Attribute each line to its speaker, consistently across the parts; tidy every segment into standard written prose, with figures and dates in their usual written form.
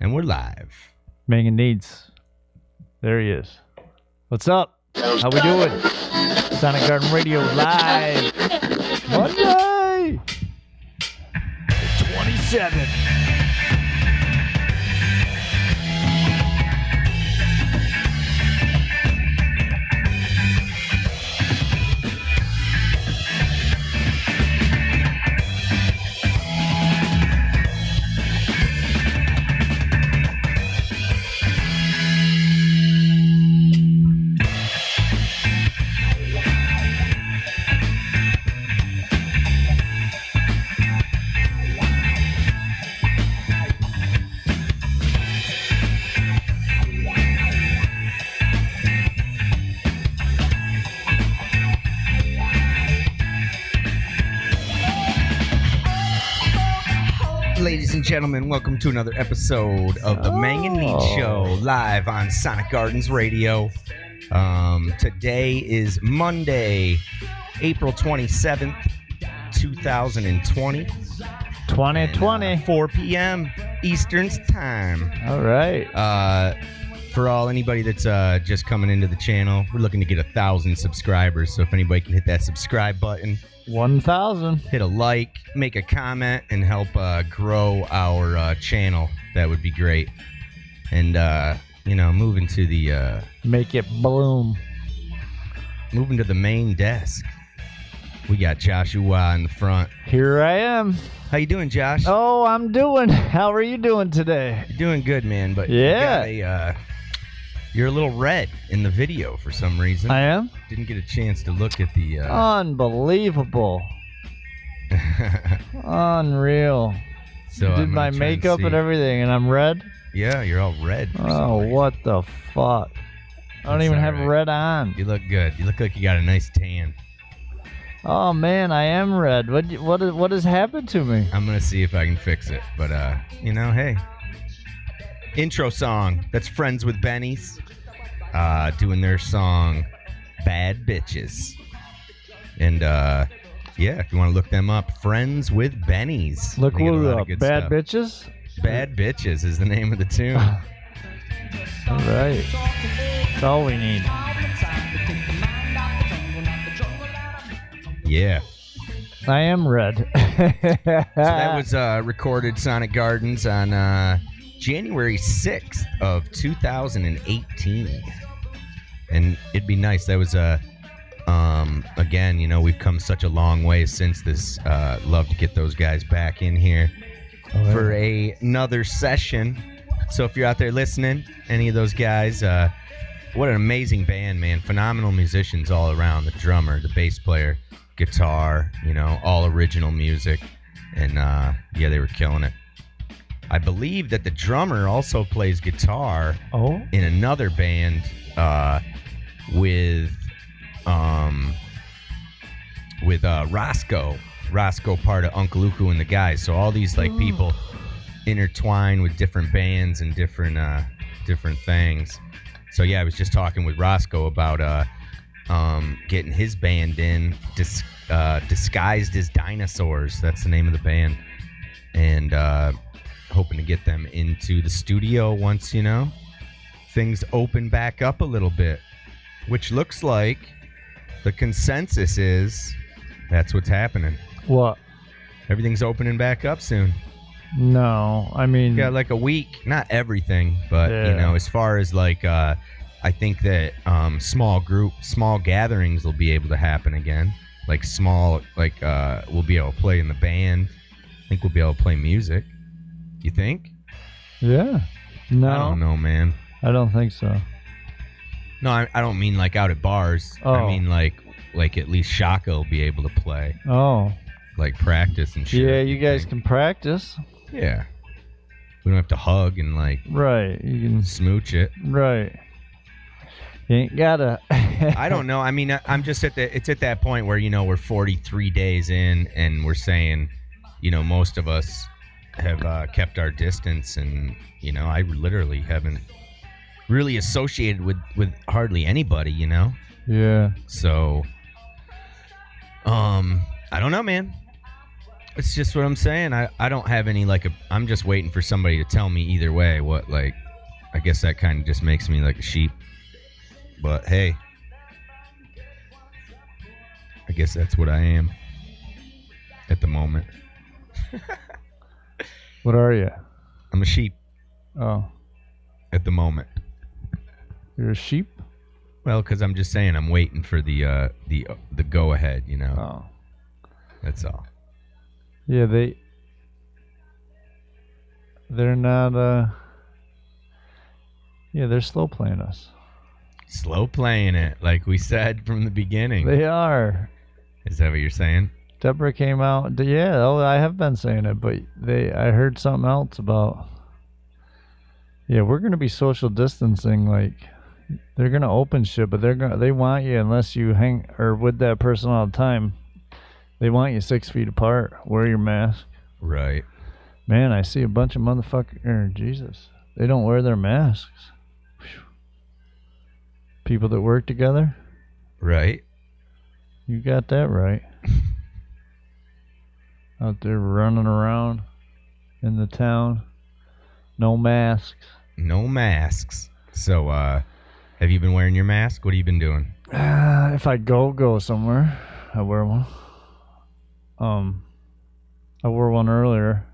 Speaker 1: And we're live.
Speaker 2: mAng and Neads. There he is. What's up? How we doing? Sonic Garden Radio live. Monday. 27th.
Speaker 1: Ladies and gentlemen, welcome to another episode of the mAng and Neads Show, live on Sonic Gardens Radio. Today is Monday, April 27th, 2020.
Speaker 2: 2020.
Speaker 1: 4 p.m. Eastern Time.
Speaker 2: All right.
Speaker 1: For anybody that's just coming into the channel, we're looking to get 1,000 subscribers. So if anybody can hit that subscribe button,
Speaker 2: 1,000.
Speaker 1: hit a like, make a comment, and help grow our channel, that would be great. And moving to the
Speaker 2: Make it bloom.
Speaker 1: moving to the main desk, we got Joshua in the front.
Speaker 2: Here I am.
Speaker 1: How you doing, Josh?
Speaker 2: Oh, I'm doing. How are you doing today?
Speaker 1: You're doing good, man. But
Speaker 2: Yeah.
Speaker 1: you're a little red in the video for some reason.
Speaker 2: I am?
Speaker 1: Didn't get a chance to look at the.
Speaker 2: Unbelievable. Unreal.
Speaker 1: So
Speaker 2: Did
Speaker 1: I'm
Speaker 2: my
Speaker 1: gonna try and
Speaker 2: makeup
Speaker 1: see.
Speaker 2: and everything, and I'm red?
Speaker 1: Yeah, you're all red. For some
Speaker 2: Oh,
Speaker 1: reason.
Speaker 2: what the fuck? I don't
Speaker 1: That's
Speaker 2: even
Speaker 1: all
Speaker 2: have
Speaker 1: right.
Speaker 2: red on.
Speaker 1: You look good. You look like you got a nice tan.
Speaker 2: Oh, man, I am red. What has happened to me?
Speaker 1: I'm gonna see if I can fix it. But hey. Intro song. That's Friends with Benny's. Doing their song Bad Bitches. And if you want to look them up, Friends with Benny's.
Speaker 2: Look
Speaker 1: They get a
Speaker 2: what
Speaker 1: lot of
Speaker 2: up.
Speaker 1: good
Speaker 2: Bad
Speaker 1: stuff.
Speaker 2: bitches?
Speaker 1: Bad Bitches is the name of the tune.
Speaker 2: All right. That's all we need.
Speaker 1: Yeah.
Speaker 2: I am red.
Speaker 1: So that was recorded Sonic Gardens on January 6th of 2018. And it'd be nice. That was again, we've come such a long way since this. Love to get those guys back in here for another session. So if you're out there listening, any of those guys, what an amazing band, man. Phenomenal musicians all around. The drummer, the bass player, guitar, all original music. And they were killing it. I believe that the drummer also plays guitar in another band with Roscoe, part of Uncle Uku and the guys. So all these people intertwine with different bands and different things. So I was just talking with Roscoe about getting his band in, disguised as dinosaurs. That's the name of the band, and hoping to get them into the studio once things open back up a little bit, which looks like the consensus is that's what's happening.
Speaker 2: What?
Speaker 1: Everything's opening back up soon.
Speaker 2: No, I mean...
Speaker 1: Yeah, like a week. Not everything, but, as far as, I think that small gatherings will be able to happen again. Like, we'll be able to play in the band. I think we'll be able to play music. You think?
Speaker 2: Yeah. No.
Speaker 1: I don't know, man.
Speaker 2: I don't think so.
Speaker 1: No, I don't mean, out at bars.
Speaker 2: Oh.
Speaker 1: I mean, at least Chaka will be able to play.
Speaker 2: Oh.
Speaker 1: Practice and shit.
Speaker 2: Yeah, you guys can practice.
Speaker 1: Yeah. We don't have to hug and
Speaker 2: Right. You can
Speaker 1: smooch it.
Speaker 2: Right. You ain't gotta.
Speaker 1: I don't know. I mean, I'm just it's at that point where we're 43 days in and we're saying, most of us have kept our distance, and I literally haven't really associated with hardly anybody.
Speaker 2: Yeah.
Speaker 1: So, I don't know, man. It's just what I'm saying. I don't have any I'm just waiting for somebody to tell me either way what I guess that kind of just makes me like a sheep. But hey, I guess that's what I am at the moment.
Speaker 2: What are you?
Speaker 1: I'm a sheep.
Speaker 2: Oh.
Speaker 1: At the moment.
Speaker 2: You're a sheep?
Speaker 1: Well, because I'm just saying I'm waiting for the go ahead, you know.
Speaker 2: Oh.
Speaker 1: That's all.
Speaker 2: Yeah, they're not they're slow playing us.
Speaker 1: Slow playing it, like we said from the beginning.
Speaker 2: They are.
Speaker 1: Is that what you're saying?
Speaker 2: Deborah came out. Yeah, I have been saying it, but I heard something else about. Yeah, we're gonna be social distancing. Like, they're gonna open shit, but they want you unless you hang or with that person all the time. They want you 6 feet apart. Wear your mask.
Speaker 1: Right.
Speaker 2: Man, I see a bunch of Jesus. They don't wear their masks. Whew. People that work together.
Speaker 1: Right.
Speaker 2: You got that right. Out there running around in the town. No masks.
Speaker 1: No masks. So, have you been wearing your mask? What have you been doing?
Speaker 2: If I go somewhere, I wear one. I wore one earlier.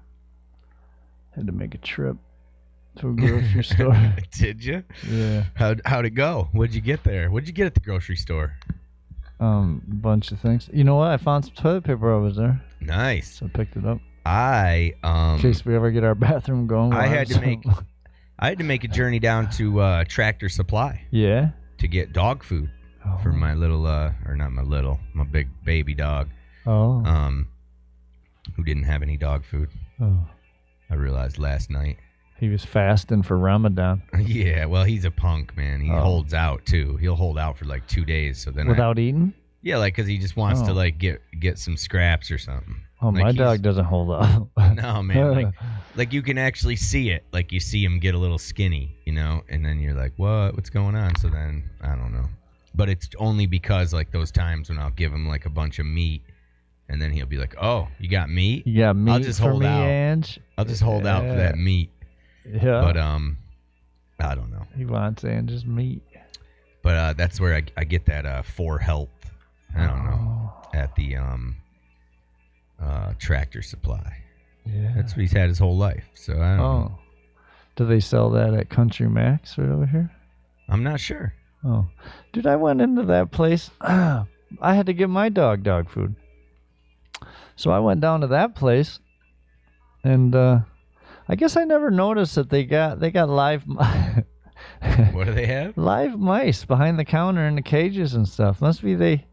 Speaker 2: Had to make a trip to a grocery store.
Speaker 1: Did you?
Speaker 2: Yeah.
Speaker 1: How'd it go? What'd you get there? What'd you get at the grocery store?
Speaker 2: A bunch of things. You know what? I found some toilet paper over there.
Speaker 1: Nice.
Speaker 2: So I picked it up.
Speaker 1: In
Speaker 2: case we ever get our bathroom going.
Speaker 1: I had to make a journey down to Tractor Supply.
Speaker 2: Yeah.
Speaker 1: To get dog food for my little or not my little, my big baby dog.
Speaker 2: Oh.
Speaker 1: Who didn't have any dog food.
Speaker 2: Oh.
Speaker 1: I realized last night.
Speaker 2: He was fasting for Ramadan.
Speaker 1: Yeah, well, he's a punk, man. He holds out too. He'll hold out for like 2 days. So then
Speaker 2: without eating?
Speaker 1: Yeah, like because he just wants to like get some scraps or something.
Speaker 2: Oh,
Speaker 1: like
Speaker 2: my dog doesn't hold out.
Speaker 1: No, man. Like you can actually see it. Like you see him get a little skinny, you know, and then you're like, what's going on? So then I don't know. But it's only because like those times when I'll give him like a bunch of meat. And then he'll be like, "Oh, you got meat?
Speaker 2: You got meat
Speaker 1: I'll just
Speaker 2: for
Speaker 1: hold
Speaker 2: me,
Speaker 1: out.
Speaker 2: Ange?
Speaker 1: I'll just hold out for that meat."
Speaker 2: Yeah.
Speaker 1: But I don't know.
Speaker 2: He wants Ange's meat.
Speaker 1: But that's where I get that for health. I don't know, at the Tractor Supply.
Speaker 2: Yeah.
Speaker 1: That's what he's had his whole life. So I don't know.
Speaker 2: Do they sell that at Country Max right over here?
Speaker 1: I'm not sure.
Speaker 2: Oh, dude, I went into that place. I had to give my dog food. So I went down to that place, and I guess I never noticed that they got live.
Speaker 1: What do they have?
Speaker 2: Live mice behind the counter in the cages and stuff. Must be they.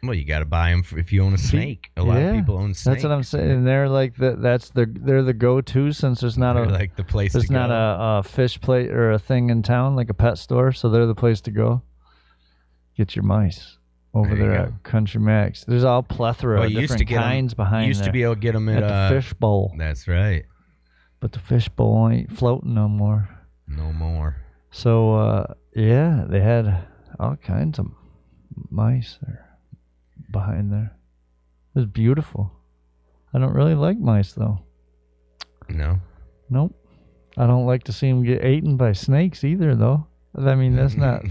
Speaker 1: Well, you got to buy them if you own a snake. A lot of people own snakes.
Speaker 2: That's what I'm saying. And they're like they're the go-to since there's not
Speaker 1: like the place.
Speaker 2: There's
Speaker 1: to go.
Speaker 2: not a fish plate or a thing in town like a pet store, so they're the place to go. Get your mice. Over there at Country Max. There's all plethora of different kinds behind there.
Speaker 1: You used to be able to get them at
Speaker 2: the fish bowl.
Speaker 1: That's right.
Speaker 2: But the fish bowl ain't floating no more.
Speaker 1: No more.
Speaker 2: So, they had all kinds of mice there behind there. It was beautiful. I don't really like mice, though.
Speaker 1: No?
Speaker 2: Nope. I don't like to see them get eaten by snakes either, though. I mean, that's not...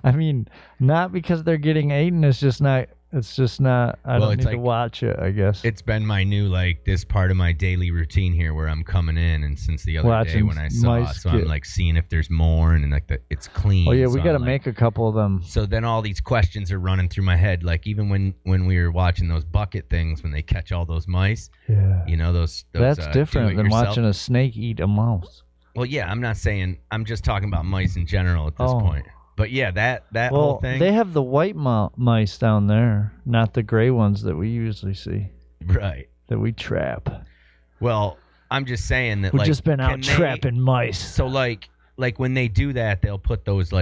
Speaker 2: I mean, not because they're getting eaten. It's just not. I don't need to watch it, I guess.
Speaker 1: It's been my new, this part of my daily routine here where I'm coming in, and since the other day when I saw it, so I'm seeing if there's more, and it's clean.
Speaker 2: Oh yeah, we got to make a couple of them.
Speaker 1: So then all these questions are running through my head, like even when we were watching those bucket things, when they catch all those mice.
Speaker 2: Yeah.
Speaker 1: You know those
Speaker 2: That's different than watching a snake eat a mouse.
Speaker 1: Well, yeah, I'm not saying. I'm just talking about mice in general at this point. But yeah, that whole thing.
Speaker 2: They have the white mice down there, not the gray ones that we usually see.
Speaker 1: Right.
Speaker 2: That we trap.
Speaker 1: Well, I'm just saying that
Speaker 2: we've just been out trapping mice.
Speaker 1: So like when they do that, they'll put those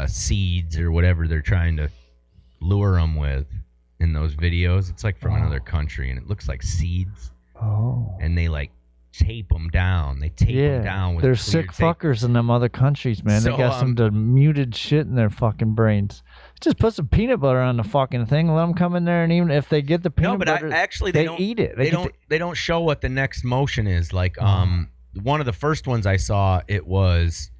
Speaker 1: seeds or whatever they're trying to lure them with in those videos. It's like from another country, and it looks like seeds.
Speaker 2: Oh.
Speaker 1: And they tape them down. They tape them down with
Speaker 2: There's sick fuckers in them other countries, man. They got some muted shit in their fucking brains. Just put some peanut butter on the fucking thing. Let them come in there, and even if they get the peanut butter,
Speaker 1: actually
Speaker 2: they
Speaker 1: don't
Speaker 2: eat it.
Speaker 1: They don't show what the next motion is. Like one of the first ones I saw, it was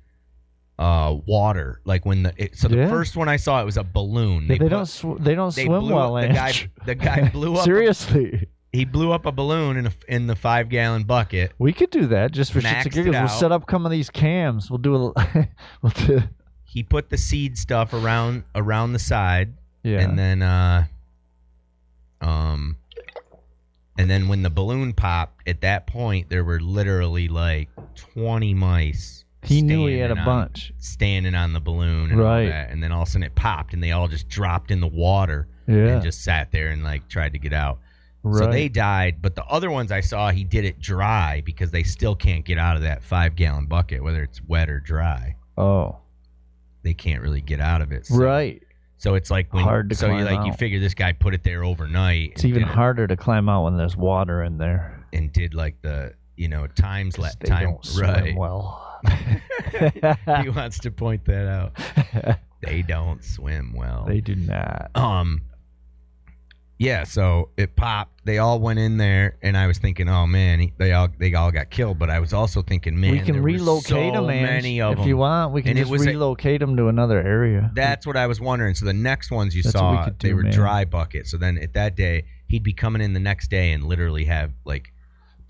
Speaker 1: water. Like when the first one I saw, it was a balloon.
Speaker 2: They don't swim well.
Speaker 1: The guy blew up.
Speaker 2: Seriously.
Speaker 1: He blew up a balloon in the 5-gallon bucket.
Speaker 2: We could do that just for shits and giggles. We'll set up some of these cams. We'll do
Speaker 1: He put the seed stuff around the side.
Speaker 2: Yeah.
Speaker 1: And then when the balloon popped, at that point there were literally like 20 mice.
Speaker 2: He knew he had a bunch
Speaker 1: standing on the balloon, and all that. And then all of a sudden it popped, and they all just dropped in the water and just sat there and like tried to get out. Right. So they died, but the other ones I saw, he did it dry because they still can't get out of that 5-gallon bucket, whether it's wet or dry.
Speaker 2: Oh.
Speaker 1: They can't really get out of it. So,
Speaker 2: right.
Speaker 1: So it's like you figure this guy put it there overnight.
Speaker 2: It's even harder to climb out when there's water in there.
Speaker 1: And did like the time
Speaker 2: don't swim well.
Speaker 1: He wants to point that out. They don't swim well.
Speaker 2: They do not.
Speaker 1: Yeah, so it popped. They all went in there, and I was thinking, oh man, they all got killed. But I was also thinking, man,
Speaker 2: we can relocate them, if you want. We can relocate them to another area.
Speaker 1: That's what I was wondering. So the next ones you saw, they were dry buckets. So then at that day, he'd be coming in the next day and literally have like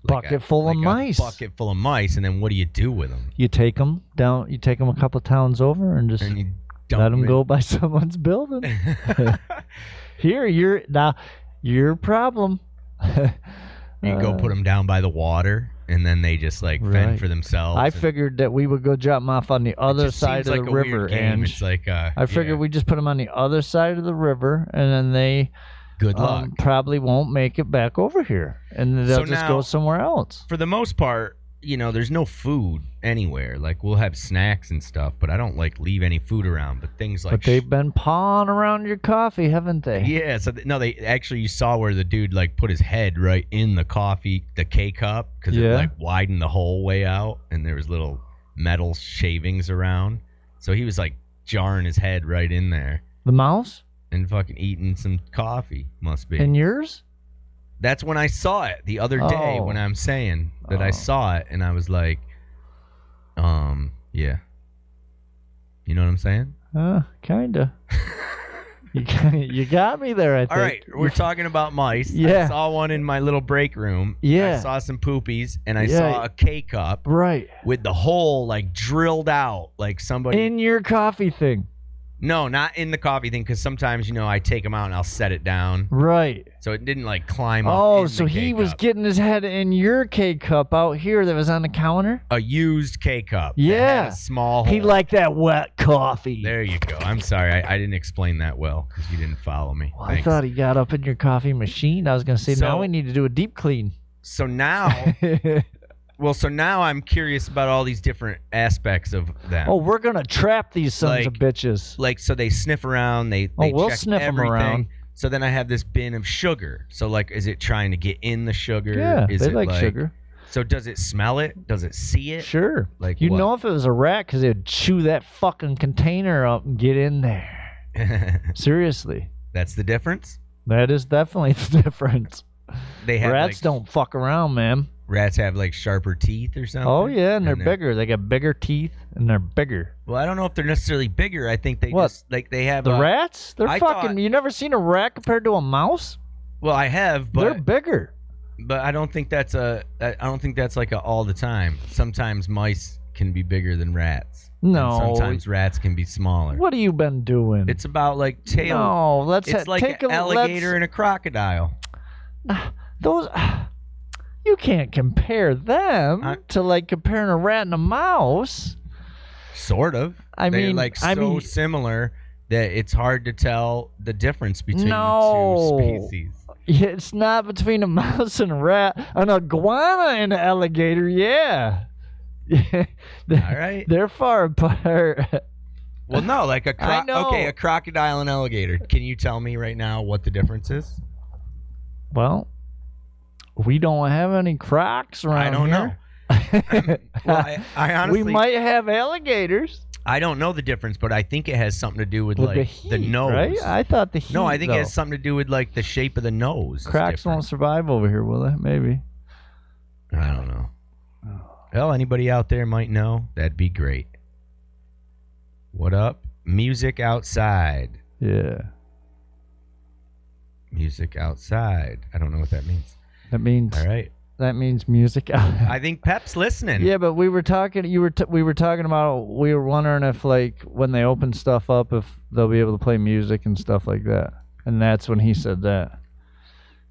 Speaker 2: bucket full of mice.
Speaker 1: Bucket full of mice, and then what do you do with them?
Speaker 2: You take them down. You take them a couple towns over, and you let them go by someone's building. Here, your problem.
Speaker 1: You go put them down by the water, and then they just like fend for themselves.
Speaker 2: I figured that we would go drop them off on the other side of the river, and
Speaker 1: it's like
Speaker 2: I figured we just put them on the other side of the river, and then they
Speaker 1: good luck
Speaker 2: probably won't make it back over here, and they'll just go somewhere else.
Speaker 1: For the most part, there's no food anywhere. Like we'll have snacks and stuff, but I don't like leave any food around. But things like
Speaker 2: they've been pawing around your coffee, haven't they?
Speaker 1: Yeah. So they actually, you saw where the dude like put his head right in the K cup because it like widened the whole way out, and there was little metal shavings around. So he was like jarring his head right in there.
Speaker 2: The mouse?
Speaker 1: And fucking eating some coffee, must be.
Speaker 2: And yours?
Speaker 1: That's when I saw it the other day. When I'm saying that I saw it, and I was like, yeah. You know what I'm saying?
Speaker 2: Kinda. You got me there, I think.
Speaker 1: All right, we're talking about mice.
Speaker 2: Yeah.
Speaker 1: I saw one in my little break room.
Speaker 2: Yeah.
Speaker 1: I saw some poopies, and I saw a K-cup.
Speaker 2: Right.
Speaker 1: With the hole, like, drilled out, like somebody...
Speaker 2: In your coffee thing.
Speaker 1: No, not in the coffee thing, because sometimes, I take them out and I'll set it down.
Speaker 2: Right.
Speaker 1: So it didn't, like, climb up.
Speaker 2: Oh, so he was getting his head in your K-cup out here that was on the counter?
Speaker 1: A used K-cup.
Speaker 2: Yeah.
Speaker 1: That had a small hole.
Speaker 2: He liked that wet coffee.
Speaker 1: There you go. I'm sorry. I didn't explain that well because you didn't follow me.
Speaker 2: Well, I thought he got up in your coffee machine. I was going to say, now we need to do a deep clean.
Speaker 1: So now... So now I'm curious about all these different aspects of them.
Speaker 2: Oh, we're going to trap these sons of bitches.
Speaker 1: Like, so they sniff around, they
Speaker 2: we'll
Speaker 1: check
Speaker 2: sniff
Speaker 1: everything.
Speaker 2: Them around.
Speaker 1: So then I have this bin of sugar. So, like, is it trying to get in the sugar?
Speaker 2: Yeah,
Speaker 1: is
Speaker 2: they
Speaker 1: it
Speaker 2: like sugar.
Speaker 1: So does it smell it? Does it see it?
Speaker 2: Sure.
Speaker 1: Like
Speaker 2: you know if it was a rat because it would chew that fucking container up and get in there. Seriously.
Speaker 1: That's the difference?
Speaker 2: That is definitely the difference. Rats don't fuck around, man.
Speaker 1: Rats have like sharper teeth or something?
Speaker 2: Oh, yeah, and they're bigger. They got bigger teeth, and they're bigger.
Speaker 1: Well, I don't know if they're necessarily bigger. I think they just, like, they have...
Speaker 2: The rats? They're fucking... You never seen a rat compared to a mouse?
Speaker 1: Well, I have, but...
Speaker 2: They're bigger.
Speaker 1: But I don't think that's like a all the time. Sometimes mice can be bigger than rats.
Speaker 2: No.
Speaker 1: And sometimes rats can be smaller.
Speaker 2: What have you been doing?
Speaker 1: It's about like tail.
Speaker 2: No,
Speaker 1: it's like an alligator and a crocodile.
Speaker 2: Those... You can't compare them to like comparing a rat and a mouse.
Speaker 1: Sort of. They're like so similar that it's hard to tell the difference between the two species.
Speaker 2: It's not between a mouse and a rat. An iguana and an alligator, yeah.
Speaker 1: All right.
Speaker 2: They're far apart.
Speaker 1: Well, no, like a crocodile and alligator. Can you tell me right now what the difference is?
Speaker 2: Well, we don't have any crocs around
Speaker 1: here. I don't know. Well, I honestly...
Speaker 2: We might have alligators.
Speaker 1: I don't know the difference, but I think it has something to do with,
Speaker 2: With
Speaker 1: like
Speaker 2: the heat,
Speaker 1: the nose.
Speaker 2: right? I thought the heat.
Speaker 1: No, I think
Speaker 2: though.
Speaker 1: it has something to do with like the shape of the nose. is
Speaker 2: Cracks
Speaker 1: different.
Speaker 2: won't survive over here, will they? Maybe.
Speaker 1: I don't know. Well, anybody out there might know. That'd be great. What up? Music outside.
Speaker 2: Yeah.
Speaker 1: Music outside. I don't know what that means.
Speaker 2: That means.
Speaker 1: All right.
Speaker 2: That means music.
Speaker 1: I think Pep's listening.
Speaker 2: Yeah, but we were talking. We were talking about. We were wondering if, like, when they open stuff up, if they'll be able to play music and stuff like that. And that's when he said that.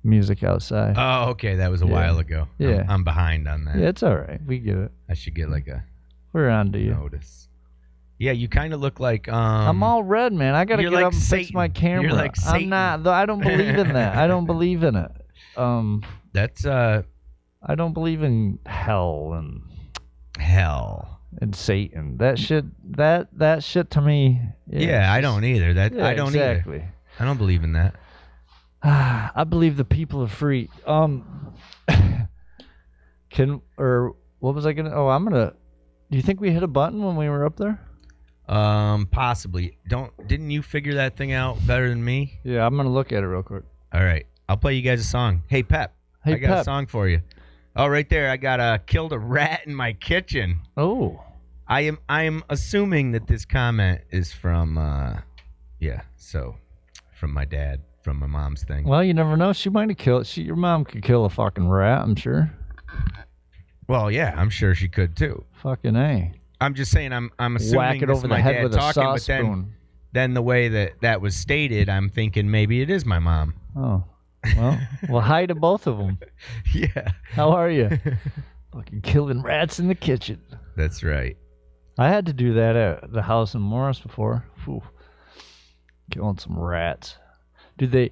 Speaker 2: Music outside.
Speaker 1: Oh, okay. That was a while ago.
Speaker 2: Yeah.
Speaker 1: I'm behind on that.
Speaker 2: Yeah, it's all right. We get it.
Speaker 1: I should get like a
Speaker 2: We're on to you.
Speaker 1: notice. Yeah, you kind of look like.
Speaker 2: I'm all red, man. I gotta
Speaker 1: you're
Speaker 2: get
Speaker 1: like
Speaker 2: up and fix
Speaker 1: Satan.
Speaker 2: my camera.
Speaker 1: You're like Satan.
Speaker 2: I'm not. I don't believe in that. I don't believe in it.
Speaker 1: That's
Speaker 2: I don't believe in hell
Speaker 1: hell.
Speaker 2: and Satan. That shit. That shit to me.
Speaker 1: Yeah, I don't either.
Speaker 2: Yeah,
Speaker 1: I don't
Speaker 2: exactly.
Speaker 1: either. I don't believe in that.
Speaker 2: I believe the people are free. What was I gonna? Oh, I'm gonna. Do you think we hit a button when we were up there?
Speaker 1: Possibly. Didn't you figure that thing out better than me?
Speaker 2: Yeah, I'm gonna look at it real quick.
Speaker 1: All right, I'll play you guys a song. Hey Pep,
Speaker 2: Hey,
Speaker 1: I got a
Speaker 2: Pep.
Speaker 1: song for you. Oh, right there, I got killed a rat in my kitchen.
Speaker 2: Oh,
Speaker 1: I am assuming that this comment is from from my dad, from my mom's thing.
Speaker 2: well, you never know. She might have killed. Your mom could kill a fucking rat. I'm sure.
Speaker 1: Well, yeah, I'm sure she could too.
Speaker 2: Fucking A.
Speaker 1: I'm just saying I'm assuming
Speaker 2: Whack it
Speaker 1: this
Speaker 2: over
Speaker 1: is
Speaker 2: the
Speaker 1: my
Speaker 2: head
Speaker 1: dad
Speaker 2: with a
Speaker 1: talking,
Speaker 2: saw
Speaker 1: but
Speaker 2: spoon.
Speaker 1: then the way that was stated, I'm thinking maybe it is my mom.
Speaker 2: Oh, well, hi to both of them.
Speaker 1: Yeah.
Speaker 2: How are you? Fucking killing rats in the kitchen.
Speaker 1: That's right.
Speaker 2: I had to do that at the house in Morris before. Whew. Killing some rats. Dude,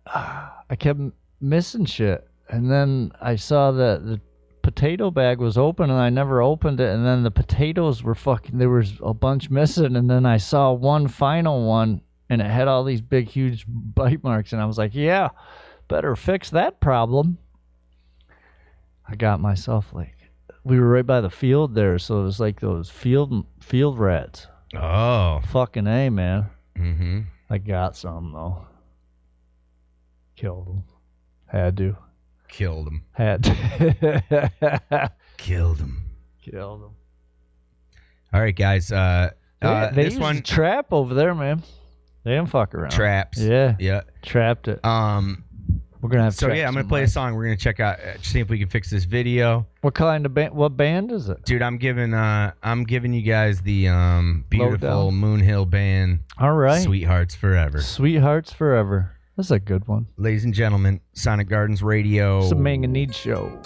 Speaker 2: I kept missing shit. And then I saw that the potato bag was open and I never opened it. And then the potatoes were there was a bunch missing. And then I saw one final one and it had all these big, huge bite marks. And I was like, yeah, better fix that problem. I got myself we were right by the field there. So it was like those field rats.
Speaker 1: Oh.
Speaker 2: Fucking A, man.
Speaker 1: Mm-hmm.
Speaker 2: I got some though. Killed them. Had to.
Speaker 1: Killed him.
Speaker 2: Had to.
Speaker 1: Killed him.
Speaker 2: Killed them.
Speaker 1: All right, guys.
Speaker 2: They
Speaker 1: This
Speaker 2: used
Speaker 1: one
Speaker 2: a trap over there, man. They didn't fuck around.
Speaker 1: traps.
Speaker 2: Yeah.
Speaker 1: Yeah.
Speaker 2: Trapped it.
Speaker 1: We're
Speaker 2: gonna have.
Speaker 1: So yeah, I'm gonna play a song. We're gonna check out, see if we can fix this video.
Speaker 2: What kind of band? What band is it?
Speaker 1: Dude, I'm giving you guys the beautiful
Speaker 2: Lowdown.
Speaker 1: Moonhill band.
Speaker 2: All right.
Speaker 1: Sweethearts Forever.
Speaker 2: Sweethearts Forever. That's a good one.
Speaker 1: Ladies and gentlemen, Sonic Gardens Radio.
Speaker 2: It's the mAng and Neads Show.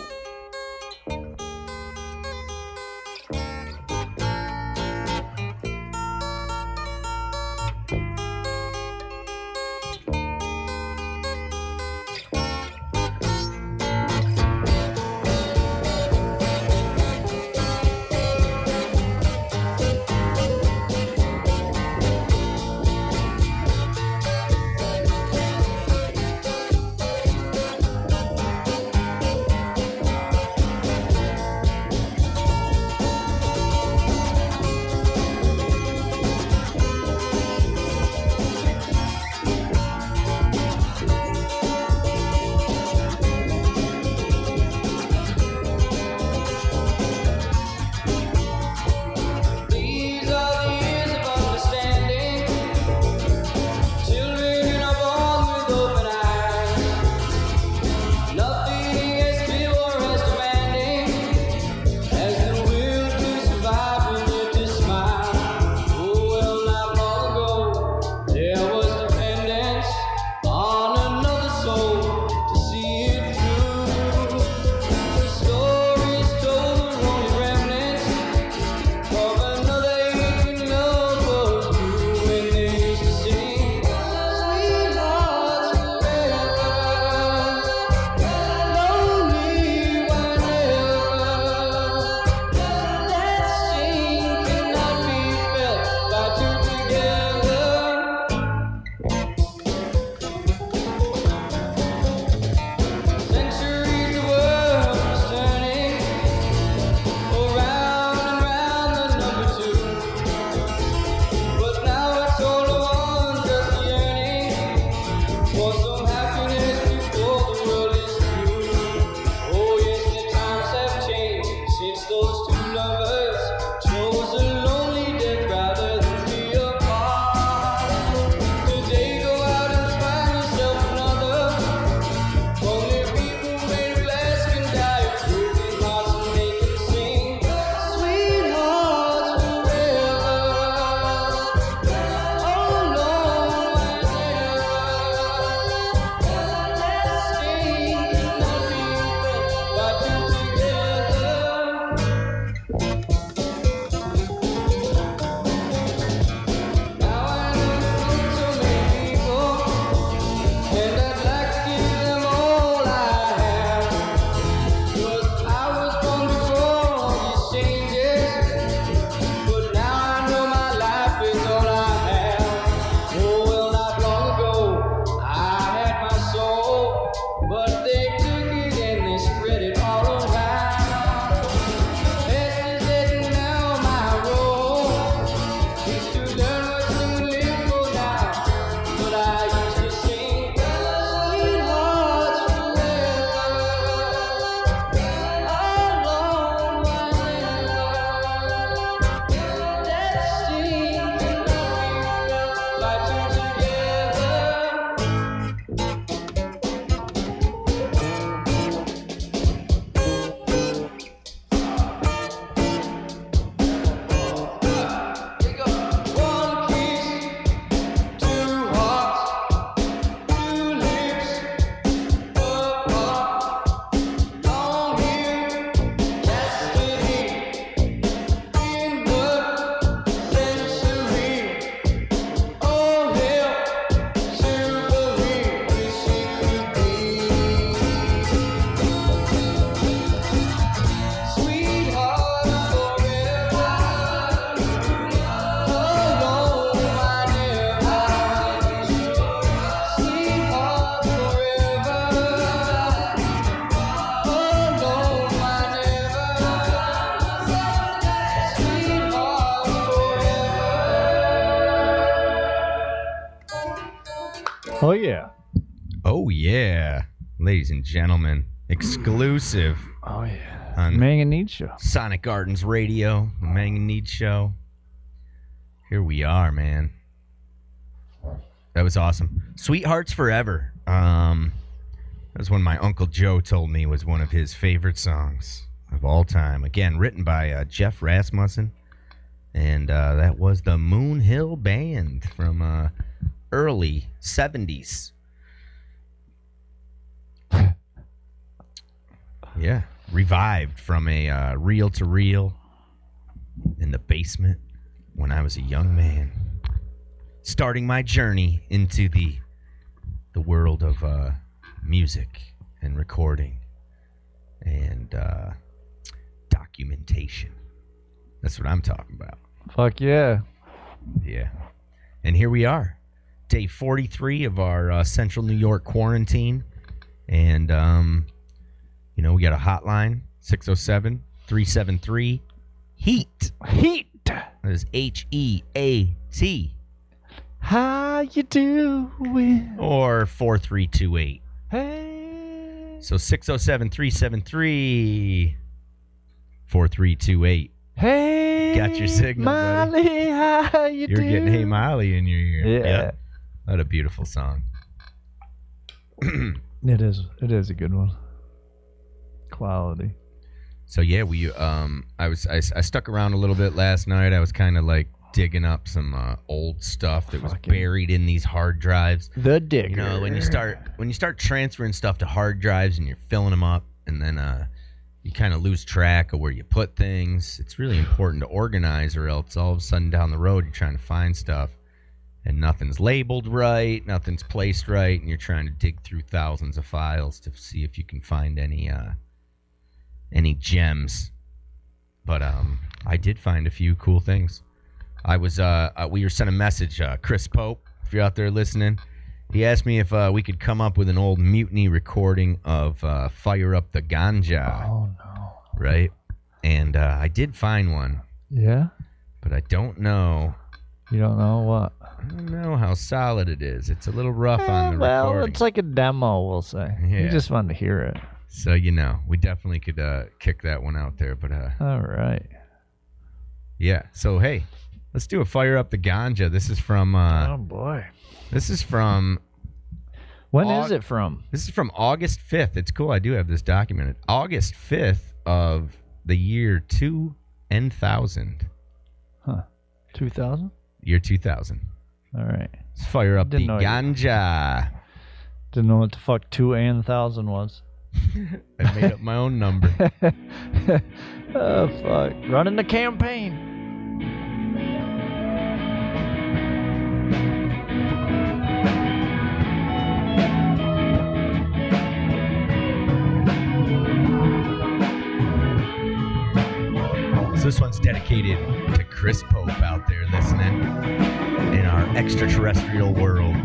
Speaker 2: Oh, yeah.
Speaker 1: Oh, yeah. Ladies and gentlemen, exclusive
Speaker 2: Oh, yeah.
Speaker 1: on
Speaker 2: mAng and Neads Show.
Speaker 1: Sonic Gardens Radio, the mAng and Neads Show. Here we are, man. That was awesome. Sweethearts Forever. That was one my Uncle Joe told me was one of his favorite songs of all time. Again, written by Jeff Rasmussen. And that was the Moon Hill Band from early 70s. Yeah, revived from a reel-to-reel in the basement when I was a young man, starting my journey into the world of music and recording and documentation. That's what I'm talking about.
Speaker 2: Fuck yeah.
Speaker 1: Yeah. And here we are, day 43 of our Central New York quarantine. And, you know, we got a hotline, 607-373-HEAT.
Speaker 2: Heat.
Speaker 1: That is HEAT.
Speaker 2: How you doing?
Speaker 1: Or 4328.
Speaker 2: Hey.
Speaker 1: So 607-373-4328.
Speaker 2: Hey.
Speaker 1: Got your signal, buddy.
Speaker 2: Molly, how you
Speaker 1: You're
Speaker 2: doing?
Speaker 1: getting Hey Molly in your ear.
Speaker 2: Yeah.
Speaker 1: What a beautiful song.
Speaker 2: It is a good one. Quality.
Speaker 1: So yeah, I stuck around a little bit last night. I was kind of like digging up some old stuff that was buried in these hard drives.
Speaker 2: The digger.
Speaker 1: You know, when you start transferring stuff to hard drives and you're filling them up, and then you kind of lose track of where you put things. It's really important to organize, or else all of a sudden down the road you're trying to find stuff and nothing's labeled right, nothing's placed right, and you're trying to dig through thousands of files to see if you can find any gems. But I did find a few cool things. We were sent a message, Chris Pope, if you're out there listening. He asked me if we could come up with an old Mutiny recording of Fire Up the Ganja.
Speaker 2: Oh, no.
Speaker 1: Right? And I did find one.
Speaker 2: Yeah?
Speaker 1: But I don't know.
Speaker 2: You don't know what?
Speaker 1: I don't know how solid it is. It's a little rough on the
Speaker 2: well,
Speaker 1: recording.
Speaker 2: it's like a demo, we'll say.
Speaker 1: Yeah.
Speaker 2: You just wanted to hear it.
Speaker 1: So, you know, we definitely could kick that one out there. But
Speaker 2: all right.
Speaker 1: Yeah. So, hey, let's do a Fire Up the Ganja. This is from...
Speaker 2: oh, boy.
Speaker 1: This is from...
Speaker 2: When is it from?
Speaker 1: This is from August 5th. It's cool. I do have this documented. August 5th of the year 2000.
Speaker 2: Huh. 2000?
Speaker 1: Year 2000.
Speaker 2: All right.
Speaker 1: Let's fire up the ganja.
Speaker 2: Didn't know what the fuck 2 and 1,000 was.
Speaker 1: I made up my own number.
Speaker 2: Oh, fuck. Running the campaign.
Speaker 1: So this one's dedicated to Chris Pope out there listening in our extraterrestrial world.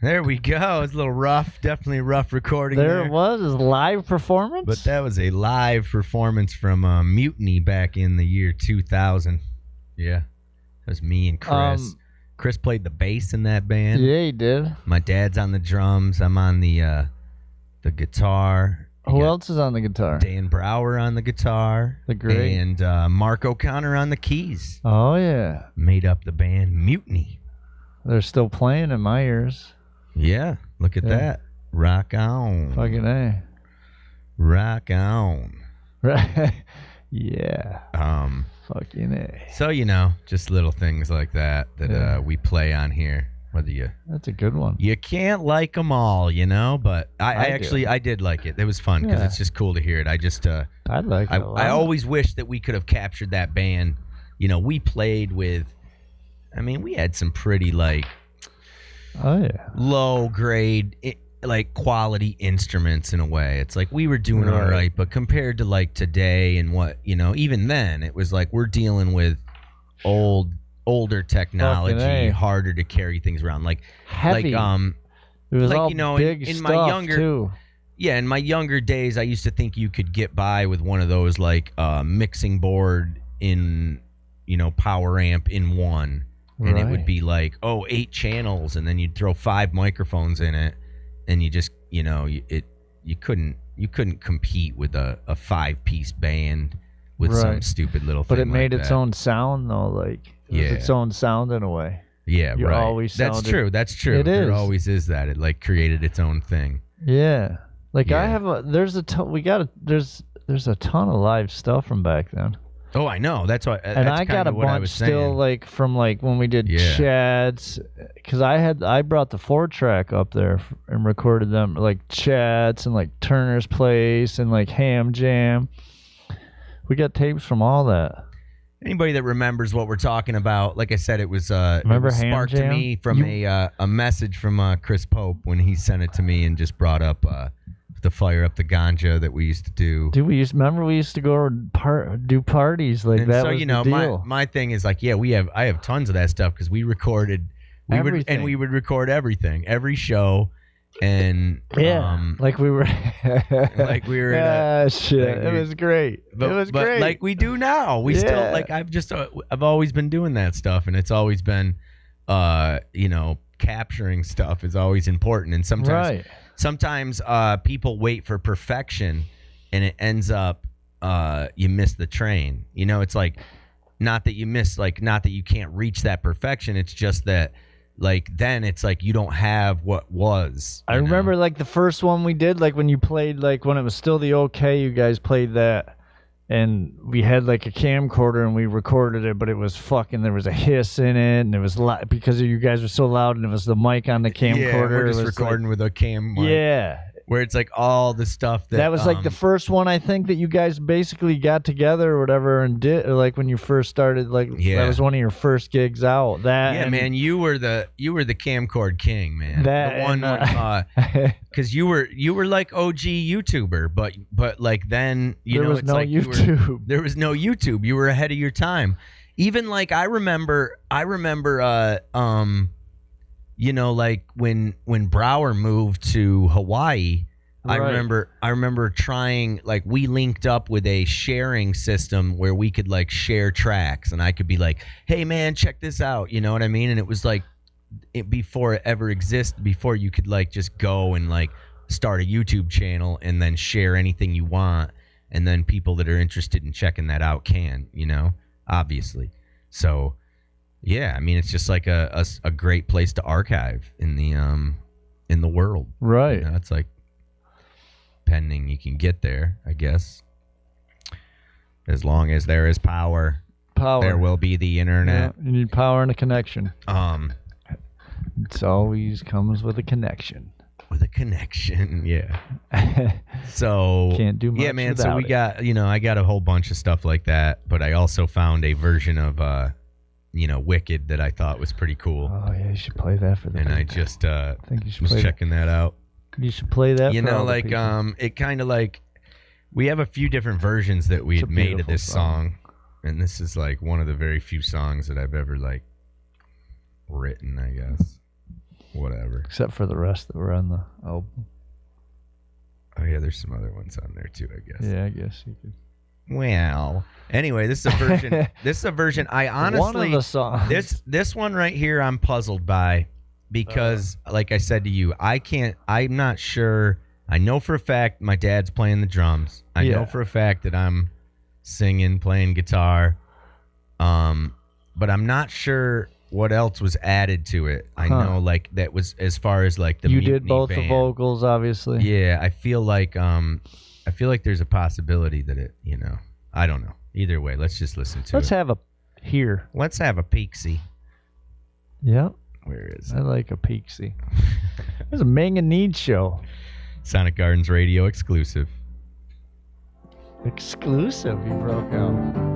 Speaker 1: There we go. It's a little rough. Definitely a rough recording there.
Speaker 2: There it was. It was a live performance?
Speaker 1: But that was a live performance from Mutiny back in the year 2000. Yeah. That was me and Chris. Chris played the bass in that band.
Speaker 2: Yeah, he did.
Speaker 1: My dad's on the drums. I'm on the guitar.
Speaker 2: Who else is on the guitar?
Speaker 1: Dan Brower on the guitar.
Speaker 2: The great.
Speaker 1: And Mark O'Connor on the keys.
Speaker 2: Oh, yeah.
Speaker 1: Made up the band Mutiny.
Speaker 2: They're still playing in my ears.
Speaker 1: Yeah, look at that. Rock on.
Speaker 2: Fucking A.
Speaker 1: Rock on.
Speaker 2: Right. Yeah. Fucking A.
Speaker 1: So, just little things like that we play on here. Whether
Speaker 2: That's a good one.
Speaker 1: You can't like them all, but I did like it. It was fun because it's just cool to hear it. I just
Speaker 2: I like it a lot.
Speaker 1: I always wish that we could have captured that band. We played with. I mean, we had some pretty low grade quality instruments in a way. It's like we were doing all right, but compared to today and what even then it was like we're dealing with older technology, harder to carry things around,
Speaker 2: heavy. It was all big
Speaker 1: in
Speaker 2: stuff
Speaker 1: my younger
Speaker 2: too.
Speaker 1: Yeah, in my younger days, I used to think you could get by with one of those mixing board in power amp in one. And it would be 8 channels, and then you'd throw 5 microphones in it, and you just, you couldn't compete with a 5-piece band with some stupid little thing.
Speaker 2: But it made its own sound though, it was its own sound in a way.
Speaker 1: Yeah,
Speaker 2: you always
Speaker 1: That's true. That's true. There always is that. It created its own thing.
Speaker 2: Yeah. I have there's a ton of live stuff from back then.
Speaker 1: Oh, I know. That's why.
Speaker 2: And I got a bunch still, from when we did Chad's, because I brought the 4-track up there and recorded them, Chad's and Turner's Place and Ham Jam. We got tapes from all that.
Speaker 1: Anybody that remembers what we're talking about, like I said, it was
Speaker 2: Remember Ham
Speaker 1: sparked
Speaker 2: Jam?
Speaker 1: to me from a message from Chris Pope when he sent it to me and just brought up the Fire Up the Ganja that we used to do.
Speaker 2: Dude, we used to go do parties
Speaker 1: and
Speaker 2: that.
Speaker 1: So
Speaker 2: was the deal.
Speaker 1: my thing is I have tons of that stuff because we recorded we would record everything, every show, and
Speaker 2: we were shit. It was great.
Speaker 1: But,
Speaker 2: it was
Speaker 1: but
Speaker 2: great.
Speaker 1: Like we do now. We still I've always been doing that stuff, and it's always been capturing stuff is always important, and sometimes people wait for perfection, and it ends up you miss the train. It's not that you miss, not that you can't reach that perfection. It's just that then it's you don't have what was.
Speaker 2: I remember the first one we did, when you played, when it was still the OK, you guys played that, and we had a camcorder and we recorded it, but it was there was a hiss in it, and it was because you guys were so loud, and it was the mic on the camcorder.
Speaker 1: Yeah, we're just recording with a cam mic.
Speaker 2: Yeah.
Speaker 1: Where it's all the stuff that
Speaker 2: was the first one I think that you guys basically got together or whatever and did, or when you first started, that was one of your first gigs out.
Speaker 1: Man, you were the camcord king, man.
Speaker 2: That
Speaker 1: the one because you were OG YouTuber, but then
Speaker 2: there was no YouTube.
Speaker 1: There was no YouTube. You were ahead of your time. Even I remember when Brower moved to Hawaii, I remember trying, we linked up with a sharing system where we could share tracks, and I could be hey man, check this out, you know what I mean? And it was before it ever existed, before you could just go and start a YouTube channel and then share anything you want, and then people that are interested in checking that out can, obviously. So yeah, I mean, it's just a great place to archive in the world.
Speaker 2: Right.
Speaker 1: It's pending you can get there, I guess. As long as there is power, there will be the internet.
Speaker 2: Yeah, you need power and a connection. It's always comes with a connection.
Speaker 1: With a connection, yeah. So
Speaker 2: can't do much.
Speaker 1: Yeah, man.
Speaker 2: So
Speaker 1: we got I got a whole bunch of stuff like that, but I also found a version of Wicked that I thought was pretty cool.
Speaker 2: Oh yeah, you should play that for the.
Speaker 1: And
Speaker 2: people.
Speaker 1: I just
Speaker 2: I think you should
Speaker 1: was checking that out.
Speaker 2: You should play that.
Speaker 1: For all the people. It kind of we have a few different versions that we had made of this song, and this is one of the very few songs that I've ever written, I guess. whatever.
Speaker 2: Except for the rest that were on the album.
Speaker 1: Oh yeah, there's some other ones on there too, I guess.
Speaker 2: Yeah, I guess you could.
Speaker 1: Well, anyway, this is a version. This is a version. I honestly,
Speaker 2: one of the songs.
Speaker 1: This one right here, I'm puzzled by because, like I said to you, I'm not sure. I know for a fact my dad's playing the drums. I know for a fact that I'm singing, playing guitar. But I'm not sure what else was added to it. I know like that was as far as like the Mutiny
Speaker 2: did both
Speaker 1: band.
Speaker 2: the vocals, obviously.
Speaker 1: Yeah, I feel like there's a possibility that it, I don't know. Either way, let's just listen to it.
Speaker 2: Let's have a
Speaker 1: peek-see.
Speaker 2: Yep.
Speaker 1: Where is
Speaker 2: I
Speaker 1: it?
Speaker 2: like a peek-see. There's a mAng and Neads show.
Speaker 1: Sonic Gardens Radio exclusive.
Speaker 2: Exclusive, he broke out.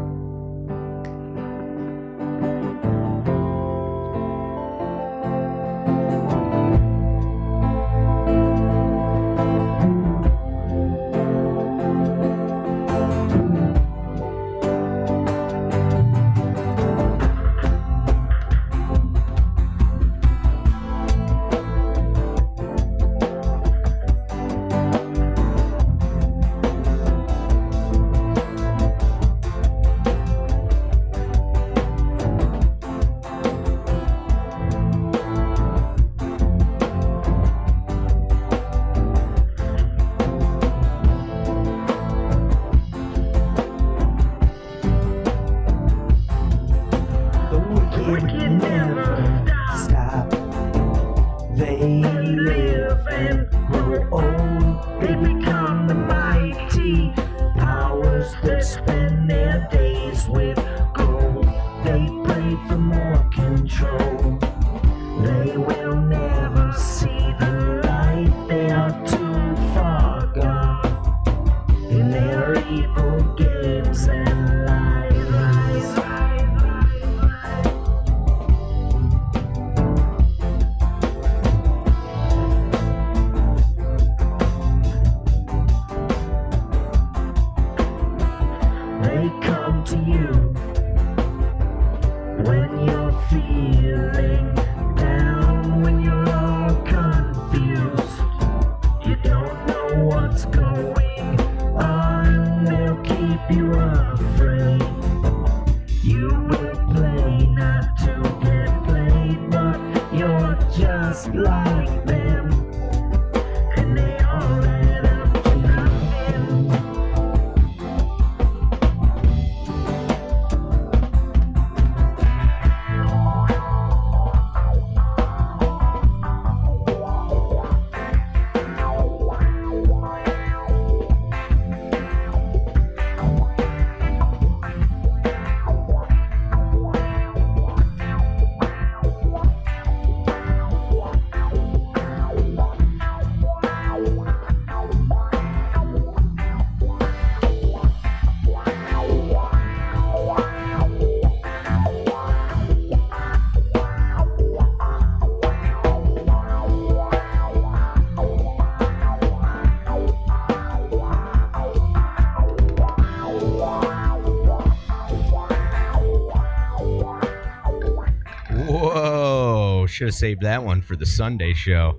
Speaker 1: Should have saved that one for the Sunday show.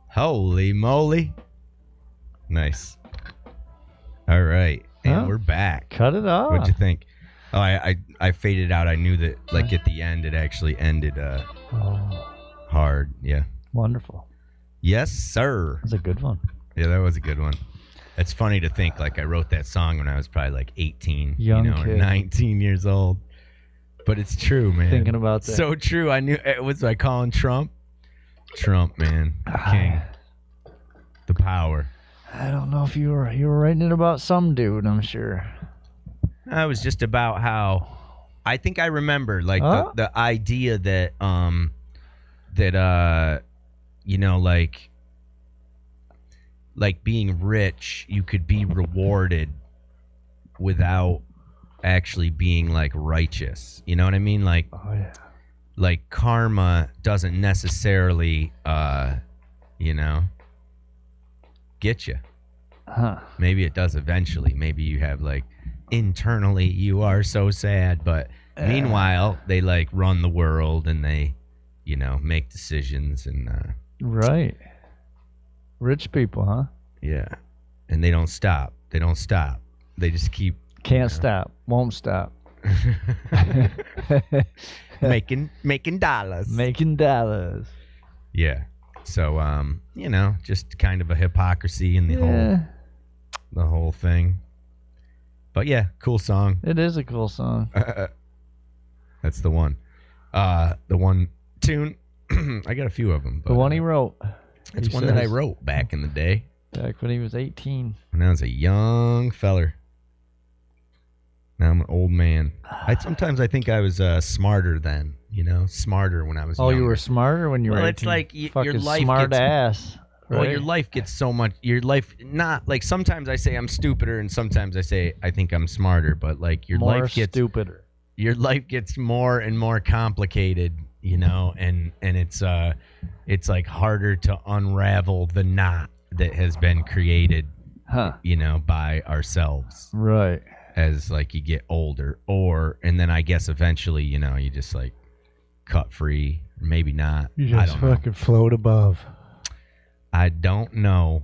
Speaker 1: Holy moly. Nice. All right. And we're back.
Speaker 2: Cut it off.
Speaker 1: What'd you think? Oh, I faded out. I knew that like at the end it actually ended hard. Yeah.
Speaker 2: Wonderful.
Speaker 1: Yes, sir.
Speaker 2: That's a good one.
Speaker 1: Yeah, that was a good one. It's funny to think like I wrote that song when I was probably like 18,
Speaker 2: Young
Speaker 1: or 19 years old. But it's true, man.
Speaker 2: Thinking about that.
Speaker 1: So true. I knew it was like calling Trump. Trump, man. The king. The power.
Speaker 2: I don't know if you were writing it about some dude, I'm sure.
Speaker 1: I was just about how I think I remember like the idea that like being rich, you could be rewarded without actually being like righteous. You know what I mean? Like, like karma doesn't necessarily, get you. Maybe it does eventually. Maybe you have like internally you are so sad, but meanwhile they like run the world and they, make decisions and
Speaker 2: right. Rich people, huh?
Speaker 1: yeah, and they don't stop. They don't stop. They just keep
Speaker 2: can't stop, won't stop.
Speaker 1: making dollars.
Speaker 2: Making dollars.
Speaker 1: Yeah. So just kind of a hypocrisy in the whole thing. But yeah, cool song.
Speaker 2: It is a cool song.
Speaker 1: That's the one. The one tune. I got a few of them. But,
Speaker 2: the one he wrote.
Speaker 1: It's one that I wrote back in the day.
Speaker 2: Back when he was 18.
Speaker 1: When I was a young feller. Now I'm an old man. Sometimes I think I was smarter then. Smarter when I was younger.
Speaker 2: You were smarter when you were 18?
Speaker 1: Well, it's like your life
Speaker 2: smart
Speaker 1: gets,
Speaker 2: ass. Right?
Speaker 1: Well, your life gets so much. Your life, not like sometimes I say I'm stupider, and sometimes I say I think I'm smarter. But like your life gets
Speaker 2: stupider.
Speaker 1: Your life gets more and more complicated, and it's like harder to unravel the knot that has been created, by ourselves.
Speaker 2: Right.
Speaker 1: As like you get older, and then I guess eventually, you just like cut free, maybe not.
Speaker 2: You just fucking float above.
Speaker 1: I don't know.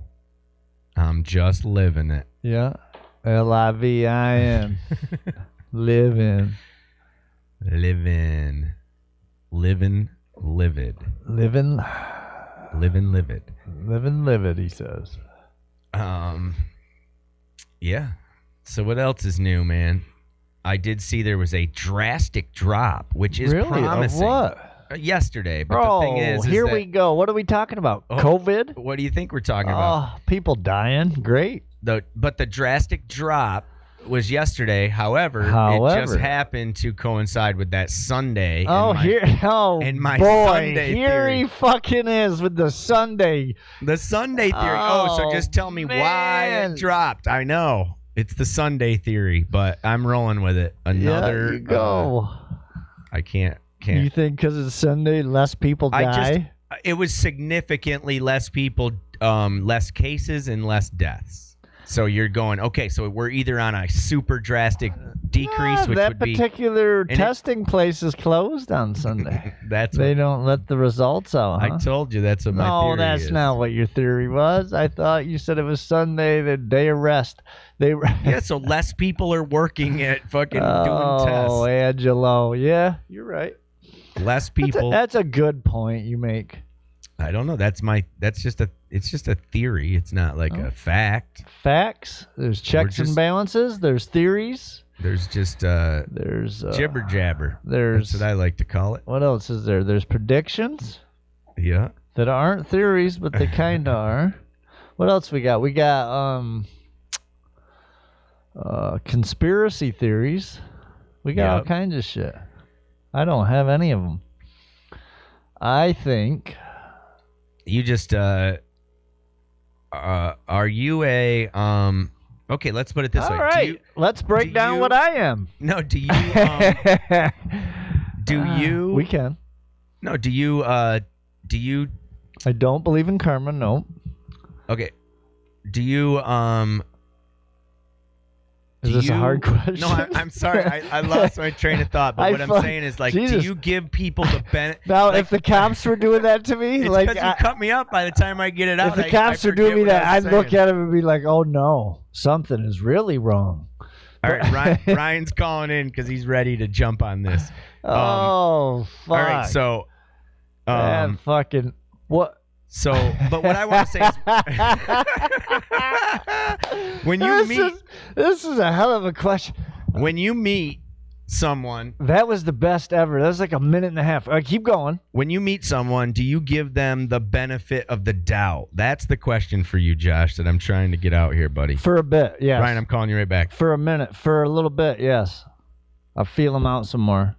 Speaker 1: I'm just living it.
Speaker 2: Yeah. LIVIN. Living.
Speaker 1: Living livid.
Speaker 2: Living
Speaker 1: livid.
Speaker 2: Living livid, he says.
Speaker 1: Yeah. So what else is new, man? I did see there was a drastic drop, which is promising.
Speaker 2: Of what?
Speaker 1: Yesterday, but
Speaker 2: Bro,
Speaker 1: the thing is
Speaker 2: here we go. What are we talking about? COVID?
Speaker 1: What do you think we're talking about?
Speaker 2: People dying. Great.
Speaker 1: But the drastic drop was yesterday. However, it just happened to coincide with that Sunday.
Speaker 2: And my boy, Sunday here theory. He fucking is with the Sunday.
Speaker 1: The Sunday theory. So just tell me why it dropped. I know. It's the Sunday theory, but I'm rolling with it.
Speaker 2: There you go.
Speaker 1: I can't.
Speaker 2: You think because it's Sunday, less people die?
Speaker 1: It was significantly less people, less cases, and less deaths. So you're going, okay, so we're either on a super drastic decrease, which would be...
Speaker 2: That particular testing place is closed on Sunday. They don't let the results out, huh?
Speaker 1: I told you that's what my theory is.
Speaker 2: No, that's not what your theory was. I thought you said it was Sunday, the day of rest.
Speaker 1: Yeah, so less people are working at fucking doing tests.
Speaker 2: Oh, Angelo. Yeah, you're right.
Speaker 1: Less people.
Speaker 2: That's a good point you make.
Speaker 1: I don't know. It's just a theory. It's not like a fact.
Speaker 2: Facts. There's checks and balances. There's theories.
Speaker 1: There's just jibber jabber. That's what I like to call it.
Speaker 2: What else is there? There's predictions.
Speaker 1: Yeah.
Speaker 2: That aren't theories, but they kind of are. What else we got? We got conspiracy theories. We got all kinds of shit. I don't have any of them. I think
Speaker 1: you just are you a okay, let's put it this way.
Speaker 2: All right. Let's break down what I am.
Speaker 1: No, do you
Speaker 2: we can.
Speaker 1: No, do you
Speaker 2: I don't believe in karma, no.
Speaker 1: Okay. Do you
Speaker 2: Is this a hard question?
Speaker 1: No, I'm sorry. I lost my train of thought. But what I'm saying is, like, do you give people the benefit?
Speaker 2: Now, if the cops were doing that to me,
Speaker 1: it's
Speaker 2: like,
Speaker 1: because you cut me up by the time I get it out.
Speaker 2: If the cops were doing me that, I'd look at him and be like, "Oh no, something is really wrong."
Speaker 1: All right, Ryan's calling in because he's ready to jump on this.
Speaker 2: Fuck!
Speaker 1: All right, so,
Speaker 2: fucking what?
Speaker 1: So, but what I want to say is, when you
Speaker 2: this is a hell of a question.
Speaker 1: When you meet someone,
Speaker 2: that was the best ever. That was like a minute and a half. Keep going.
Speaker 1: When you meet someone, do you give them the benefit of the doubt? That's the question for you, Josh, that I'm trying to get out here, buddy.
Speaker 2: For a bit, yes.
Speaker 1: Ryan, I'm calling you right back.
Speaker 2: For a minute, for a little bit, yes. I'll feel them out some more.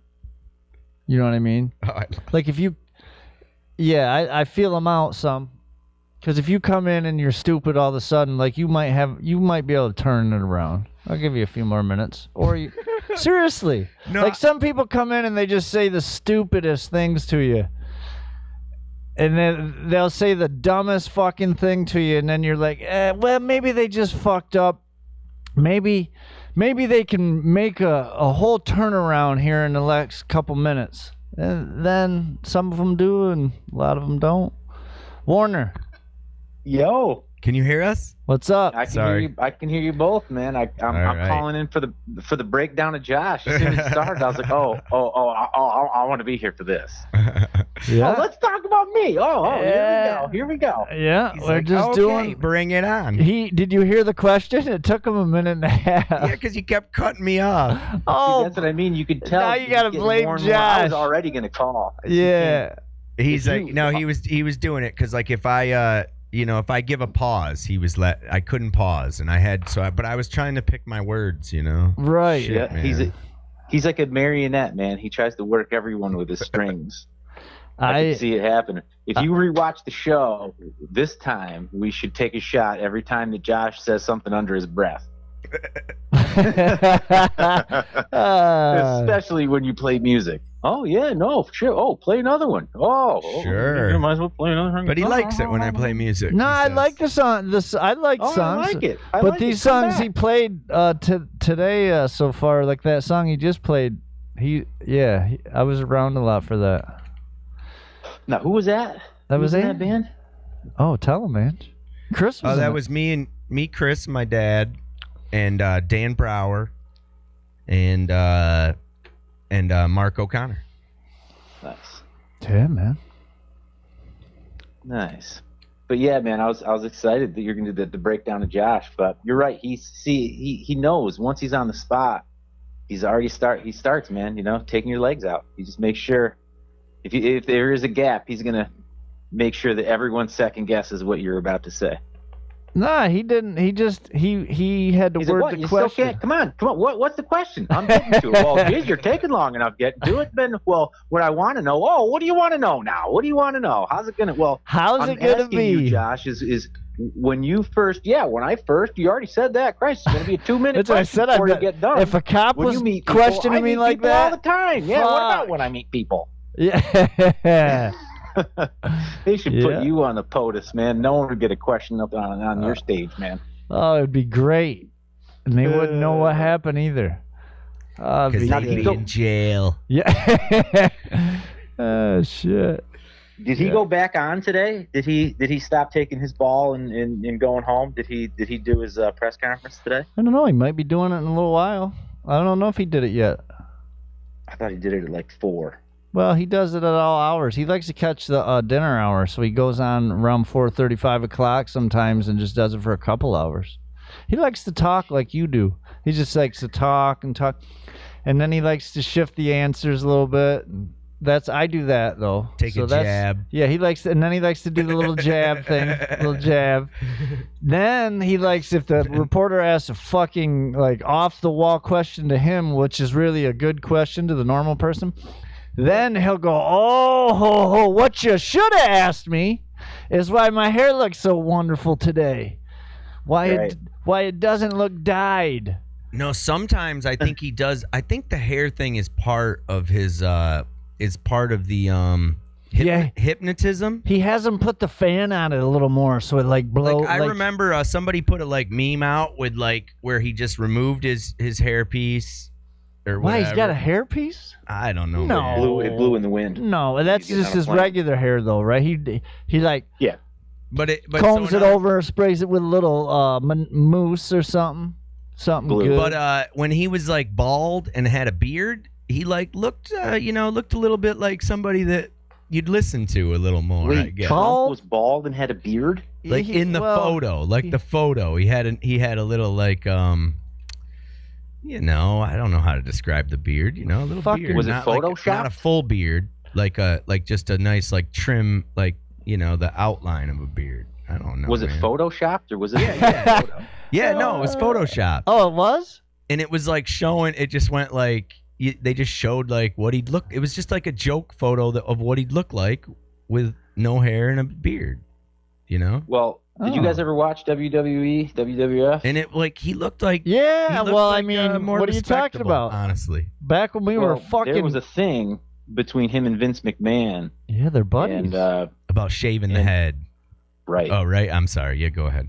Speaker 2: You know what I mean? Like if you. Yeah, I feel them out some, because if you come in and you're stupid all of a sudden, like you might be able to turn it around. I'll give you a few more minutes, or you seriously. No, like some people come in and they just say the stupidest things to you, and then they'll say the dumbest fucking thing to you, and then you're like, well, maybe they just fucked up. Maybe they can make a whole turnaround here in the next couple minutes. And then some of them do, and a lot of them don't. Warner,
Speaker 3: Yo,
Speaker 1: Can you hear us?
Speaker 2: what's up?
Speaker 3: I can
Speaker 1: Sorry.
Speaker 3: hear you. I can hear you both, man. I'm
Speaker 1: right.
Speaker 3: calling in for the breakdown of Josh. As soon as it started, I was like, I want to be here for this.
Speaker 2: Yeah.
Speaker 3: Oh, let's talk about me.
Speaker 2: Yeah.
Speaker 3: Here we go.
Speaker 2: Yeah,
Speaker 1: He's
Speaker 2: we're
Speaker 1: like,
Speaker 2: just
Speaker 1: okay,
Speaker 2: doing.
Speaker 1: bring it on.
Speaker 2: Did you hear the question? It took him a minute and a half.
Speaker 1: Yeah, because you kept cutting me off.
Speaker 3: See,
Speaker 2: Oh,
Speaker 3: that's what I mean. You could tell.
Speaker 2: now you gotta
Speaker 3: getting
Speaker 2: blame
Speaker 3: more and more. I was
Speaker 2: Josh.
Speaker 3: already gonna call.
Speaker 2: yeah.
Speaker 1: He's
Speaker 3: If
Speaker 1: like,
Speaker 3: you-
Speaker 1: no, he was doing it because like if I if I give a pause, I couldn't pause, and I had but I was trying to pick my words,
Speaker 2: Right.
Speaker 1: Shit,
Speaker 3: Yeah,
Speaker 1: man.
Speaker 3: he's like a marionette, man. He tries to work everyone with his strings. I can see it happen. If you rewatch the show this time, we should take a shot every time that Josh says something under his breath. Especially when you play music. Oh yeah, no, sure. Oh, play another one.
Speaker 1: Sure.
Speaker 3: You might as well play another one.
Speaker 1: But he likes it when I play music.
Speaker 2: no,
Speaker 1: he
Speaker 2: I
Speaker 1: says.
Speaker 2: like the song. I like
Speaker 3: Oh,
Speaker 2: songs.
Speaker 3: I like it.
Speaker 2: But these songs he played today so far, like that song he just played, I was around a lot for that.
Speaker 3: Now, who was that?
Speaker 2: That
Speaker 3: Who
Speaker 2: was
Speaker 3: in
Speaker 2: it?
Speaker 3: that band?
Speaker 2: Oh, tell him, man. Chris was
Speaker 1: Oh,
Speaker 2: in
Speaker 1: that
Speaker 2: it.
Speaker 1: was me, Chris, my dad, and Dan Brower, and Mark O'Connor.
Speaker 3: Nice,
Speaker 2: Yeah, man.
Speaker 3: nice. But yeah, man, I was excited that you're gonna do the breakdown of Josh. But you're right. He knows once he's on the spot, he starts, man. Taking your legs out. He just makes sure if there is a gap, he's gonna make sure that everyone second guesses what you're about to say.
Speaker 2: Nah, he didn't. He just he had to
Speaker 3: He's like,
Speaker 2: word
Speaker 3: what?
Speaker 2: the
Speaker 3: You still
Speaker 2: question.
Speaker 3: can't? Come on. What's the question? I'm getting to it. Well, geez, you're taking long enough getting to it. Then, well, what I want to know. Oh, what do you want to know now? What do you want to know? How's it gonna? Well,
Speaker 2: How's
Speaker 3: I'm
Speaker 2: it gonna
Speaker 3: asking
Speaker 2: be?
Speaker 3: you, Josh, is when you first? Yeah, when I first, you already said that. Christ, it's gonna be a 2-minute
Speaker 2: That's what I
Speaker 3: question
Speaker 2: said.
Speaker 3: before you get done.
Speaker 2: If a cop
Speaker 3: When
Speaker 2: was
Speaker 3: you meet people,
Speaker 2: questioning
Speaker 3: I
Speaker 2: me
Speaker 3: meet
Speaker 2: like
Speaker 3: people all
Speaker 2: that,
Speaker 3: the time. Yeah. What about
Speaker 2: fuck.
Speaker 3: when I meet people?
Speaker 2: yeah.
Speaker 3: They should
Speaker 2: Yeah.
Speaker 3: put you on the POTUS, man. No one would get a question up on your stage, man.
Speaker 2: Oh, it'd be great, and they wouldn't know what happened either. Oh, it'd
Speaker 1: Because
Speaker 2: be
Speaker 1: they'd
Speaker 2: good.
Speaker 1: be in jail.
Speaker 2: Yeah. Oh shit.
Speaker 3: Did he
Speaker 2: Yeah.
Speaker 3: go back on today? Did he stop taking his ball and going home? Did he do his press conference today?
Speaker 2: I don't know. He might be doing it in a little while. I don't know if he did it yet.
Speaker 3: I thought he did it at like 4.
Speaker 2: Well, he does it at all hours. He likes to catch the dinner hour, so he goes on around 4:30, 5 o'clock sometimes, and just does it for a couple hours. He likes to talk like you do. He just likes to talk, and then he likes to shift the answers a little bit. I do that though.
Speaker 1: Take a jab.
Speaker 2: Yeah, and then he likes to do the little jab thing, little jab. Then he likes, if the reporter asks a fucking like off the wall question to him, which is really a good question to the normal person. Then he'll go, oh, what you should have asked me is why my hair looks so wonderful today. Why it doesn't look dyed.
Speaker 1: No, sometimes I think he does. I think the hair thing is part of his. Is part of the hypnotism.
Speaker 2: He has him put the fan on it a little more, so it like blow.
Speaker 1: Like, I remember somebody put a meme out with where he just removed his hairpiece. Or
Speaker 2: why
Speaker 1: whatever.
Speaker 2: he's got a hairpiece?
Speaker 1: I don't know.
Speaker 2: No.
Speaker 1: Man.
Speaker 3: It blew in the wind.
Speaker 2: No, that's
Speaker 3: He's getting
Speaker 2: just
Speaker 3: on a
Speaker 2: his
Speaker 3: plane.
Speaker 2: regular hair though, right? He like
Speaker 1: But
Speaker 2: combs it over, sprays it with a little mousse or something
Speaker 3: Blue.
Speaker 2: good.
Speaker 1: But when he was bald and had a beard, he looked a little bit like somebody that you'd listen to a little more. I
Speaker 3: Wait,
Speaker 1: guess.
Speaker 3: Trump was bald and had a beard?
Speaker 1: In the photo, the photo, he had a little I don't know how to describe the beard. A little beard.
Speaker 3: Was it
Speaker 1: not
Speaker 3: photoshopped?
Speaker 1: not a full beard, just a nice trim, the outline of a beard. I don't know.
Speaker 3: Was it
Speaker 1: man.
Speaker 3: photoshopped or was it?
Speaker 1: Yeah. Yeah, no, it was photoshopped.
Speaker 2: Oh, it was?
Speaker 1: And it was showing. It just went they just showed what he'd look. It was just a joke photo of what he'd look like with no hair and a beard.
Speaker 3: Well, did you guys ever watch WWE, WWF?
Speaker 1: And it he looked like
Speaker 2: Yeah,
Speaker 1: he looked
Speaker 2: well,
Speaker 1: like,
Speaker 2: I mean,
Speaker 1: more
Speaker 2: what are you talking
Speaker 1: respectable,
Speaker 2: about?
Speaker 1: Honestly,
Speaker 2: Back when we were
Speaker 3: Well,
Speaker 2: fucking.
Speaker 3: there was a thing between him and Vince McMahon.
Speaker 2: Yeah, they're buddies.
Speaker 3: And
Speaker 1: about shaving the head.
Speaker 3: right.
Speaker 1: Oh, right. I'm sorry. Yeah, go ahead.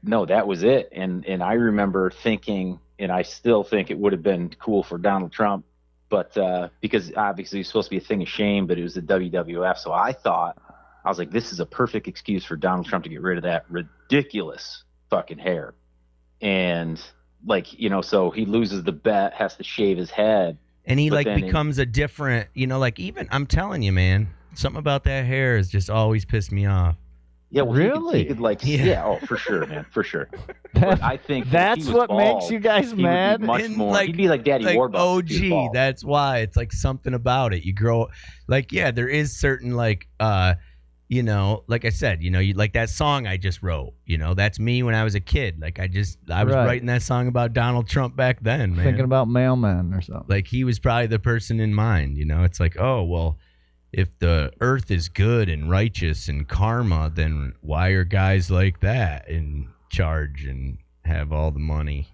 Speaker 3: No, that was it. And I remember thinking, and I still think it would have been cool for Donald Trump, but because obviously it's supposed to be a thing of shame, but it was the WWF. So I was like, this is a perfect excuse for Donald Trump to get rid of that ridiculous fucking hair. And like, you know, so he loses the bet, has to shave his head.
Speaker 1: And he like becomes a different, you know, like even, I'm telling you, man, something about that hair has just always pissed me off.
Speaker 3: Yeah, well,
Speaker 2: really?
Speaker 3: He could like, yeah, oh, for sure, man, for sure. But I think
Speaker 2: that's what
Speaker 3: bald,
Speaker 2: makes you guys mad.
Speaker 3: Much more. Like, he'd be like Daddy Warbucks.
Speaker 1: OG. That's why it's like something about it. You grow, like, yeah, there is certain like, you know, like I said, you know, you like that song I just wrote. You know, that's me when I was a kid. Like I was writing that song about Donald Trump back then, man.
Speaker 2: Thinking about Mailman or something.
Speaker 1: Like he was probably the person in mind. You know, it's like, oh well. If the earth is good and righteous and karma, then why are guys like that in charge and have all the money?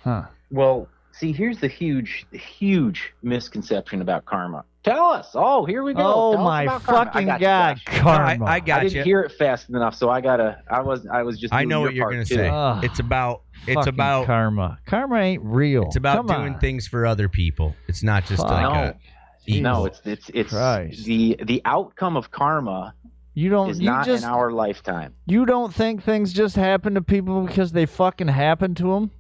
Speaker 2: Huh.
Speaker 3: Well, see, here's the huge misconception about karma. Tell us. Oh, here we go.
Speaker 2: Oh
Speaker 3: Tell
Speaker 2: my fucking God, karma.
Speaker 1: I got you.
Speaker 3: I didn't hear it fast enough, so I was just.
Speaker 1: I know what you're gonna say. It's about
Speaker 2: karma. Karma ain't real.
Speaker 1: It's about doing things for other people. It's not just
Speaker 3: No, it's the outcome of karma is not in our lifetime.
Speaker 2: You don't think things just happen to people because they fucking happen to them?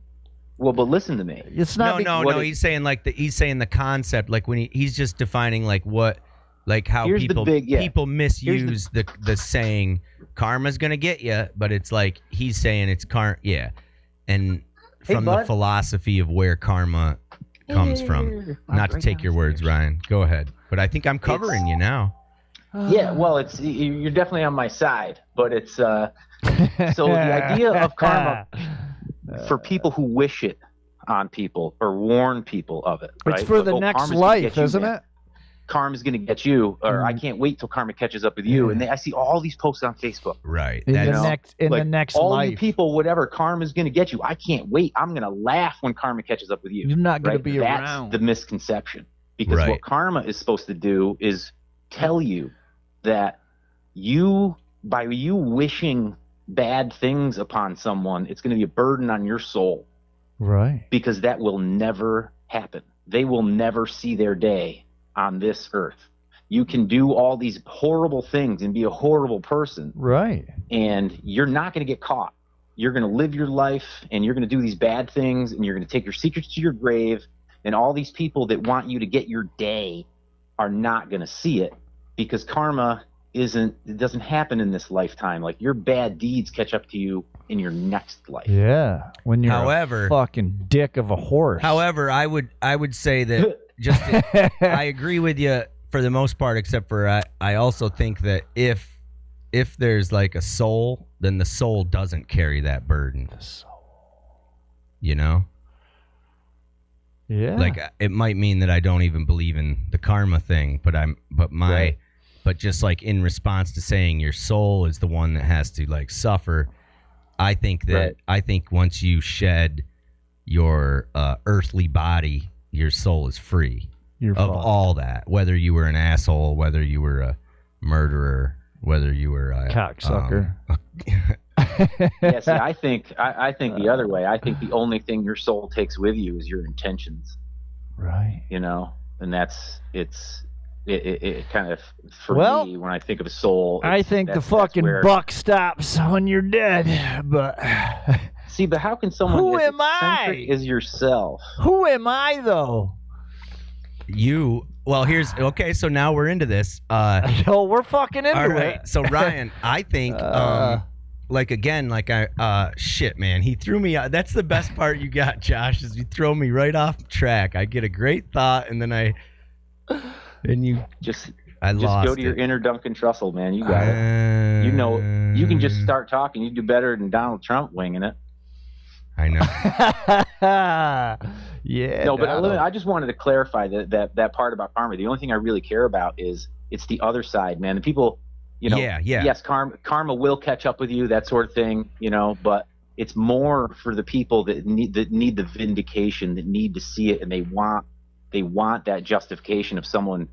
Speaker 3: Well, but listen to me.
Speaker 2: It's not.
Speaker 1: No. He's saying the concept, like when he's just defining like what, like how people misuse the saying karma's gonna get you, but it's like he's saying it's karma, yeah, and from the philosophy of where karma comes from. Not to take your words, Ryan. Go ahead. But I think I'm covering you now.
Speaker 3: Yeah, well, you're definitely on my side, but it's so the idea of karma for people who wish it on people or warn people of it. Right?
Speaker 2: It's for the next life, isn't it?
Speaker 3: Karma's going to get you, or I can't wait till karma catches up with you. And I see all these posts on Facebook.
Speaker 1: Right.
Speaker 2: In the next
Speaker 3: all
Speaker 2: life.
Speaker 3: you people, whatever, karma's going to get you. I can't wait. I'm going to laugh when karma catches up with you.
Speaker 2: You're not going to be
Speaker 3: That's
Speaker 2: around.
Speaker 3: the misconception. Because what karma is supposed to do is tell you that by you wishing bad things upon someone, it's going to be a burden on your soul.
Speaker 2: Right.
Speaker 3: Because that will never happen. They will never see their day on this earth. You can do all these horrible things and be a horrible person.
Speaker 2: Right.
Speaker 3: And you're not going to get caught. You're going to live your life and you're going to do these bad things and you're going to take your secrets to your grave. And all these people that want you to get your day are not going to see it because karma doesn't happen in this lifetime. Like your bad deeds catch up to you in your next life.
Speaker 2: Yeah. When you're a fucking dick of a horse.
Speaker 1: However, I would say that I agree with you for the most part, except for I also think that if there's like a soul, then the soul doesn't carry that burden. The soul. You know?
Speaker 2: Yeah.
Speaker 1: Like it might mean that I don't even believe in the karma thing, but just like in response to saying your soul is the one that has to like suffer, I think once you shed your earthly body, your soul is free of all that. Whether you were an asshole, whether you were a murderer, whether you were a
Speaker 2: cocksucker.
Speaker 3: Yeah, see, I think the other way. I think the only thing your soul takes with you is your intentions.
Speaker 2: Right.
Speaker 3: You know, and it kind of, for me, when I think of a soul,
Speaker 2: I think the fucking buck stops when you're dead. But
Speaker 3: see, but how can someone
Speaker 2: who
Speaker 3: as
Speaker 2: am I?
Speaker 3: As yourself?
Speaker 2: Who am I though?
Speaker 1: You. Well, so now we're into this.
Speaker 2: So we're fucking into it.
Speaker 1: So Ryan, I think shit, man, he threw me out. That's the best part you got, Josh, is you throw me right off track. I get a great thought and then you
Speaker 3: just
Speaker 1: lost
Speaker 3: go to your inner Duncan Trussell, man. You got it. You know, you can just start talking. You do better than Donald Trump winging it.
Speaker 1: I know.
Speaker 2: Yeah.
Speaker 3: No, but I just wanted to clarify that part about karma. The only thing I really care about is it's the other side, man. The people, you know, yes, karma will catch up with you, that sort of thing, you know, but it's more for the people that need the vindication, that need to see it, and they want that justification of someone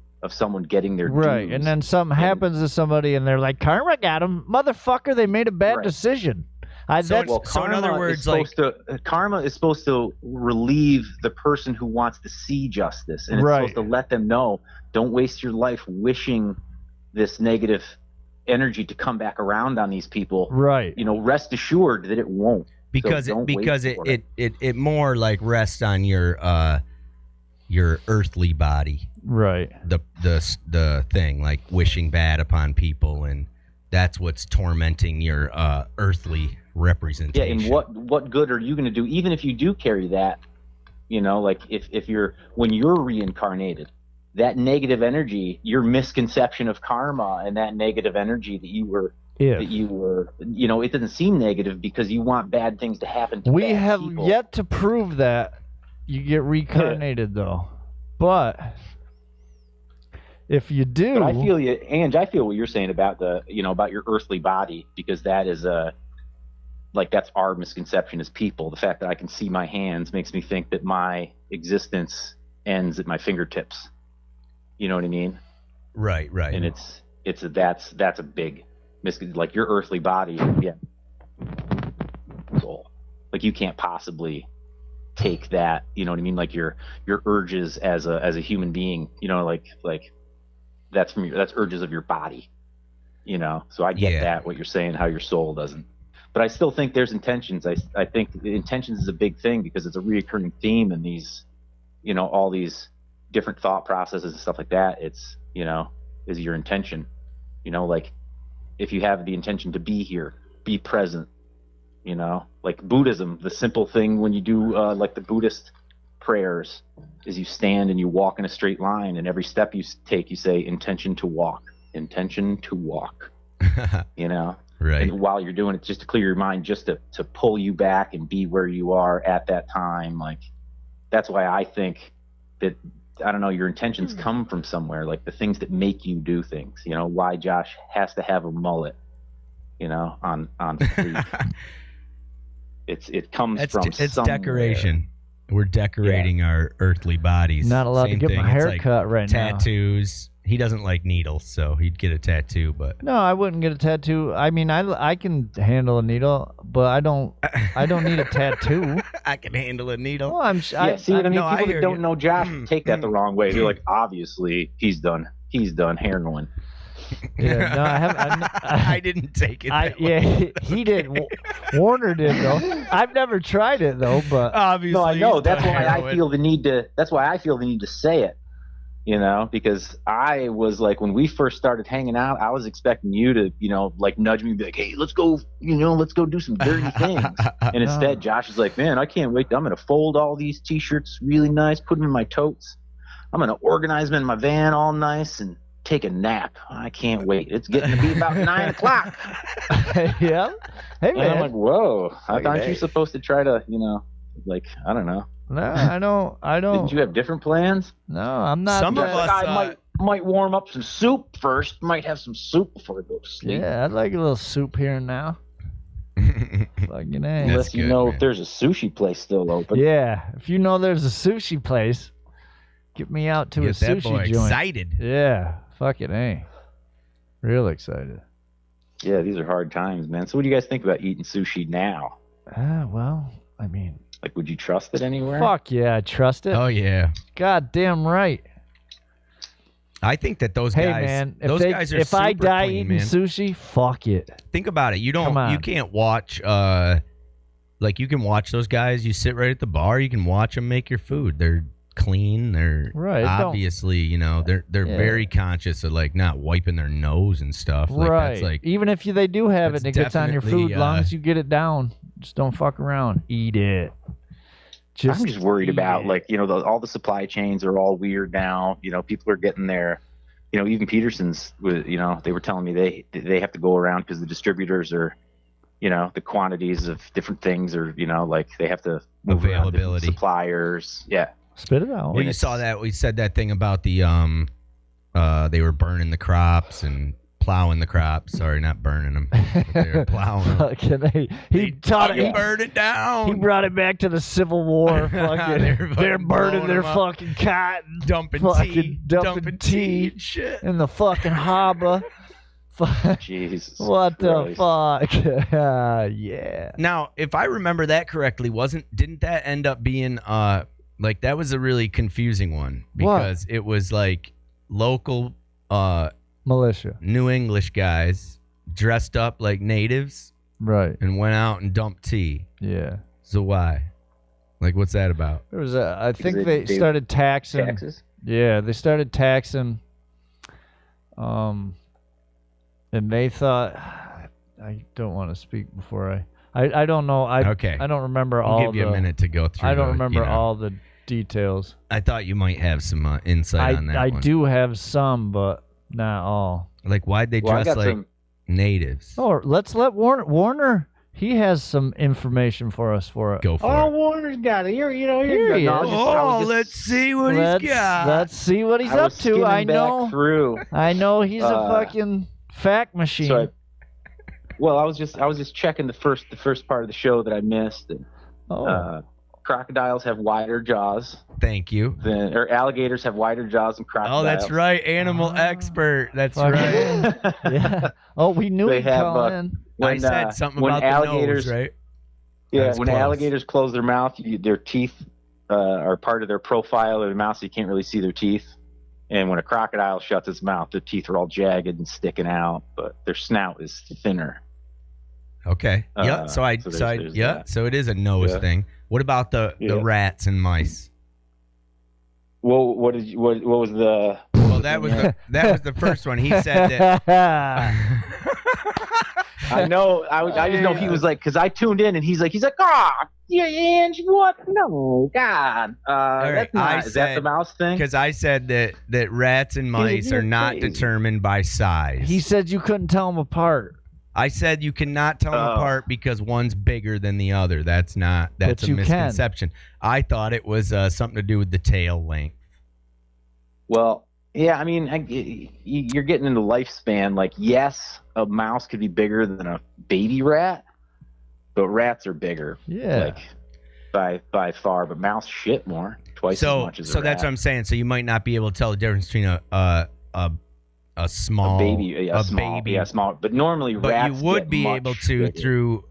Speaker 3: getting their
Speaker 2: right
Speaker 3: dues.
Speaker 2: And then something happens to somebody and they're like, karma got him, motherfucker, they made a bad decision.
Speaker 1: So in other words,
Speaker 3: karma is supposed to relieve the person who wants to see justice, and it's supposed to let them know, don't waste your life wishing this negative energy to come back around on these people.
Speaker 2: Right.
Speaker 3: Rest assured that it won't.
Speaker 1: Because it more like rests on your earthly body.
Speaker 2: Right.
Speaker 1: The thing, like wishing bad upon people, and that's what's tormenting your earthly representation.
Speaker 3: Yeah, and what good are you going to do, even if you do carry that? Like if when you're reincarnated, that negative energy, your misconception of karma, and that negative energy that you were, it doesn't seem negative because you want bad things to happen to
Speaker 2: we have
Speaker 3: people.
Speaker 2: Yet to prove that you get reincarnated, though. But if you do,
Speaker 3: but I feel you, Ange. I feel what you're saying about about your earthly body, because that is that's our misconception as people. The fact that I can see my hands makes me think that my existence ends at my fingertips. You know what I mean?
Speaker 1: Right.
Speaker 3: And that's a big like your earthly body, soul. Like you can't possibly take that, you know what I mean? Like your urges as a human being, like that's urges of your body, So I get that, what you're saying, how your soul doesn't. But I still think there's intentions. I think the intentions is a big thing because it's a reoccurring theme in these, all these different thought processes and stuff like that. It's, is your intention, like if you have the intention to be here, be present, like Buddhism, the simple thing when you do like the Buddhist prayers is you stand and you walk in a straight line, and every step you take, you say intention to walk, Right. And while you're doing it, just to clear your mind, just to pull you back and be where you are at that time. Like, that's why I think that, I don't know, your intentions come from somewhere, like the things that make you do things, why Josh has to have a mullet, on fleek. It comes from
Speaker 1: it's
Speaker 3: somewhere.
Speaker 1: Decoration. We're decorating our earthly bodies.
Speaker 2: Not allowed
Speaker 1: Same
Speaker 2: to get
Speaker 1: thing.
Speaker 2: my hair
Speaker 1: It's
Speaker 2: cut right now.
Speaker 1: Tattoos. He doesn't like needles, so he'd get a tattoo. But
Speaker 2: no, I wouldn't get a tattoo. I mean, I can handle a needle, but I don't need a tattoo.
Speaker 1: I can handle a needle.
Speaker 2: Well,
Speaker 3: see what I mean? People that don't know Josh take that the wrong way. They're like, obviously he's done heroin.
Speaker 2: Yeah, no,
Speaker 1: I didn't take it.
Speaker 2: He did. Warner did though. I've never tried it though, but
Speaker 1: obviously.
Speaker 3: No, I know. That's why I feel the need to. That's why I feel the need to say it. Because I was like, when we first started hanging out, I was expecting you to, like nudge me and be like, hey, let's go do some dirty things. And instead, Josh is like, man, I can't wait. I'm going to fold all these T-shirts really nice, put them in my totes. I'm going to organize them in my van all nice and take a nap. I can't wait. It's getting to be about 9 o'clock.
Speaker 2: Yeah. Hey, man.
Speaker 3: And I'm like, whoa. I thought you were supposed to try to, like, I don't know.
Speaker 2: No, I don't.
Speaker 3: Didn't you have different plans?
Speaker 2: No, I'm not.
Speaker 1: Some of us
Speaker 3: I might warm up some soup first. Might have some soup before I go to sleep.
Speaker 2: Yeah, I'd like a little soup here and now. Fucking A.
Speaker 3: Unless you know if there's a sushi place still open.
Speaker 2: Yeah, if you know there's a sushi place, get me out to a sushi joint.
Speaker 1: Excited.
Speaker 2: Yeah, fucking A. Real excited.
Speaker 3: Yeah, these are hard times, man. So what do you guys think about eating sushi now?
Speaker 2: Well, I mean,
Speaker 3: like, would you trust it anywhere?
Speaker 2: Fuck yeah, I trust it.
Speaker 1: Oh yeah.
Speaker 2: God damn right.
Speaker 1: I think that those guys.
Speaker 2: Hey man,
Speaker 1: guys are
Speaker 2: if I
Speaker 1: super
Speaker 2: die
Speaker 1: clean,
Speaker 2: eating
Speaker 1: man.
Speaker 2: sushi, fuck it.
Speaker 1: Think about it. You can't watch. Like you can watch those guys. You sit right at the bar. You can watch them make your food. They're clean. They're obviously, they're very conscious of like not wiping their nose and stuff. Like,
Speaker 2: right.
Speaker 1: That's like,
Speaker 2: even if they do have it and it gets on your food, as long as you get it down, just don't fuck around. Eat it.
Speaker 3: I'm just worried about all the supply chains are all weird now. People are getting their, even Peterson's. They were telling me they have to go around because the distributors are, the quantities of different things are, like they have to move around different suppliers. Yeah.
Speaker 2: Spit it out.
Speaker 1: Well, you saw that. We said that thing about the they were burning the crops and plowing the crops. Sorry, not burning them. They were plowing them.
Speaker 2: He taught it.
Speaker 1: Burned it down.
Speaker 2: He brought it back to the Civil War. They're burning their fucking cotton,
Speaker 1: dumping tea
Speaker 2: and shit in the fucking harbor.
Speaker 3: Jesus.
Speaker 2: What the
Speaker 3: Christ.
Speaker 2: fuck? Yeah.
Speaker 1: Now, if I remember that correctly, didn't that end up being like that was a really confusing one because it was like local
Speaker 2: militia,
Speaker 1: New English guys dressed up like natives,
Speaker 2: right,
Speaker 1: and went out and dumped tea.
Speaker 2: Yeah.
Speaker 1: So why? Like, what's that about?
Speaker 2: There was I think they started taxing.
Speaker 3: Taxes?
Speaker 2: Yeah, they started taxing. And they thought, I don't want to speak before I don't know.
Speaker 1: Okay.
Speaker 2: I don't remember
Speaker 1: I'll give you a minute to go through.
Speaker 2: I don't remember all the details.
Speaker 1: I thought you might have some insight on that.
Speaker 2: I
Speaker 1: one.
Speaker 2: do have some, but not all.
Speaker 1: Like, why'd they dress like natives?
Speaker 2: Oh, let's let Warner. He has some information for us for it.
Speaker 1: Go for
Speaker 3: Oh,
Speaker 1: it.
Speaker 3: Warner's got it. Here he
Speaker 2: is.
Speaker 1: Let's see what he's got.
Speaker 2: Let's see what he's up to. I know. I know he's a fucking fact machine.
Speaker 3: So I was just checking the first part of the show that I missed. And, crocodiles have wider jaws.
Speaker 1: Thank you.
Speaker 3: Or alligators have wider jaws than crocodiles.
Speaker 1: Oh, that's right. Animal expert. That's right.
Speaker 2: Yeah. Oh, we knew he'd call in.
Speaker 1: I said something about
Speaker 3: alligators,
Speaker 1: the nose, right?
Speaker 3: Yeah, when alligators close their mouth, their teeth are part of their profile of their mouth, so you can't really see their teeth. And when a crocodile shuts its mouth, the teeth are all jagged and sticking out, but their snout is thinner.
Speaker 1: Okay. Yeah. So it is a nose thing. What about the rats and mice?
Speaker 3: Well, what was the?
Speaker 1: Well, that was the first one. He said that.
Speaker 3: I know. I just know he was like, because I tuned in and he's like, yeah, Angie, what? No, God.
Speaker 1: Right,
Speaker 3: is that the mouse thing?
Speaker 1: Because I said that rats and mice are not determined by size.
Speaker 2: He said you couldn't tell them apart.
Speaker 1: I said you cannot tell them apart because one's bigger than the other. That's a misconception. I thought it was something to do with the tail length.
Speaker 3: Well, yeah, I mean, you're getting into lifespan. Like, yes, a mouse could be bigger than a baby rat, but rats are bigger.
Speaker 2: Yeah.
Speaker 3: Like, by far, but mouse shit more, twice as much as a rat.
Speaker 1: So that's what I'm saying. So you might not be able to tell the difference between a small
Speaker 3: baby, small. But normally rats.
Speaker 1: But you would be able to
Speaker 3: bigger.
Speaker 1: through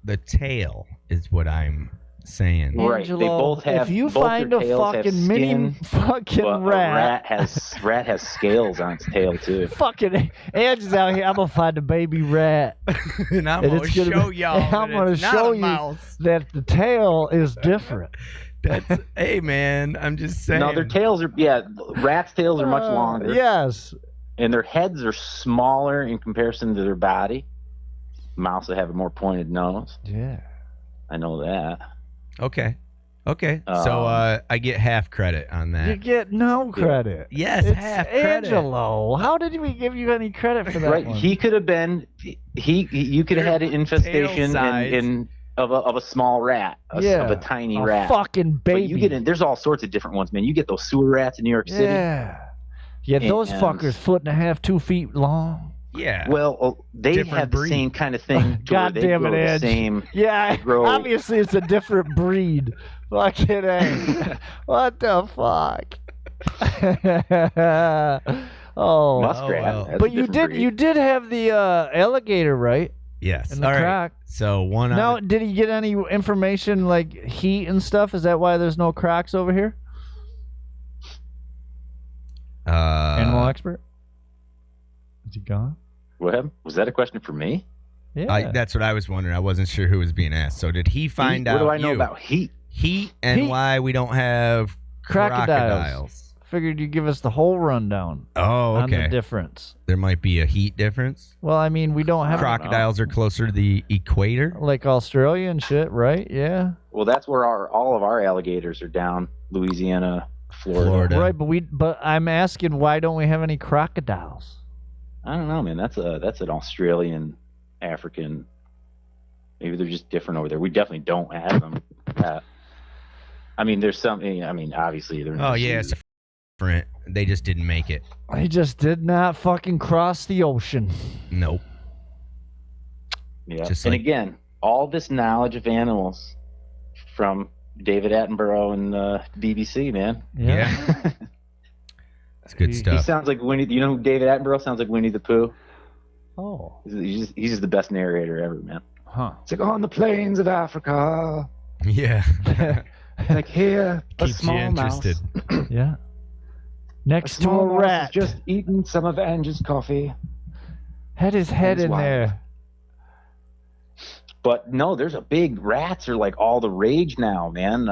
Speaker 1: the tail, is what I'm saying.
Speaker 3: Right.
Speaker 2: Angelo,
Speaker 3: they both have.
Speaker 2: If you
Speaker 3: both
Speaker 2: find
Speaker 3: their
Speaker 2: a
Speaker 3: tails
Speaker 2: fucking
Speaker 3: have
Speaker 2: mini
Speaker 3: skin,
Speaker 2: fucking
Speaker 3: but
Speaker 2: rat.
Speaker 3: A rat has scales on its tail too.
Speaker 2: Fucking Angie's out here. I'm gonna find a baby rat.
Speaker 1: And I'm gonna show y'all.
Speaker 2: I'm gonna show you that the tail is different.
Speaker 1: Hey man, I'm just saying.
Speaker 3: No, their tails are rats' tails are much longer.
Speaker 2: Yes.
Speaker 3: And their heads are smaller in comparison to their body. Mouse that have a more pointed nose.
Speaker 2: Yeah.
Speaker 3: I know that.
Speaker 1: Okay. So I get half credit on that.
Speaker 2: You get no credit.
Speaker 1: Yes,
Speaker 2: it's
Speaker 1: half credit.
Speaker 2: Angelo. How did we give you any credit for that?
Speaker 3: Right.
Speaker 2: One?
Speaker 3: He could have been. You could have had an infestation of a small rat, of a tiny rat.
Speaker 2: Fucking baby.
Speaker 3: But you get in. There's all sorts of different ones, man. You get those sewer rats in New York City.
Speaker 2: Yeah, those fuckers 1.5 feet, 2 feet long.
Speaker 1: Yeah.
Speaker 3: Well, they
Speaker 1: different
Speaker 3: have
Speaker 1: breed.
Speaker 3: the same kind of thing.
Speaker 2: God damn it, Edge. Yeah, obviously it's a different breed. Fucking A. What the fuck? Oh.
Speaker 3: Muskrat.
Speaker 1: Well.
Speaker 2: But you did have the alligator, right?
Speaker 1: Yes.
Speaker 2: And the croc.
Speaker 1: So one.
Speaker 2: Now, did he get any information like heat and stuff? Is that why there's no crocs over here? Animal expert? Is he gone?
Speaker 3: What? Was that a question for me?
Speaker 2: Yeah.
Speaker 1: That's what I was wondering. I wasn't sure who was being asked. So did he find out?
Speaker 3: What do I know about heat?
Speaker 1: Heat and why we don't have crocodiles.
Speaker 2: Figured you'd give us the whole rundown.
Speaker 1: Oh, okay.
Speaker 2: On the difference.
Speaker 1: There might be a heat difference.
Speaker 2: Well, I mean, we don't have
Speaker 1: crocodiles are closer to the equator,
Speaker 2: like Australia and shit, right? Yeah.
Speaker 3: Well, that's where all of our alligators are down, Louisiana, Florida.
Speaker 2: Right, but I'm asking, why don't we have any crocodiles?
Speaker 3: I don't know, man. That's an Australian, African. Maybe they're just different over there. We definitely don't have them. I mean, there's something. I mean, obviously they're.
Speaker 1: Oh yeah, it's different. They just didn't make it.
Speaker 2: They just did not fucking cross the ocean.
Speaker 1: Nope.
Speaker 3: Yeah, and again, all this knowledge of animals from David Attenborough and BBC, man.
Speaker 1: Yeah. It's good stuff.
Speaker 3: He sounds like Winnie. You know who David Attenborough sounds like? Winnie the Pooh.
Speaker 2: Oh.
Speaker 3: He's just the best narrator ever, man.
Speaker 2: Huh.
Speaker 3: It's like on the plains of Africa.
Speaker 1: Yeah.
Speaker 3: Like here, a
Speaker 1: Keeps you
Speaker 3: small
Speaker 1: interested.
Speaker 3: mouse.
Speaker 2: Yeah.
Speaker 3: A
Speaker 2: Next to
Speaker 3: small
Speaker 2: a
Speaker 3: mouse
Speaker 2: rat.
Speaker 3: has just eaten some of Angie's coffee.
Speaker 2: Had his head
Speaker 3: his
Speaker 2: in
Speaker 3: wife.
Speaker 2: there.
Speaker 3: But no, there's a big rats are like all the rage now, man.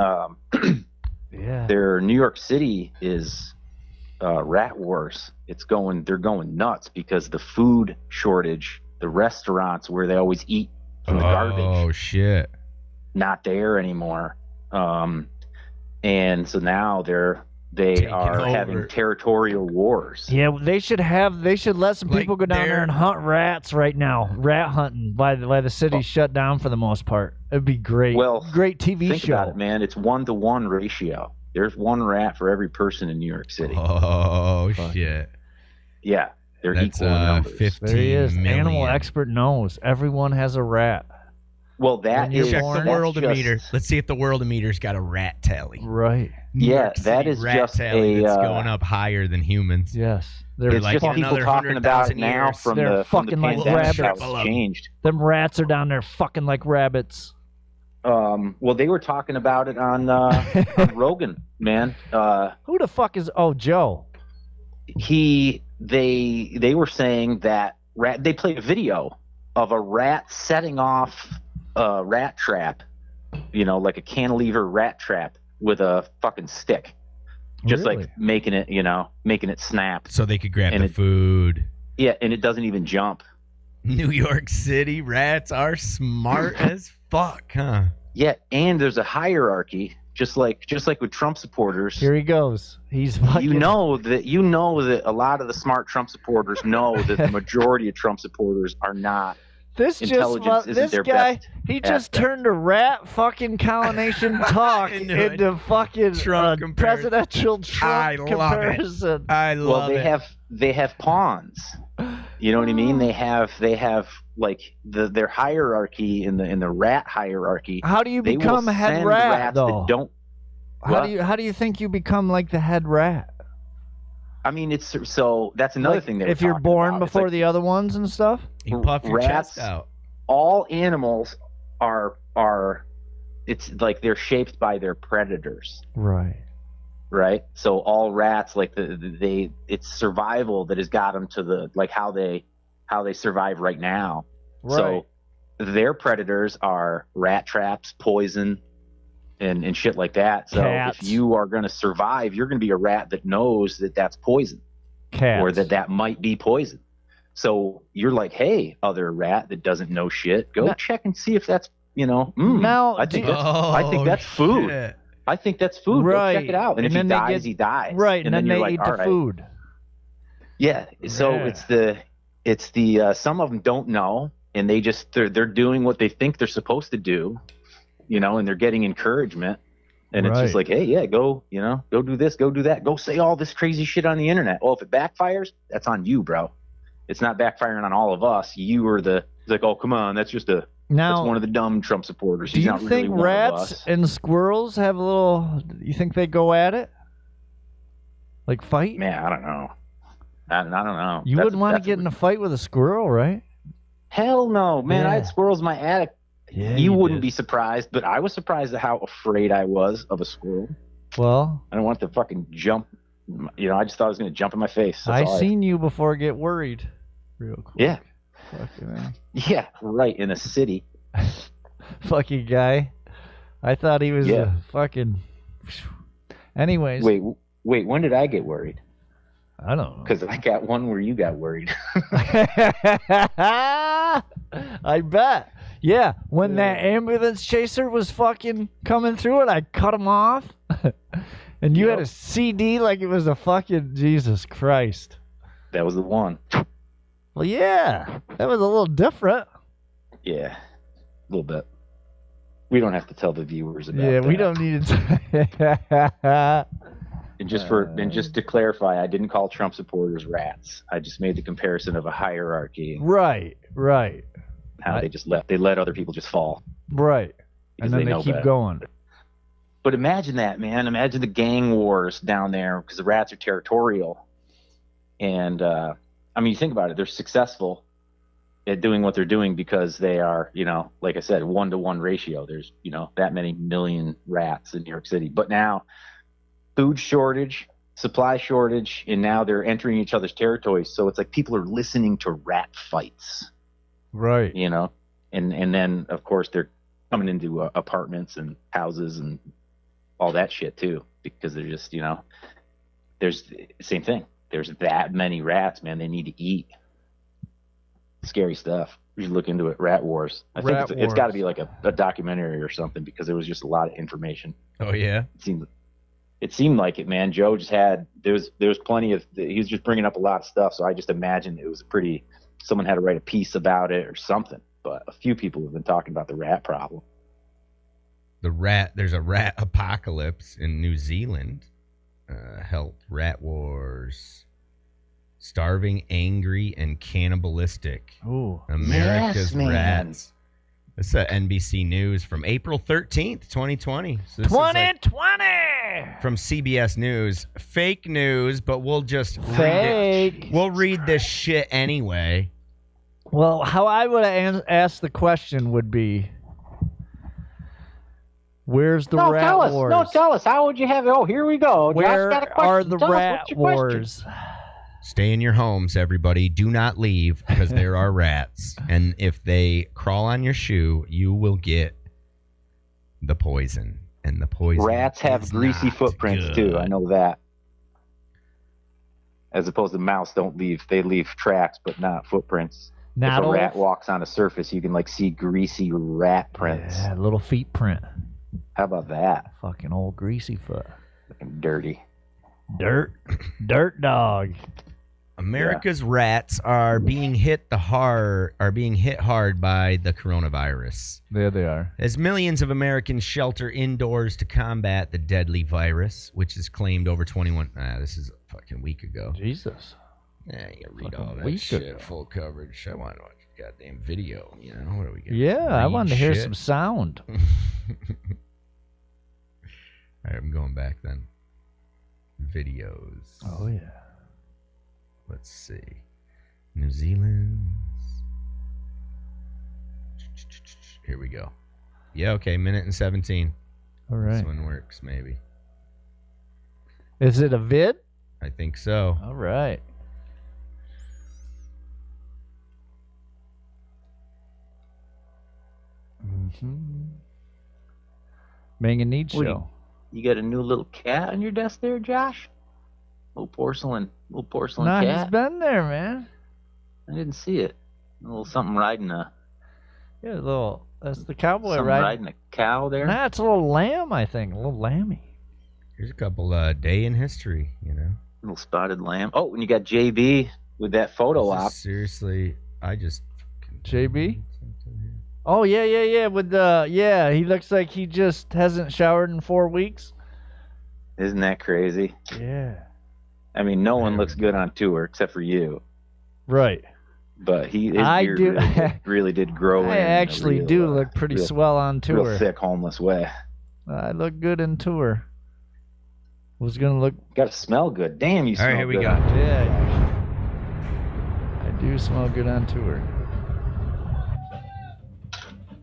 Speaker 2: Yeah.
Speaker 3: Their New York City is rat wars. They're going nuts because the food shortage, the restaurants where they always eat from the garbage,
Speaker 1: Oh shit.
Speaker 3: not there anymore. And so now they
Speaker 1: Taking
Speaker 3: are
Speaker 1: over.
Speaker 3: having territorial wars.
Speaker 2: Yeah, they should let some
Speaker 1: Like
Speaker 2: people go down there and hunt rats right now. Rat hunting by the city's shut down for the most part. It'd be great.
Speaker 3: Well,
Speaker 2: great TV
Speaker 3: think
Speaker 2: show.
Speaker 3: about it, man. It's 1-to-1 ratio. There's one rat for every person in New York City.
Speaker 1: Oh
Speaker 2: Fuck.
Speaker 1: shit.
Speaker 3: Yeah, they're
Speaker 1: That's
Speaker 3: equal in numbers.
Speaker 1: 15
Speaker 2: There he is.
Speaker 1: million.
Speaker 2: Animal expert knows. Everyone has a rat.
Speaker 3: Well,
Speaker 2: When
Speaker 3: that
Speaker 2: you're
Speaker 3: is
Speaker 1: Check
Speaker 2: born,
Speaker 1: the
Speaker 3: that's
Speaker 1: worldometer.
Speaker 3: just-
Speaker 1: Let's see if the worldometer's got a rat tally.
Speaker 2: Right.
Speaker 1: New
Speaker 3: Yeah,
Speaker 1: York
Speaker 3: that
Speaker 1: City
Speaker 3: is
Speaker 1: rat
Speaker 3: just
Speaker 1: tally
Speaker 3: a,
Speaker 1: that's going up higher than humans.
Speaker 2: Yes.
Speaker 1: They're
Speaker 3: It's
Speaker 1: like
Speaker 3: just
Speaker 1: in
Speaker 3: people
Speaker 1: another
Speaker 3: talking about it
Speaker 1: 100,000
Speaker 3: now
Speaker 1: years.
Speaker 3: from
Speaker 2: They're
Speaker 3: the from the
Speaker 2: fucking like
Speaker 3: pandemic how
Speaker 2: rabbits.
Speaker 3: it's changed.
Speaker 2: Them rats are down there fucking like rabbits.
Speaker 3: Well, they were talking about it on Rogan, man.
Speaker 2: Who the fuck is? Oh, Joe.
Speaker 3: They were saying that they played a video of a rat setting off a rat trap, like a cantilever rat trap with a fucking stick, just
Speaker 2: Really?
Speaker 3: like making it snap.
Speaker 1: So they could grab
Speaker 3: And
Speaker 1: the
Speaker 3: it-
Speaker 1: food.
Speaker 3: Yeah, and it doesn't even jump.
Speaker 1: New York City rats are smart as fuck, huh?
Speaker 3: Yeah, and there's a hierarchy, just like with Trump supporters.
Speaker 2: Here he goes. He's fucking.
Speaker 3: You know that a lot of the smart Trump supporters know that the majority of Trump supporters are not. Intelligence isn't
Speaker 2: this
Speaker 3: their
Speaker 2: guy.
Speaker 3: best
Speaker 2: He just
Speaker 3: aspect.
Speaker 2: turned a rat fucking combination talk
Speaker 1: Into a
Speaker 2: into fucking
Speaker 1: Trump comparison.
Speaker 2: presidential
Speaker 1: I
Speaker 2: Trump
Speaker 1: love it.
Speaker 2: comparison.
Speaker 1: I
Speaker 3: Well,
Speaker 1: love
Speaker 3: they
Speaker 1: it.
Speaker 3: have pawns. You know what I mean? They have like their hierarchy in the rat hierarchy.
Speaker 2: How do you
Speaker 3: They
Speaker 2: become
Speaker 3: will
Speaker 2: head
Speaker 3: send
Speaker 2: rat
Speaker 3: rats
Speaker 2: though?
Speaker 3: that don't. What?
Speaker 2: How do you think you become like the head rat?
Speaker 3: I mean, it's so that's another
Speaker 2: Like,
Speaker 3: thing. They were
Speaker 2: if you're
Speaker 3: talking
Speaker 2: born
Speaker 3: about. It's
Speaker 2: before
Speaker 3: like
Speaker 2: the other ones and stuff.
Speaker 1: You puff your
Speaker 3: rats-
Speaker 1: chest out.
Speaker 3: all animals are it's like they're shaped by their predators.
Speaker 2: Right.
Speaker 3: Right, so all rats like it's survival that has got them to the like how they survive right now.
Speaker 2: Right.
Speaker 3: So their predators are rat traps, poison, and shit like that. So
Speaker 2: Cats.
Speaker 3: if you are going to survive, you're going to be a rat that knows that that's poison
Speaker 2: Cats.
Speaker 3: or that might be poison. So you're like, hey, other rat that doesn't know shit, go
Speaker 2: Now-
Speaker 3: check and see if that's
Speaker 2: Now,
Speaker 3: I think
Speaker 2: do-
Speaker 3: that's food.
Speaker 1: Shit.
Speaker 3: I think that's food.
Speaker 2: Right.
Speaker 3: Go check it out. And if
Speaker 2: And
Speaker 3: he
Speaker 2: then they
Speaker 3: dies,
Speaker 2: get-
Speaker 3: he dies.
Speaker 2: Right, and then
Speaker 3: you're
Speaker 2: they
Speaker 3: like,
Speaker 2: eat
Speaker 3: all
Speaker 2: the
Speaker 3: right.
Speaker 2: food.
Speaker 3: Yeah. So
Speaker 2: Yeah.
Speaker 3: it's the some of them don't know, and they're doing what they think they're supposed to do, and they're getting encouragement, and it's just
Speaker 2: Right.
Speaker 3: like, hey, yeah, go do this, go do that, go say all this crazy shit on the internet. Oh, if it backfires, that's on you, bro. It's not backfiring on all of us. You are it's like, oh, come on, that's one
Speaker 2: Now,
Speaker 3: of the dumb Trump supporters.
Speaker 2: do
Speaker 3: He's
Speaker 2: you
Speaker 3: not really
Speaker 2: think
Speaker 3: one of
Speaker 2: rats
Speaker 3: us.
Speaker 2: and squirrels have a little? You think they go at it? Like fight?
Speaker 3: Man, I don't know. I don't know.
Speaker 2: You wouldn't want to get in a fight with a squirrel, right?
Speaker 3: Hell no, man. I
Speaker 2: Yeah.
Speaker 3: had squirrels in my attic.
Speaker 2: Yeah.
Speaker 3: You wouldn't be surprised, but I was surprised at how afraid I was of a squirrel.
Speaker 2: Well,
Speaker 3: I don't want to fucking jump. I just thought it was going to jump in my face.
Speaker 2: I
Speaker 3: That's all
Speaker 2: seen you before get worried. Real quick.
Speaker 3: Yeah.
Speaker 2: Fucking,
Speaker 3: Yeah, right, in a city.
Speaker 2: fucking guy. I thought he was
Speaker 3: Yeah.
Speaker 2: a fucking. Anyways,
Speaker 3: Wait, when did I get worried?
Speaker 2: I don't know.
Speaker 3: Because I got one where you got worried.
Speaker 2: I bet. Yeah, when that ambulance chaser was fucking coming through it, I cut him off. And you had a
Speaker 3: Yep.
Speaker 2: CD like it was a fucking Jesus Christ.
Speaker 3: That was the one.
Speaker 2: Well, yeah, that was a little different.
Speaker 3: Yeah, a little bit. We don't have to tell the viewers about
Speaker 2: Yeah,
Speaker 3: that.
Speaker 2: we don't need to.
Speaker 3: And just to clarify, I didn't call Trump supporters rats. I just made the comparison of a hierarchy,
Speaker 2: Right.
Speaker 3: how they let other people just fall.
Speaker 2: Right.
Speaker 3: Because
Speaker 2: And then
Speaker 3: they
Speaker 2: they
Speaker 3: know
Speaker 2: keep
Speaker 3: better.
Speaker 2: going.
Speaker 3: But imagine that, man. Imagine the gang wars down there because the rats are territorial. And, you think about it. They're successful. at doing what they're doing because they are, like I said, 1-to-1 ratio. There's, that many million rats in New York City. But now food shortage, supply shortage, and now they're entering each other's territories. So it's like people are listening to rat fights.
Speaker 2: Right.
Speaker 3: And then, of course, they're coming into apartments and houses and all that shit, too, because they're just, there's the same thing. There's that many rats, man. They need to eat. Scary stuff. You should look into it. Rat Wars. I think it's got to be like a documentary or something because there was just a lot of information.
Speaker 1: Oh, yeah?
Speaker 3: It seemed like it, man. Joe just had there was plenty of he was just bringing up a lot of stuff, so I just imagined it was someone had to write a piece about it or something. But a few people have been talking about the rat problem.
Speaker 1: There's a rat apocalypse in New Zealand. Health, rat wars, starving, angry, and cannibalistic.
Speaker 2: Ooh,
Speaker 1: America's
Speaker 3: yes,
Speaker 1: rats. This is NBC News from April 13th, 2020. So
Speaker 2: 2020!
Speaker 1: From CBS News. Fake news, but we'll just
Speaker 2: Fake.
Speaker 1: We'll read this shit anyway.
Speaker 2: Well, how I would have asked the question would be, where's the rat wars?
Speaker 3: No, tell us. How would you have it? Oh, here we go.
Speaker 2: Where
Speaker 3: Josh got a question.
Speaker 2: are the
Speaker 3: Tell us,
Speaker 2: rat
Speaker 3: what's your
Speaker 2: wars?
Speaker 1: Stay in your homes, everybody. Do not leave because there are rats. And if they crawl on your shoe, you will get the poison. And the poison
Speaker 3: Rats have greasy footprints,
Speaker 1: good.
Speaker 3: too. I know that. As opposed to mouse, they leave tracks, but not footprints. If a rat walks on a surface, you can see greasy rat prints.
Speaker 2: Yeah, little feet print.
Speaker 3: How about that?
Speaker 2: Fucking old greasy foot.
Speaker 3: Looking dirty.
Speaker 2: Dirt dog.
Speaker 1: America's rats are being hit hard by the coronavirus.
Speaker 2: There they are.
Speaker 1: As millions of Americans shelter indoors to combat the deadly virus, which is claimed over 21. This is a fucking week ago.
Speaker 2: Jesus.
Speaker 1: Yeah, you gotta read
Speaker 2: Fucking
Speaker 1: all that
Speaker 2: week
Speaker 1: shit,
Speaker 2: ago.
Speaker 1: Full coverage. I want to watch a goddamn video. What do we get?
Speaker 2: Yeah, I wanted to hear
Speaker 1: shit?
Speaker 2: some sound.
Speaker 1: All right, I'm going back then. Videos.
Speaker 2: Oh yeah.
Speaker 1: Let's see. New Zealand. Here we go. Yeah, okay, minute and 17.
Speaker 2: All right.
Speaker 1: This one works, maybe.
Speaker 2: Is it a vid?
Speaker 1: I think so.
Speaker 2: All right. Mang and Neads Show.
Speaker 3: You got a new little cat on your desk there, Josh? Little porcelain
Speaker 2: Nah,
Speaker 3: cat.
Speaker 2: he's been there, man.
Speaker 3: I didn't see it. A little something riding
Speaker 2: Yeah, that's the cowboy
Speaker 3: something riding a cow there.
Speaker 2: Nah, it's a little lamb, I think. A little lammy.
Speaker 1: Here's a couple day in history,
Speaker 3: Little spotted lamb. Oh, and you got JB with that photo op.
Speaker 1: Seriously, I just...
Speaker 2: JB? Oh, yeah. With he looks like he just hasn't showered in 4 weeks.
Speaker 3: Isn't that crazy?
Speaker 2: Yeah.
Speaker 3: I mean, no one looks good on tour except for you.
Speaker 2: Right.
Speaker 3: But his beard really did grow in.
Speaker 2: I actually do look pretty swell on tour.
Speaker 3: Real thick, homeless way.
Speaker 2: I look good in tour. Was gonna look.
Speaker 3: Got to smell good. Damn, you smell good.
Speaker 1: All right, here we go.
Speaker 2: Yeah. I do smell good on tour.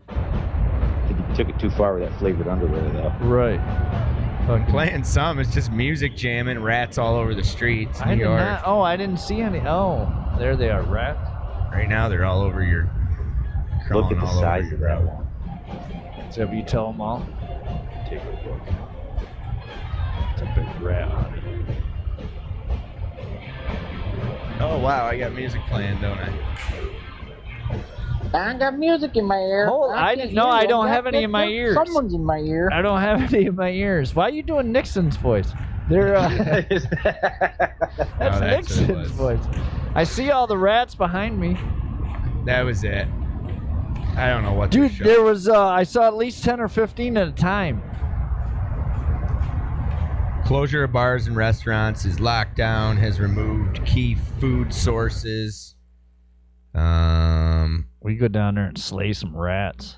Speaker 3: I think you took it too far with that flavored underwear, though.
Speaker 2: Right.
Speaker 1: Playing some. It's just music jamming, rats all over the streets.
Speaker 2: I didn't see any. Oh, there they are, rats.
Speaker 1: Right now, they're all over your...
Speaker 3: Look at the
Speaker 1: all over
Speaker 3: size
Speaker 1: your
Speaker 3: of that
Speaker 1: road.
Speaker 3: one.
Speaker 2: So if you tell them all, take a look. It's a big rat.
Speaker 1: Oh, wow. I got music playing, don't I?
Speaker 3: I got music in my ear.
Speaker 2: I don't have any in my ears.
Speaker 3: Someone's in my ear.
Speaker 2: I don't have any in my ears. Why are you doing Nixon's voice? That's
Speaker 1: that's
Speaker 2: Nixon's voice. I see all the rats behind me.
Speaker 1: That was it. I don't know what.
Speaker 2: Dude, there was I saw at least 10 or 15 at a time.
Speaker 1: Closure of bars and restaurants. Is lockdown has removed key food sources.
Speaker 2: We go down there and slay some rats.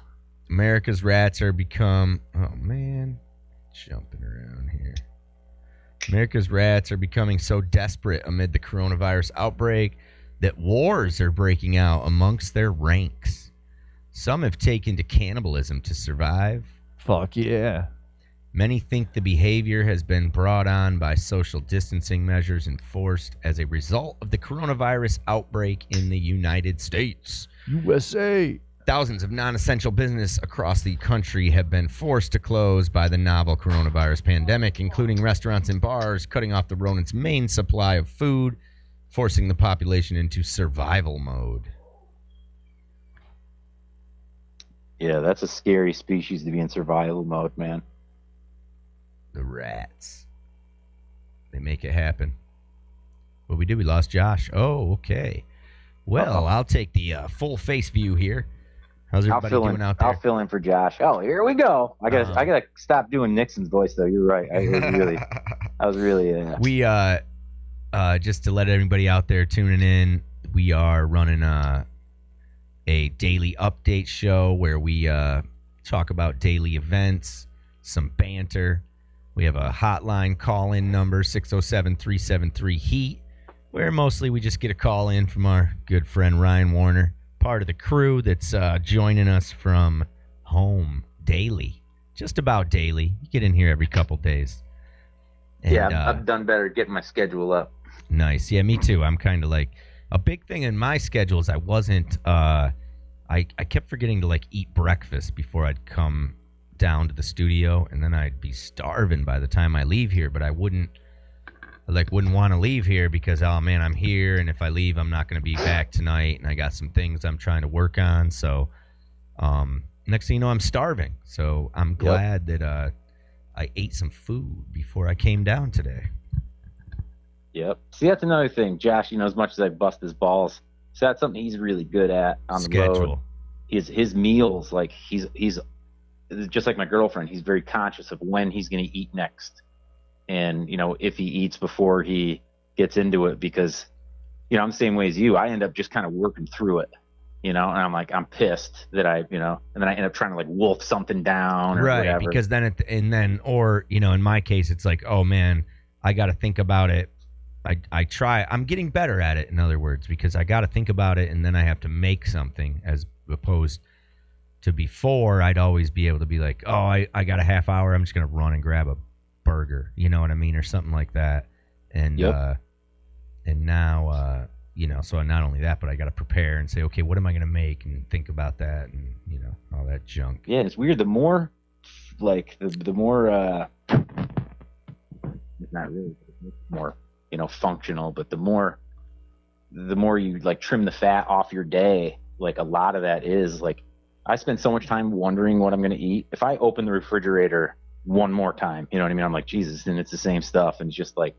Speaker 1: America's rats are become... Oh, man. Jumping around here. America's rats are becoming so desperate amid the coronavirus outbreak that wars are breaking out amongst their ranks. Some have taken to cannibalism to survive.
Speaker 2: Fuck yeah.
Speaker 1: Many think the behavior has been brought on by social distancing measures enforced as a result of the coronavirus outbreak in the United States.
Speaker 2: USA.
Speaker 1: Thousands of non-essential business across the country have been forced to close by the novel coronavirus pandemic, including restaurants and bars, cutting off the rodents' main supply of food, forcing the population into survival mode.
Speaker 3: Yeah, that's a scary species to be in survival mode, man.
Speaker 1: The rats. They make it happen. What we do, we lost Josh. Oh, okay. Well, I'll take the full face view here. How's everybody doing out there?
Speaker 3: I'll fill in for Josh. Oh, here we go. I gotta stop doing Nixon's voice though. You're right. I was really.
Speaker 1: We just to let everybody out there tuning in, we are running a daily update show where we talk about daily events, some banter. We have a hotline call-in number, 607-373-HEAT, where mostly we just get a call in from our good friend Ryan Warner, part of the crew that's joining us from home daily, just about daily. You get in here every couple days. And,
Speaker 3: yeah, I've done better getting my schedule up.
Speaker 1: Nice. Yeah, me too. I'm kind of like, a big thing in my schedule is I wasn't, I kept forgetting to like eat breakfast before I'd come down to the studio, and then I'd be starving by the time I leave here, but I wouldn't want to leave here because, oh man, I'm here, and if I leave, I'm not going to be back tonight, and I got some things I'm trying to work on. So next thing you know, I'm starving. So I'm glad that I ate some food before I came down today.
Speaker 3: Yep. See, that's another thing, Josh. As much as I bust his balls, so that's something he's really good at on the road. His meals, like he's just like my girlfriend. He's very conscious of when he's going to eat next. And, if he eats before he gets into it, because, I'm the same way as you. I end up just kind of working through it, and I'm like, I'm pissed that and then I end up trying to like wolf something down or whatever.
Speaker 1: Right, because then, in my case, it's like, oh man, I got to think about it. I'm getting better at it, in other words, because I got to think about it and then I have to make something, as opposed to before, I'd always be able to be like, oh, I got a half hour, I'm just going to run and grab a burger, you know what I mean, or something like that. And and now so not only that, but I got to prepare and say, okay, what am I going to make, and think about that, and all that junk.
Speaker 3: Yeah, it's weird. The more like the more not really more functional, but the more you like trim the fat off your day, like a lot of that is like, I spend so much time wondering what I'm going to eat. If I open the refrigerator one more time, you know what I mean? I'm like, Jesus, and it's the same stuff. And it's just like,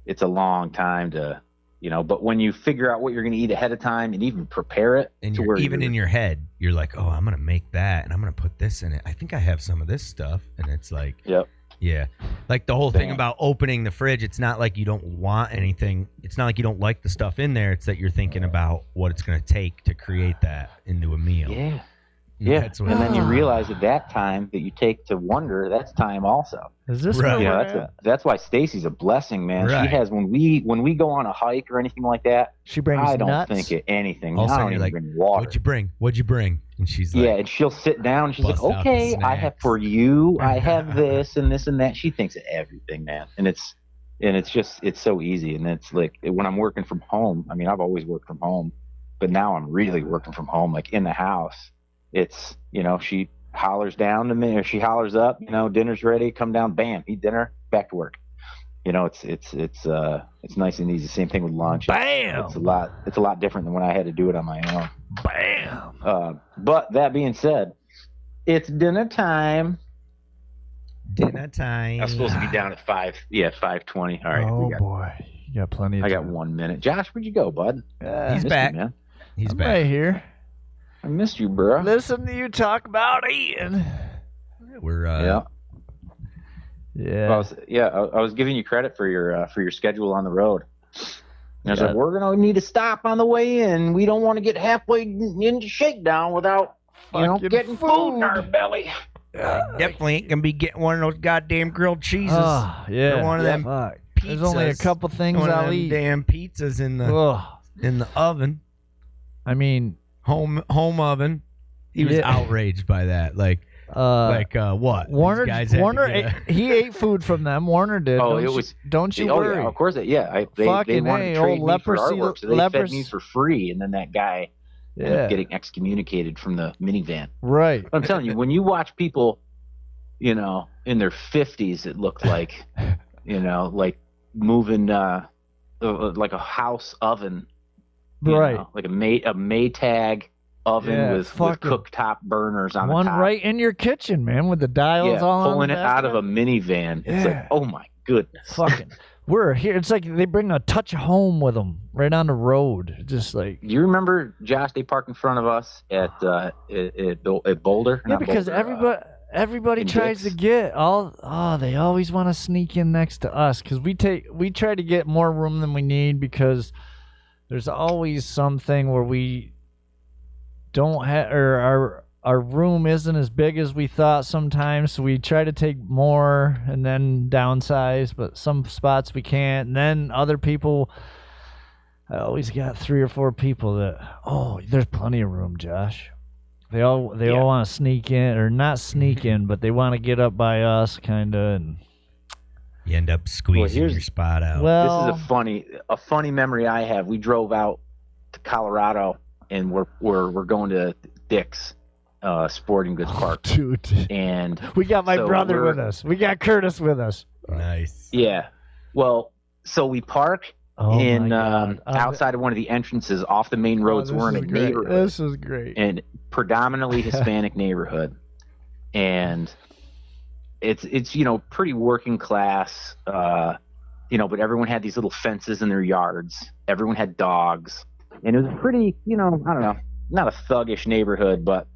Speaker 3: it's a long time to, but when you figure out what you're going to eat ahead of time and even prepare it,
Speaker 1: and in your head, you're like, oh, I'm going to make that and I'm going to put this in it. I think I have some of this stuff. And it's like,
Speaker 3: yep.
Speaker 1: Yeah. Like the whole thing about opening the fridge, it's not like you don't want anything. It's not like you don't like the stuff in there. It's that you're thinking about what it's going to take to create that into a meal.
Speaker 3: Yeah. Yeah, and then you realize at that time that you take to wonder, that's time also.
Speaker 2: Is this right?
Speaker 3: That's why Stacy's a blessing, man. Right. She has when we go on a hike or anything like that.
Speaker 2: She brings.
Speaker 3: I don't
Speaker 2: nuts.
Speaker 3: think of anything.
Speaker 1: All
Speaker 3: I don't even bring water.
Speaker 1: What'd you bring? And she's like,
Speaker 3: yeah, and she'll sit down. And she's like, okay, I have for you. I have this and this and that. She thinks of everything, man. And it's so easy. And it's like when I'm working from home. I mean, I've always worked from home, but now I'm really working from home, like in the house. It's, she hollers down to me, or she hollers up, dinner's ready, come down, bam, eat dinner, back to work. It's nice and easy. Same thing with lunch.
Speaker 2: Bam.
Speaker 3: It's a lot different than when I had to do it on my own.
Speaker 2: Bam.
Speaker 3: But that being said, it's dinner time.
Speaker 1: Dinner time.
Speaker 3: I'm supposed to be down at 5:20. All right.
Speaker 2: Oh boy, you got plenty of time.
Speaker 3: I got 1 minute. Josh, where'd you go, bud?
Speaker 1: He's back.
Speaker 3: You, man.
Speaker 1: He's
Speaker 2: I'm
Speaker 1: back.
Speaker 2: right here.
Speaker 3: I missed you, bro.
Speaker 2: Listen to you talk about eating.
Speaker 1: We're
Speaker 3: yeah. I was giving you credit for your schedule on the road. And I was like, we're gonna need to stop on the way in. We don't want to get halfway into shakedown without getting food in our belly.
Speaker 1: Definitely ain't gonna be getting one of those goddamn grilled cheeses.
Speaker 2: Yeah.
Speaker 1: Or one of them
Speaker 2: fuck.
Speaker 1: pizzas.
Speaker 2: There's only a couple things
Speaker 1: one
Speaker 2: I'll
Speaker 1: of them
Speaker 2: eat.
Speaker 1: Damn pizzas in the in the oven,
Speaker 2: I mean,
Speaker 1: home oven. He was outraged by that. Like what?
Speaker 2: Warner,
Speaker 1: These guys had to
Speaker 2: Warner,
Speaker 1: get
Speaker 2: he ate food from them. Warner did.
Speaker 3: Oh,
Speaker 2: Don't you
Speaker 3: oh
Speaker 2: worry.
Speaker 3: yeah, of course. They
Speaker 2: Fucking
Speaker 3: wanted to
Speaker 2: old
Speaker 3: trade me for
Speaker 2: leprosy-
Speaker 3: artwork, so they fed me for free, and then that guy ended up getting excommunicated from the minivan.
Speaker 2: Right.
Speaker 3: But I'm telling you, when you watch people, in their 50s, it looked like, like moving like a house oven,
Speaker 2: right?
Speaker 3: Like a Maytag oven with cooktop burners on the top.
Speaker 2: One right in your kitchen, man, with the dials all on.
Speaker 3: Pulling it out of a minivan. It's like, oh my goodness.
Speaker 2: Fucking, we're here. It's like they bring a touch of home with them right on the road. Just like.
Speaker 3: Do you remember, Josh? They parked in front of us at Boulder.
Speaker 2: Yeah, because everybody tries to get they always want to sneak in next to us because we try to get more room than we need because there's always something where we don't have, or our room isn't as big as we thought sometimes, so we try to take more and then downsize, but some spots we can't. And then other people, I always got 3 or 4 people that, there's plenty of room, Josh. They all want to sneak in, or not sneak in, but they want to get up by us, kind of, and
Speaker 1: you end up squeezing your spot out.
Speaker 3: Well, this is a funny memory I have. We drove out to Colorado, and we're going to Dick's Sporting Goods Park,
Speaker 2: dude.
Speaker 3: And
Speaker 2: we got my brother with us. We got Curtis with us.
Speaker 1: Nice.
Speaker 3: Yeah. Well, so we park outside of one of the entrances off the main roads. We're in a neighborhood.
Speaker 2: This is great.
Speaker 3: And predominantly Hispanic neighborhood, and it's pretty working class, but everyone had these little fences in their yards. Everyone had dogs, and it was pretty, I don't know, not a thuggish neighborhood, but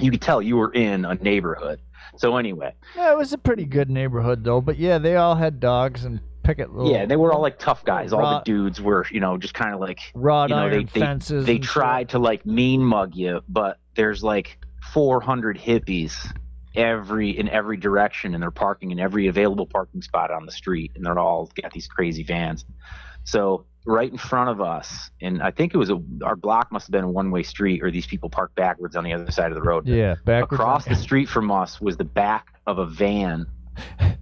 Speaker 3: you could tell you were in a neighborhood. So anyway,
Speaker 2: yeah, it was a pretty good neighborhood though. But yeah, they all had dogs and picket little.
Speaker 3: Yeah, they were all like tough guys. All the dudes were, just kind of like
Speaker 2: wrought iron fences.
Speaker 3: They tried to like mean mug you, but there's like 400 hippies in every direction, and they're parking in every available parking spot on the street, and they're all got these crazy vans. So right in front of us, and I think it was our block must have been a one-way street, or these people parked backwards on the other side of the road.
Speaker 2: Yeah, backwards.
Speaker 3: Across the street from us was the back of a van.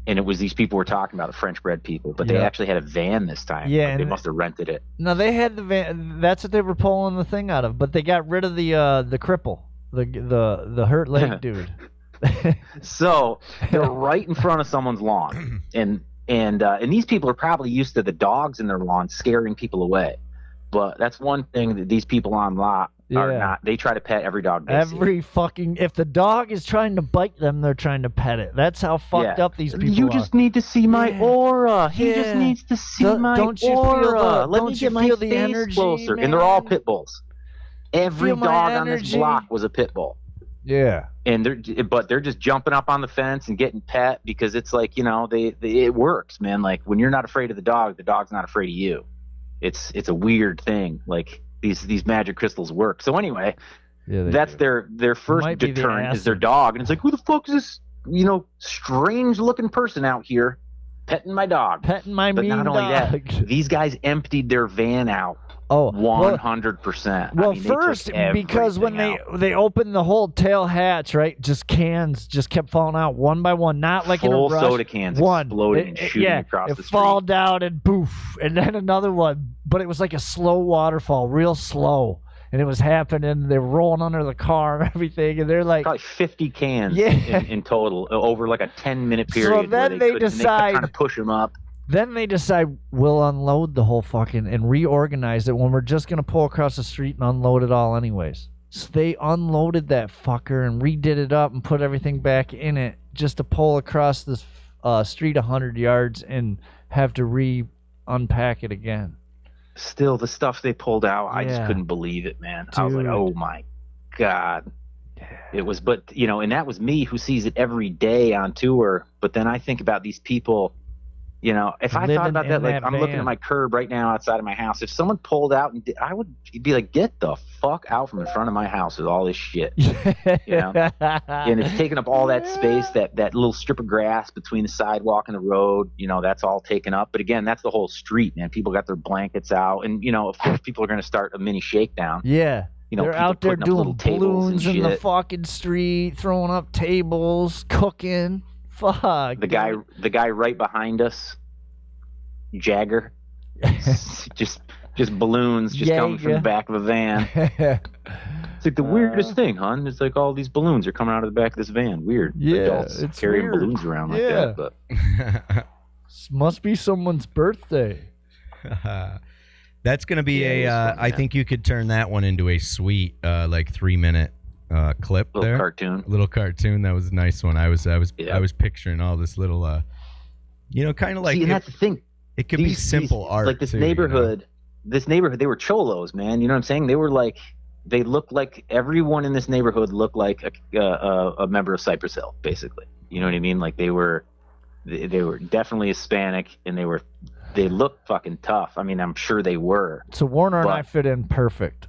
Speaker 3: And it was these people we're talking about, the French bread people, but they actually had a van this time.
Speaker 2: Yeah,
Speaker 3: like they must have rented it.
Speaker 2: No, they had the van. That's what they were pulling the thing out of. But they got rid of the cripple, the hurt leg dude.
Speaker 3: So they're right in front of someone's lawn, and these people are probably used to the dogs in their lawn scaring people away. But that's one thing that these people on lot are not. They try to pet every dog they see.
Speaker 2: If the dog is trying to bite them, they're trying to pet it. That's how fucked up these people are.
Speaker 3: You just need to see my aura. He just needs to see my aura. Let me get my face closer. Man. And they're all pit bulls. Every dog on this block was a pit bull.
Speaker 2: Yeah.
Speaker 3: And they're just jumping up on the fence and getting pet because it's like, it works, man. Like when you're not afraid of the dog's not afraid of you. It's a weird thing. Like these magic crystals work. So anyway, that's their first deterrent is their dog. And it's like, who the fuck is this, strange looking person out here petting my dog?
Speaker 2: Petting my mean dog.
Speaker 3: But not only that, these guys emptied their van out. 100%.
Speaker 2: Well, first, because when they opened the whole tail hatch, right, just cans just kept falling out one by one, not like in a rush.
Speaker 3: Full soda cans exploding and shooting across the street.
Speaker 2: It fall down and poof, and then another one. But it was like a slow waterfall, real slow. And it was happening. They were rolling under the car and everything, and they're like
Speaker 3: probably 50 cans in total over like a 10-minute period.
Speaker 2: So then they decide,
Speaker 3: and they kept trying to push them up.
Speaker 2: Then they decide we'll unload the whole fucking and reorganize it when we're just gonna pull across the street and unload it all anyways. So they unloaded that fucker and redid it up and put everything back in it just to pull across this street 100 yards and have to unpack it again.
Speaker 3: Still, the stuff they pulled out, I just couldn't believe it, man. Dude. I was like, oh my God. It was, and that was me who sees it every day on tour. But then I think about these people, You know, if I
Speaker 2: Living
Speaker 3: thought about
Speaker 2: in
Speaker 3: that, like
Speaker 2: that
Speaker 3: I'm looking
Speaker 2: van.
Speaker 3: at my curb right now outside of my house. If someone pulled out and I would be like, get the fuck out from in front of my house with all this shit. You know? And it's taking up all that space, that little strip of grass between the sidewalk and the road, you know, that's all taken up. But again, that's the whole street, man. People got their blankets out. And, you know, of course, people are going to start a mini shakedown.
Speaker 2: Yeah.
Speaker 3: You know,
Speaker 2: they're
Speaker 3: people
Speaker 2: out there
Speaker 3: putting up little
Speaker 2: doing
Speaker 3: tables and
Speaker 2: balloons in the
Speaker 3: shit.
Speaker 2: fucking street, throwing up tables, cooking. Fuck.
Speaker 3: The guy right behind us, Jagger, just balloons just coming from the back of a van. It's like the weirdest thing, hon. It's like all these balloons are coming out of the back of this van. Weird.
Speaker 2: Yeah,
Speaker 3: Adults
Speaker 2: it's
Speaker 3: carrying
Speaker 2: weird.
Speaker 3: balloons around like that. But
Speaker 2: Must be someone's birthday.
Speaker 1: That's gonna be I think you could turn that one into a sweet, like 3-minute clip
Speaker 3: little
Speaker 1: there.
Speaker 3: Little
Speaker 1: cartoon. That was a nice one. I was picturing all this little, you know, kind of like.
Speaker 3: See, and that's the thing.
Speaker 1: It could be simple art.
Speaker 3: Like this
Speaker 1: too,
Speaker 3: neighborhood.
Speaker 1: You know?
Speaker 3: This neighborhood, they were cholos, man. You know what I'm saying? They looked like everyone in this neighborhood looked like a member of Cypress Hill, basically. You know what I mean? Like they were definitely Hispanic, and they looked fucking tough. I mean, I'm sure they were.
Speaker 2: So Warner and I fit in perfect.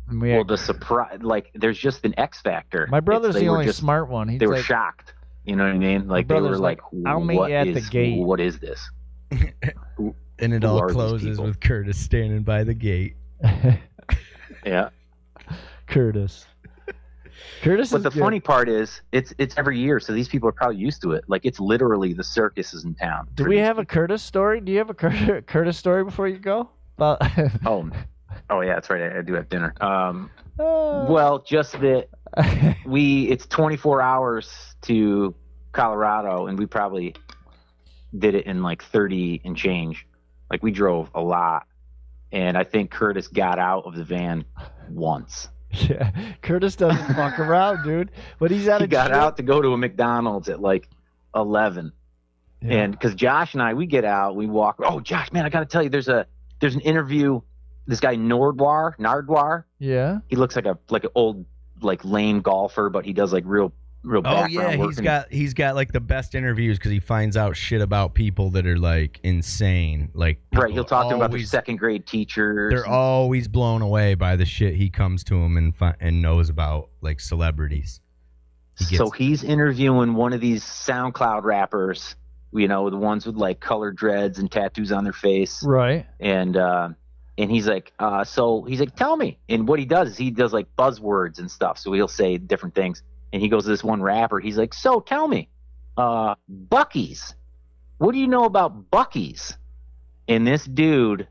Speaker 3: Well, the surprise, like, there's just an X factor.
Speaker 2: My brother's the only smart one.
Speaker 3: They were shocked. You know what I mean? Like they were like,
Speaker 2: "I'll meet you at the gate."
Speaker 3: What is this?
Speaker 1: And it all closes with Curtis standing by the gate.
Speaker 3: Yeah.
Speaker 2: Curtis.
Speaker 3: But the funny part is, it's every year, so these people are probably used to it. Like, it's literally the circuses in town.
Speaker 2: Do we have a Curtis story? Do you have a Curtis story before you go?
Speaker 3: Oh yeah, that's right. I do have dinner. Well, just that it's 24 hours to Colorado, and we probably did it in like 30 and change. Like, we drove a lot, and I think Curtis got out of the van once.
Speaker 2: Yeah, Curtis doesn't fuck around, dude. But he
Speaker 3: got out to go to a McDonald's at like 11, and because Josh and I, we get out, we walk. Oh, Josh, man, I got to tell you, there's an interview. This guy Nardwar.
Speaker 2: Yeah.
Speaker 3: He looks like an old, like, lame golfer, but he does like real background work.
Speaker 1: He's got like the best interviews because he finds out shit about people that are like insane. Like,
Speaker 3: right, he'll talk to them about their second grade teachers.
Speaker 1: They're always blown away by the shit he comes to them and knows about, like, celebrities.
Speaker 3: He's interviewing one of these SoundCloud rappers, you know, the ones with like colored dreads and tattoos on their face.
Speaker 2: Right.
Speaker 3: And he's like, tell me. And what he does is he does like buzzwords and stuff. So he'll say different things. And he goes to this one rapper. He's like, so tell me, Buc-ee's. What do you know about Buc-ee's? And this dude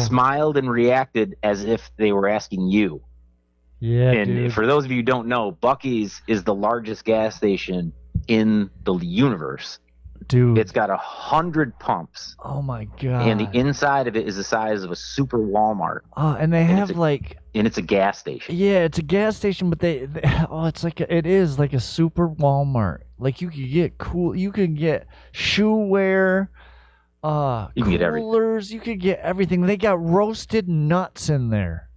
Speaker 3: smiled and reacted as if they were asking you.
Speaker 2: Yeah,
Speaker 3: and
Speaker 2: dude.
Speaker 3: For those of you who don't know, Buc-ee's is the largest gas station in the universe.
Speaker 2: Dude,
Speaker 3: it's got 100 pumps.
Speaker 2: Oh my god!
Speaker 3: And the inside of it is the size of a super Walmart.
Speaker 2: And they have
Speaker 3: and it's a gas station.
Speaker 2: Yeah, it's a gas station, but it is like a super Walmart. Like, you could get shoe wear,
Speaker 3: you can get
Speaker 2: coolers, you could get everything. They got roasted nuts in there.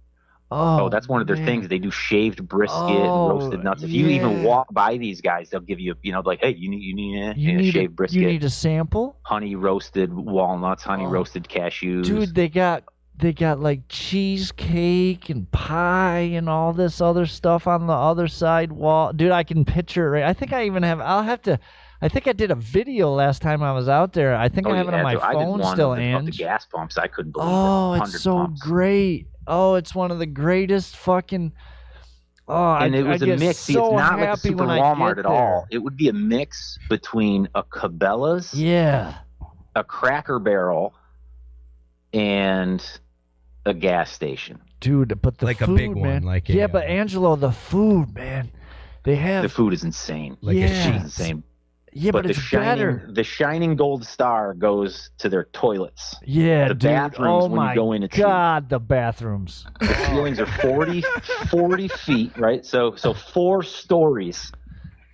Speaker 3: Oh, that's one of their things. They do shaved brisket and roasted nuts. If you even walk by these guys, they'll give you, like, hey, you need shaved brisket.
Speaker 2: You need a sample?
Speaker 3: Honey roasted walnuts, honey roasted cashews.
Speaker 2: Dude, they got like cheesecake and pie and all this other stuff on the other side wall. Dude, I can picture it. Right? I think I even have. I think I did a video last time I was out there. I think I have it on my phone still, Ange.
Speaker 3: The gas pumps, I couldn't believe it.
Speaker 2: Oh, it's so great. Oh, it's one of the greatest fucking.
Speaker 3: And it was a mix. See, it's not like a super Walmart at all. It would be a mix between a Cabela's, a Cracker Barrel, and a gas station.
Speaker 2: Dude, but the
Speaker 1: like
Speaker 2: food,
Speaker 1: a big
Speaker 2: man.
Speaker 1: One, like
Speaker 2: but Angelo, the food, man, the
Speaker 3: food is insane.
Speaker 2: It's
Speaker 3: insane.
Speaker 2: Yeah, but it's better.
Speaker 3: The shining gold star goes to their toilets.
Speaker 2: Yeah,
Speaker 3: the bathrooms when you go in.
Speaker 2: The bathrooms.
Speaker 3: The ceilings are 40 feet, right? So 4 stories.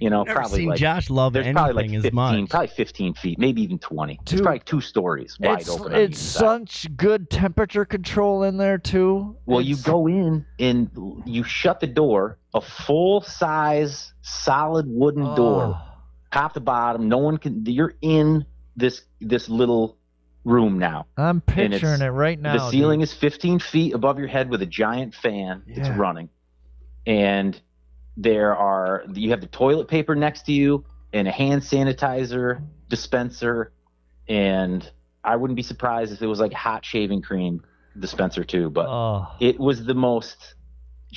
Speaker 3: You know,
Speaker 1: Never
Speaker 3: probably
Speaker 1: seen
Speaker 3: like
Speaker 1: Josh love
Speaker 3: there's
Speaker 1: anything
Speaker 3: probably like 15,
Speaker 1: as much.
Speaker 3: Probably 15 feet, maybe even 20.
Speaker 2: Dude,
Speaker 3: it's probably 2 stories wide open.
Speaker 2: It's such good temperature control in there too.
Speaker 3: Well, you go in and you shut the door, a full size solid wooden door. Top to bottom, no one can. You're in this little room now.
Speaker 2: I'm picturing it right now.
Speaker 3: The ceiling is 15 feet above your head with a giant fan that's running. And you have the toilet paper next to you and a hand sanitizer dispenser. And I wouldn't be surprised if it was like hot shaving cream dispenser too. But it was the most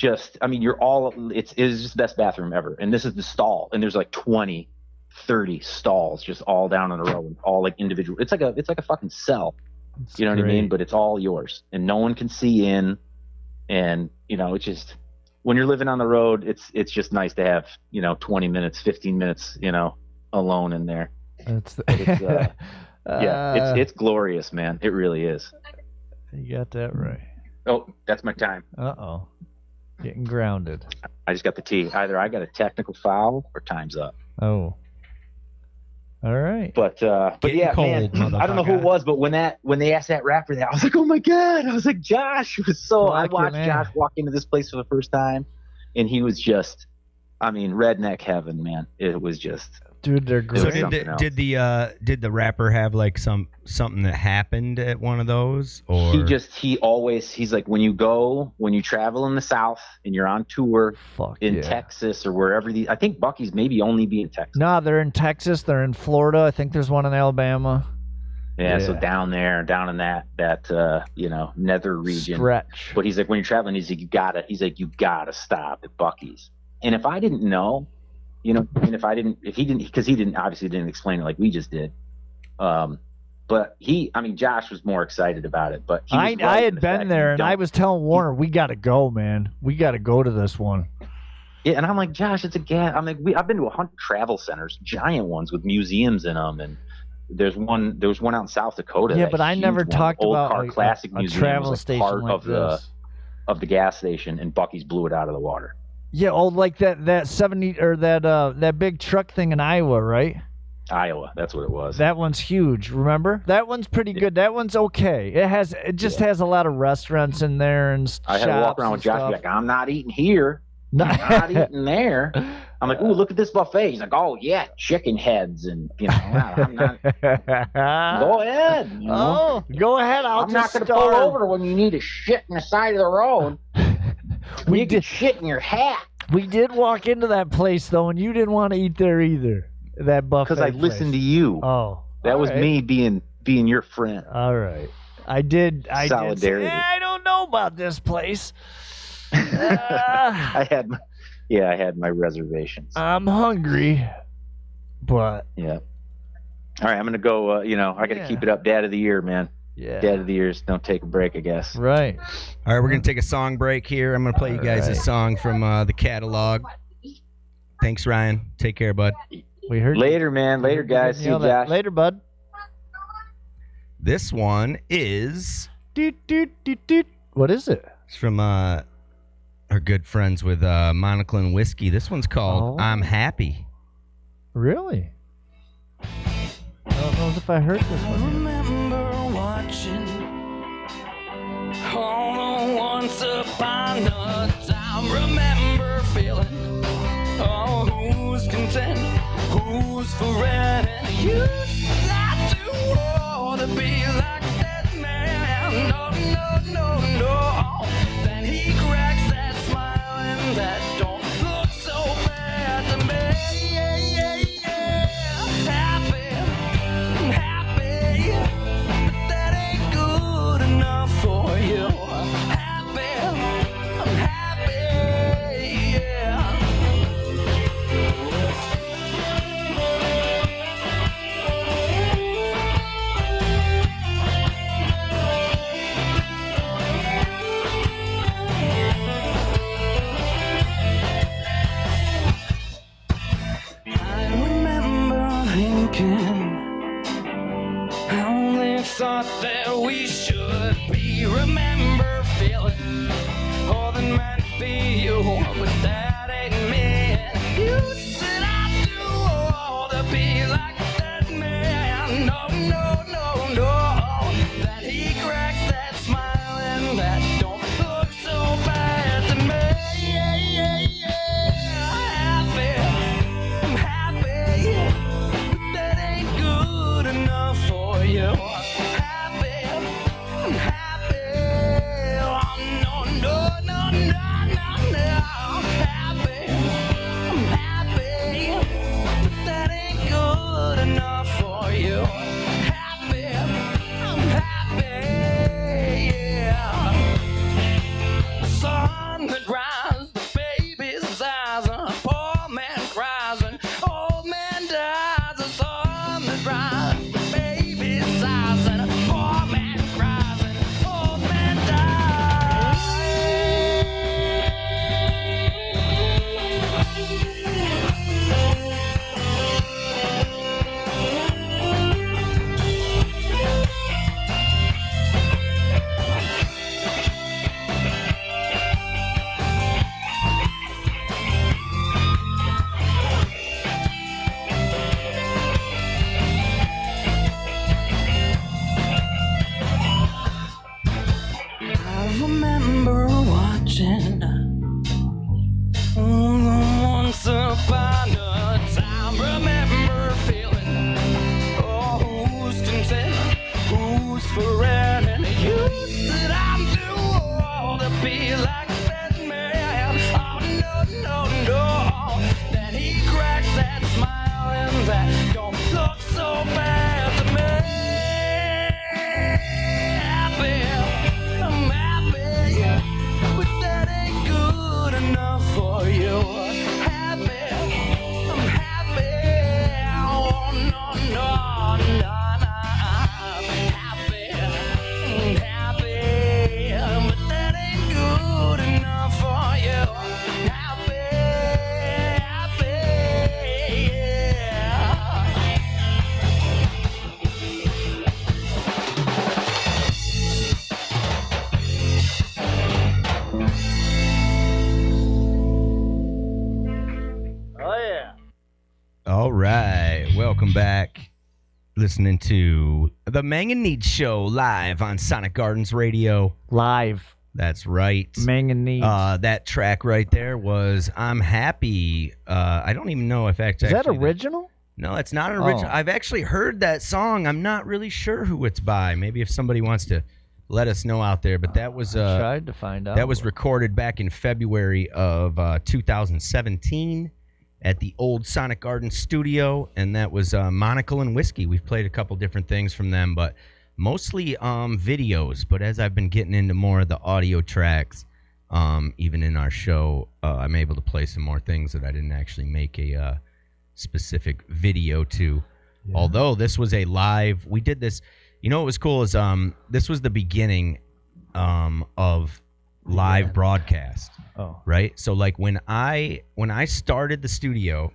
Speaker 3: it is just the best bathroom ever. And this is the stall. And there's like 20, 30 stalls just all down in a row, all like individual. It's like a fucking cell. You know what I mean? But it's all yours and no one can see in. And, it's just, when you're living on the road, it's just nice to have, 20 minutes, 15 minutes, alone in there. It's glorious, man. It really is.
Speaker 2: You got that right.
Speaker 3: Oh, that's my time.
Speaker 2: Uh-oh. Getting grounded.
Speaker 3: I just got the T. Either I got a technical foul or time's up.
Speaker 2: Oh. All right.
Speaker 3: But yeah,
Speaker 1: cold,
Speaker 3: man, I don't know who it was, but when they asked that rapper that, I was like, oh my God. I was like, Josh was I watched Josh walk into this place for the first time, and he was just, redneck heaven, man. It was just.
Speaker 2: Dude, they're great.
Speaker 1: So did the rapper have like something that happened at one of those, or
Speaker 3: he's like, when you travel in the South and you're on tour in Texas or wherever I think Bucky's maybe only be in Texas.
Speaker 2: No, they're in Texas, they're in Florida, I think there's one in Alabama.
Speaker 3: Yeah, so down in that nether region
Speaker 2: stretch.
Speaker 3: But he's like, when you're traveling, you gotta stop at Bucky's. And if I didn't know, and because he didn't explain it like we just did. But Josh was more excited about it, but I
Speaker 2: had been there and I was telling Warner, we got to go, man. We got to go to this one.
Speaker 3: Yeah. And I'm like, Josh, it's a gas. I'm like, I've been to 100 travel centers, giant ones with museums in them. And there was one out in South Dakota.
Speaker 2: Yeah. But I never talked about
Speaker 3: Old Car Classic
Speaker 2: a
Speaker 3: Museum
Speaker 2: travel
Speaker 3: was
Speaker 2: station
Speaker 3: part
Speaker 2: like
Speaker 3: of
Speaker 2: this.
Speaker 3: of the gas station, and Bucky's blew it out of the water.
Speaker 2: Yeah, like that 70 or that big truck thing in Iowa, right?
Speaker 3: Iowa, that's what it was.
Speaker 2: That one's huge. Remember? That one's pretty good. That one's okay. It just has a lot of restaurants in there and shops.
Speaker 3: I had to walk around with Josh, like, I'm not eating here. I'm not eating there. I'm like, ooh, look at this buffet. He's like, oh yeah, chicken heads, and I'm not. Go ahead.
Speaker 2: Oh, go ahead.
Speaker 3: I'm not going to pull over when you need a shit in the side of the road. You did shit in your hat.
Speaker 2: We did walk into that place though, and you didn't want to eat there either. That buffet.
Speaker 3: Because I listened to you.
Speaker 2: Oh,
Speaker 3: that was me being your friend.
Speaker 2: All right, I did.
Speaker 3: Solidarity.
Speaker 2: I don't know about this place.
Speaker 3: I had my reservations.
Speaker 2: I'm hungry, but
Speaker 3: yeah. All right, I'm gonna go. I got to keep it up. Dad of the year, man.
Speaker 2: Yeah.
Speaker 3: Dad of the years. Don't take a break, I guess.
Speaker 2: Right.
Speaker 1: All right, we're gonna take a song break here. I'm gonna play you guys a song from the catalog. Thanks, Ryan. Take care, bud.
Speaker 2: We heard
Speaker 3: later, man. Later, guys. See you, Josh.
Speaker 2: Later, bud.
Speaker 1: This one is.
Speaker 2: What is it?
Speaker 1: It's from our good friends with Monocle and Whiskey. This one's called "I'm Happy."
Speaker 2: Really? I don't know if I heard this one.
Speaker 4: Remember watching once upon a time. Remember feeling who's content, who's for rent, and you start to want to be like that man. No. Then he cracks that smile and that don't look so bad to me. Happy, but that ain't good enough for you. I'm happy, yeah. I remember watching. Once upon a time, remember feeling. Oh, who's content? Who's for rent? And you said I'm too old to be like that man. Oh, no. Then he cracks that smile and that don't look so bad to me. I'm happy, but that ain't good enough for you. Happy, I'm happy. Oh, no. I'm happy, but that ain't good enough for you. Happy,
Speaker 1: All right, welcome back. Listening to the Mang and Neads Show live on Sonic Gardens Radio.
Speaker 2: Live.
Speaker 1: That's right.
Speaker 2: Mang and Neads.
Speaker 1: That track right there was "I'm Happy." I don't even know if actually.
Speaker 2: Is that original?
Speaker 1: No, it's not original.
Speaker 2: Oh.
Speaker 1: I've actually heard that song. I'm not really sure who it's by. Maybe if somebody wants to let us know out there. But that was
Speaker 2: tried to find out.
Speaker 1: that was recorded back in February of 2017 at the old Sonic Garden studio, and that was Monocle and Whiskey. We've played a couple different things from them, but mostly videos. But as I've been getting into more of the audio tracks, even in our show, I'm able to play some more things that I didn't actually make a specific video to. Yeah. Although this was a live, we did this. You know what was cool is this was the beginning of live broadcast.
Speaker 2: Oh.
Speaker 1: Right? So like when I started the studio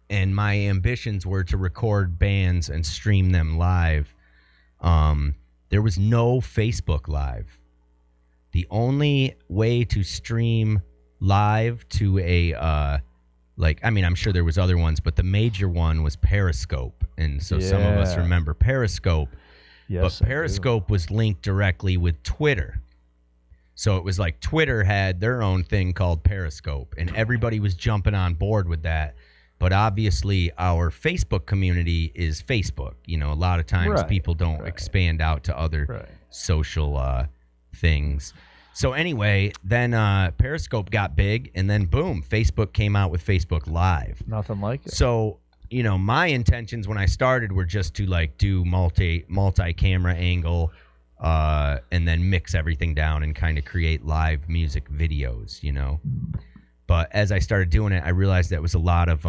Speaker 1: and my ambitions were to record bands and stream them live, there was no Facebook Live. The only way to stream live to a I'm sure there was other ones, but the major one was Periscope. And so some of us remember Periscope.
Speaker 2: Yes,
Speaker 1: but Periscope was linked directly with Twitter. So it was like Twitter had their own thing called Periscope, and everybody was jumping on board with that. But obviously, our Facebook community is Facebook. You know, a lot of times people don't expand out to other social things. So anyway, then Periscope got big, and then boom, Facebook came out with Facebook Live.
Speaker 2: Nothing like it.
Speaker 1: So, you know, my intentions when I started were just to like do multi-camera angle, and then mix everything down and kind of create live music videos, you know. But as I started doing it, I realized that was a lot of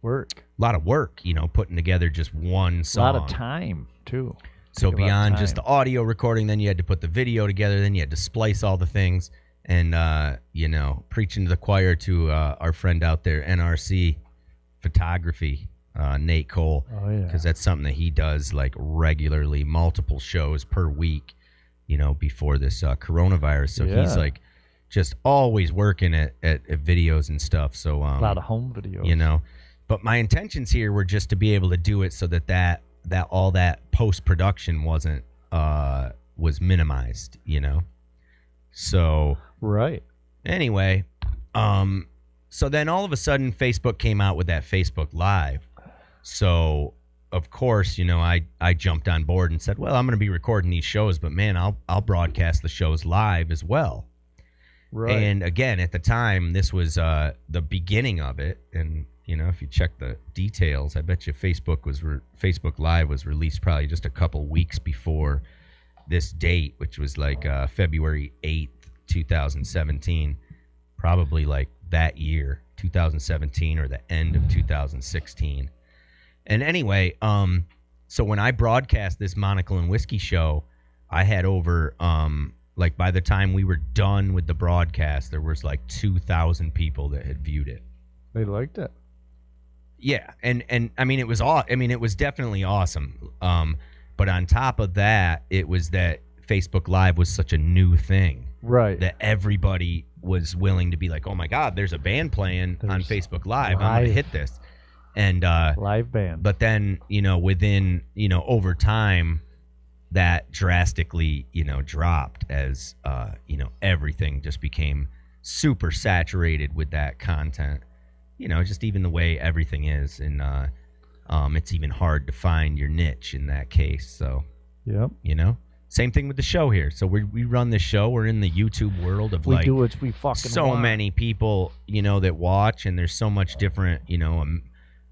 Speaker 1: work, you know, putting together just one song.
Speaker 2: A lot of time too.
Speaker 1: So beyond just the audio recording, then you had to put the video together, then you had to splice all the things, and you know, preaching to the choir to our friend out there, NRC Photography. Nate Cole, because that's something that he does like regularly, multiple shows per week, you know, before this coronavirus. So he's like just always working at videos and stuff. So
Speaker 2: a lot of home videos,
Speaker 1: you know. But my intentions here were just to be able to do it so that all that post production was minimized, you know. So anyway, so then all of a sudden Facebook came out with that Facebook Live. So, of course, you know, I jumped on board and said, well, I'm going to be recording these shows, but man, I'll broadcast the shows live as well. Right. And again, at the time, this was the beginning of it. And, you know, if you check the details, I bet you Facebook Live was released probably just a couple weeks before this date, which was like February 8th, 2017, probably like that year, 2017 or the end of 2016. And anyway, so when I broadcast this Monocle and Whiskey show, I had over, like by the time we were done with the broadcast, there was like 2,000 people that had viewed it.
Speaker 2: They liked it.
Speaker 1: Yeah, and I mean it was definitely awesome. But on top of that, it was that Facebook Live was such a new thing,
Speaker 2: right?
Speaker 1: That everybody was willing to be like, oh my God, there's a band playing on Facebook Live. I'm gonna hit this. And
Speaker 2: live band.
Speaker 1: But then, you know, within, you know, over time, that drastically, dropped as, everything just became super saturated with that content. Just even the way everything is. And it's even hard to find your niche in that case. So,
Speaker 2: Yep.
Speaker 1: Same thing with the show here. So we run the show. We're in the YouTube world of
Speaker 2: We do what we fucking
Speaker 1: so
Speaker 2: want.
Speaker 1: many people, that watch, and there's so much different,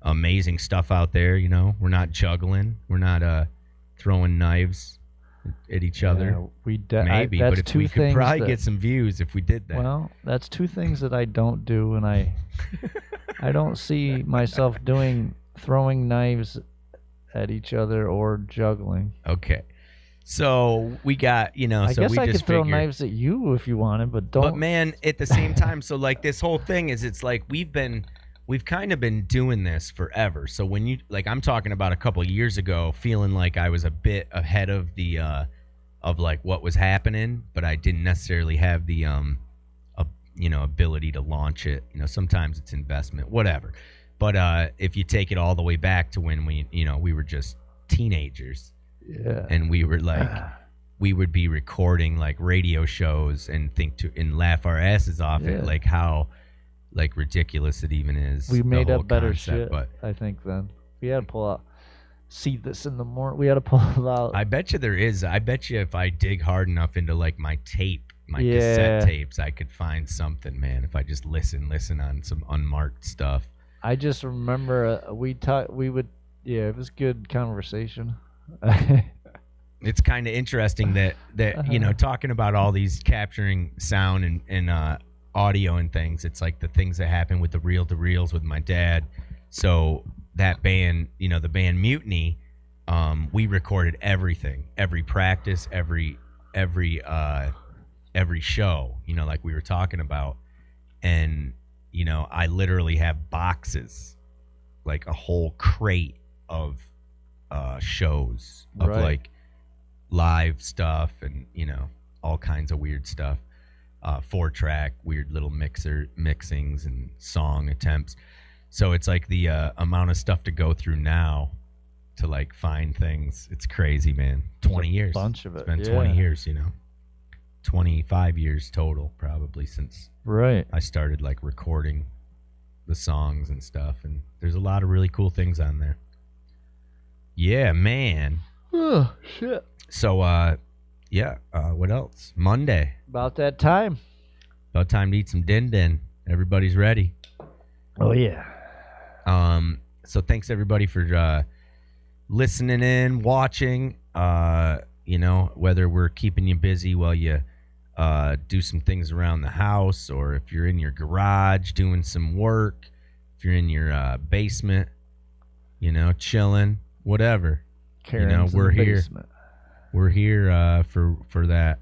Speaker 1: amazing stuff out there. We're not juggling. We're not throwing knives at each other. Maybe, but if we could probably get some views if we did that.
Speaker 2: Well, that's two things that I don't do, and I don't see myself throwing knives at each other or juggling.
Speaker 1: Okay. So we got,
Speaker 2: I
Speaker 1: so
Speaker 2: guess
Speaker 1: we
Speaker 2: I
Speaker 1: just
Speaker 2: could throw
Speaker 1: figured,
Speaker 2: knives at you if you wanted, but don't.
Speaker 1: But man, at the same time, so like this whole thing is, it's like we've kind of been doing this forever. So when I'm talking about a couple of years ago, feeling like I was a bit ahead of the, of like what was happening, but I didn't necessarily have the, ability to launch it. Sometimes it's investment, whatever. But if you take it all the way back to when we were just teenagers.
Speaker 2: Yeah.
Speaker 1: And we were like, we would be recording like radio shows and laugh our asses off at like how like ridiculous it even is.
Speaker 2: We made up better
Speaker 1: concept,
Speaker 2: shit,
Speaker 1: but
Speaker 2: I think then. We had to pull out, see this in the morning. We had to pull out.
Speaker 1: I bet you there is. I bet you if I dig hard enough into like my cassette tapes, I could find something, man. If I just listen on some unmarked stuff.
Speaker 2: I just remember it was good conversation.
Speaker 1: It's kind of interesting that talking about all these capturing sound and audio and things. It's like the things that happen with the reel-to-reels with my dad. So that band, the band Mutiny, we recorded everything, every practice, every show. Like we were talking about, and I literally have boxes, like a whole crate of shows of like live stuff and all kinds of weird stuff, 4-track weird little mixings and song attempts. So it's like the amount of stuff to go through now to like find things. It's crazy, man. 20 years.
Speaker 2: Bunch of it.
Speaker 1: It's been 20 years, 25 years total probably since I started like recording the songs and stuff, and there's a lot of really cool things on there. Yeah, man.
Speaker 2: Oh, shit.
Speaker 1: So, what else? Monday.
Speaker 2: About that time.
Speaker 1: About time to eat some din-din. Everybody's ready.
Speaker 2: Oh, yeah.
Speaker 1: So thanks, everybody, for listening in, watching. Whether we're keeping you busy while you do some things around the house, or if you're in your garage doing some work, if you're in your basement, chilling. Whatever, we're here. Basement. We're here for that.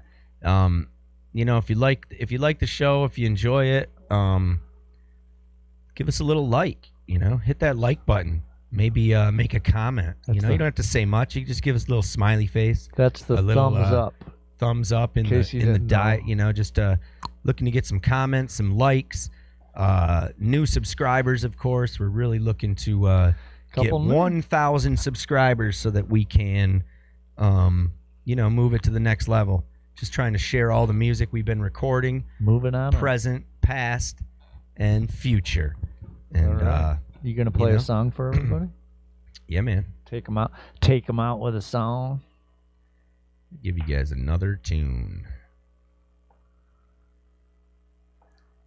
Speaker 1: If you like the show, if you enjoy it, give us a little like. Hit that like button. Maybe make a comment. You don't have to say much. You can just give us a little smiley face.
Speaker 2: That's the thumbs up.
Speaker 1: Thumbs up in the diet. Just looking to get some comments, some likes, new subscribers. Of course, we're really looking to. Get 1,000 subscribers so that we can, move it to the next level. Just trying to share all the music we've been recording.
Speaker 2: Moving on.
Speaker 1: Present, past, and future. And
Speaker 2: right. You gonna play a song for everybody?
Speaker 1: Yeah, man.
Speaker 2: Take them out. Take them out with a song.
Speaker 1: Give you guys another tune.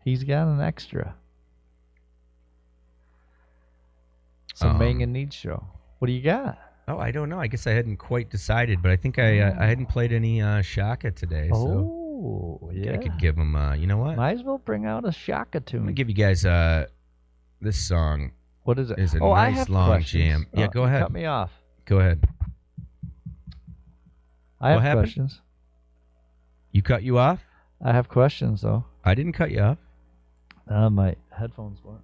Speaker 2: He's got an extra. Some mAng and Neads Show. What do you got?
Speaker 1: Oh, I don't know. I guess I hadn't quite decided, but I think I hadn't played any chaka today. So
Speaker 2: yeah.
Speaker 1: I could give them, you know what?
Speaker 2: Might as well bring out a chaka tune.
Speaker 1: I'm going to give you guys this song.
Speaker 2: What is it?
Speaker 1: It's a nice
Speaker 2: I have
Speaker 1: long
Speaker 2: questions.
Speaker 1: jam. Yeah, go ahead.
Speaker 2: Cut me off.
Speaker 1: Go ahead.
Speaker 2: I have questions.
Speaker 1: You cut you off?
Speaker 2: I have questions, though.
Speaker 1: I didn't cut you off.
Speaker 2: My headphones went.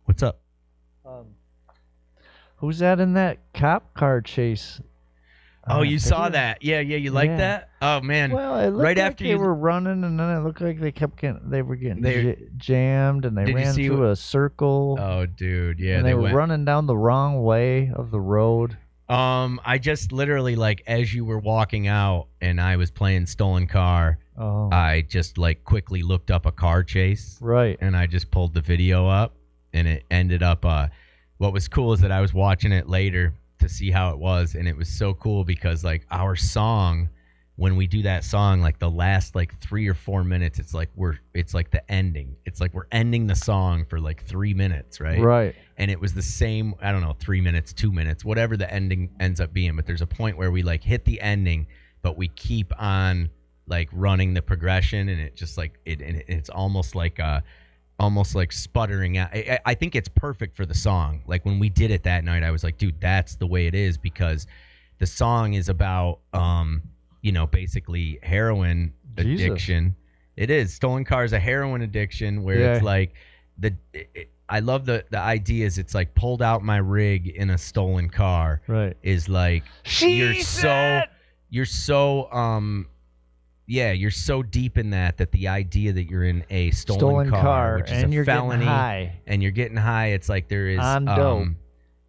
Speaker 1: What's up?
Speaker 2: Who's that in that cop car chase?
Speaker 1: Oh, you saw that? Yeah. You like that? Oh man!
Speaker 2: Well, it looked
Speaker 1: right
Speaker 2: like
Speaker 1: after
Speaker 2: they were running, and then it looked like they were getting jammed, and they ran through a circle.
Speaker 1: Oh, dude, yeah.
Speaker 2: And they were running down the wrong way of the road.
Speaker 1: I just literally, like, as you were walking out and I was playing Stolen Car, I just, like, quickly looked up a car chase.
Speaker 2: Right.
Speaker 1: And I just pulled the video up, and it ended up, what was cool is that I was watching it later to see how it was, and it was so cool because, like, our song, when we do that song, like, the last, like, 3 or 4 minutes, it's like the ending. It's like we're ending the song for, like, 3 minutes, right?
Speaker 2: Right.
Speaker 1: And it was the same, I don't know, 3 minutes, 2 minutes, whatever the ending ends up being. But there's a point where we, like, hit the ending, but we keep on, like, running the progression, and it just, like, it's almost like sputtering out. I think it's perfect for the song. Like, when we did it that night, I was like, dude, that's the way it is, because the song is about, basically heroin addiction. It is. Stolen Car is a heroin addiction where it's like I love the idea is it's like pulled out my rig in a stolen car.
Speaker 2: Right.
Speaker 1: Is like you're so deep in that the idea that you're in a stolen car, which is
Speaker 2: and
Speaker 1: a
Speaker 2: you're
Speaker 1: felony,
Speaker 2: getting high.
Speaker 1: and you're getting high. It's like there is
Speaker 2: On dope.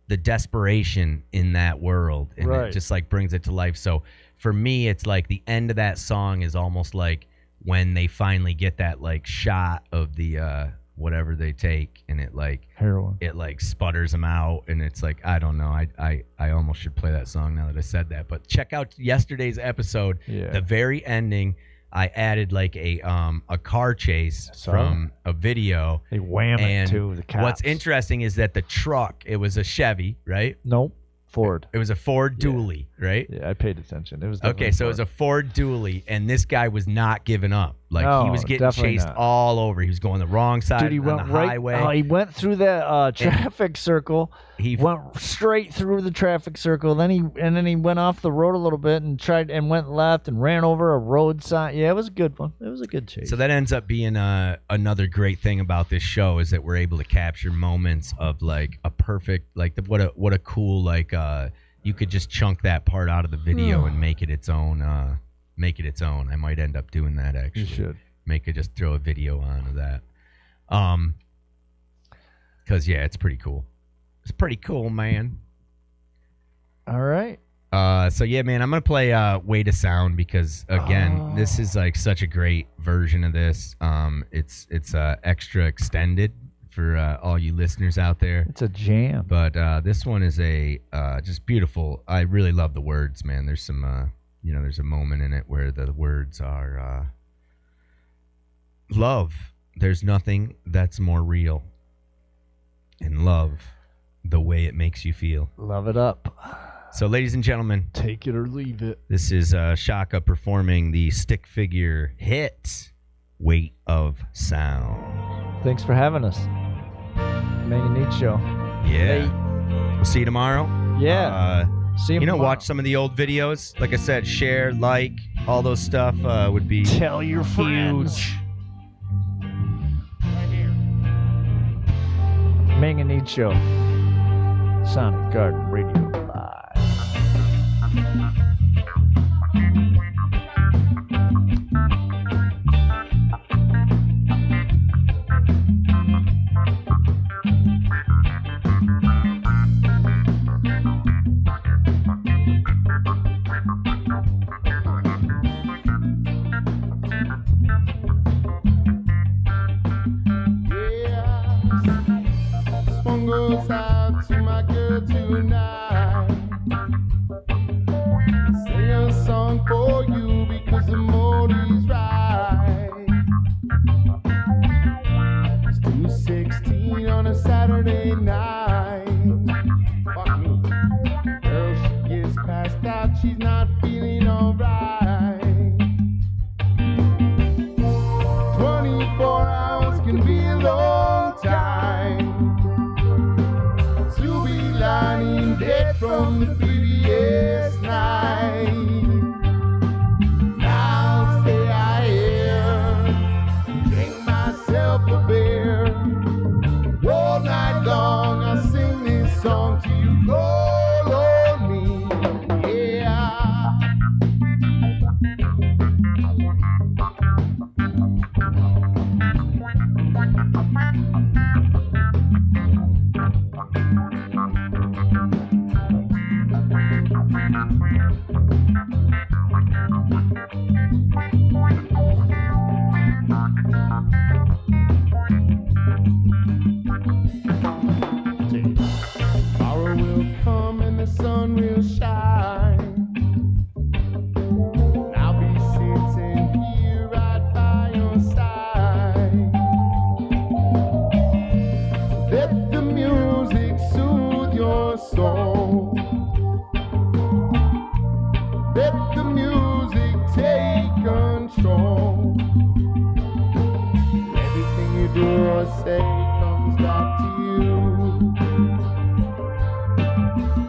Speaker 1: The desperation in that world, and
Speaker 2: Right.
Speaker 1: it just like brings it to life. So for me, it's like the end of that song is almost like when they finally get that like shot of the whatever they take, and it like
Speaker 2: Heroin.
Speaker 1: it like sputters them out, and it's like, I don't know, I almost should play that song now that I said that. But check out yesterday's episode.
Speaker 2: Yeah.
Speaker 1: The very ending, I added like a car chase from a video.
Speaker 2: They wham
Speaker 1: and
Speaker 2: it too. The cops.
Speaker 1: what's interesting is that the truck, it was a Chevy, right?
Speaker 2: Nope. Ford.
Speaker 1: It was a Ford Dually, right?
Speaker 2: Yeah, I paid attention. It was
Speaker 1: Okay, so it was a Ford Dually, and this guy was not giving up. Like,
Speaker 2: No,
Speaker 1: he was getting
Speaker 2: definitely
Speaker 1: chased
Speaker 2: not.
Speaker 1: all over. He was going the wrong side
Speaker 2: Dude, he
Speaker 1: on
Speaker 2: went
Speaker 1: the
Speaker 2: right.
Speaker 1: highway.
Speaker 2: He went through that traffic circle.
Speaker 1: He
Speaker 2: Went straight through the traffic circle. Then he went off the road a little bit and went left and ran over a road sign. Yeah, it was a good one. It was a good chase.
Speaker 1: So that ends up being another great thing about this show is that we're able to capture moments of like a perfect, like what a cool, like you could just chunk that part out of the video and make it its own. I might end up doing that actually.
Speaker 2: You should.
Speaker 1: Just throw a video on of that. Cause yeah, it's pretty cool. It's pretty cool, man.
Speaker 2: All right.
Speaker 1: So yeah, man, I'm gonna play "Way to Sound" because again, this is like such a great version of this. It's extra extended for all you listeners out there.
Speaker 2: It's a jam.
Speaker 1: But this one is a just beautiful. I really love the words, man. There's some there's a moment in it where the words are love. There's nothing that's more real, and love the way it makes you feel.
Speaker 2: Love it up.
Speaker 1: So, ladies and gentlemen,
Speaker 2: Take it or leave it.
Speaker 1: this is Chaka performing the stick figure hit "Weight of Sound."
Speaker 2: Thanks for having us. mAng and Neads Show.
Speaker 1: Yeah. We'll see you tomorrow.
Speaker 2: Yeah. See you tomorrow.
Speaker 1: Watch some of the old videos. Like I said, share, like, all those stuff would be
Speaker 2: Tell your friends.
Speaker 1: huge.
Speaker 2: mAng and Neads Show. Sonic Garden Radio Live.
Speaker 5: Goes out to my girl tonight. Sing a song for you because the mood is right. It's 2:16 on a Saturday night. Fuck me. Girl, she is passed out, she's not feeling alright. 24 hours can be a long time. Lying dead from the previous night. Now I'll stay out here, drink myself a beer. All night long Tomorrow will come and the sun will shine. And I'll be sitting here right by your side. Let the music soothe your soul. Let the music take control. Everything you do or say comes back to you.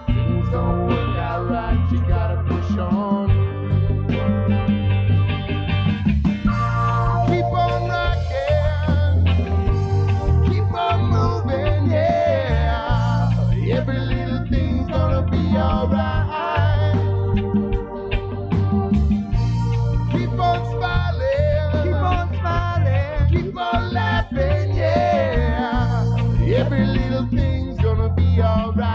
Speaker 5: Things don't work out right, you gotta push on. Keep on rocking, keep on moving, yeah. Every little thing's gonna be alright. Keep on smiling, keep on laughing, yeah. Every little thing's gonna be alright.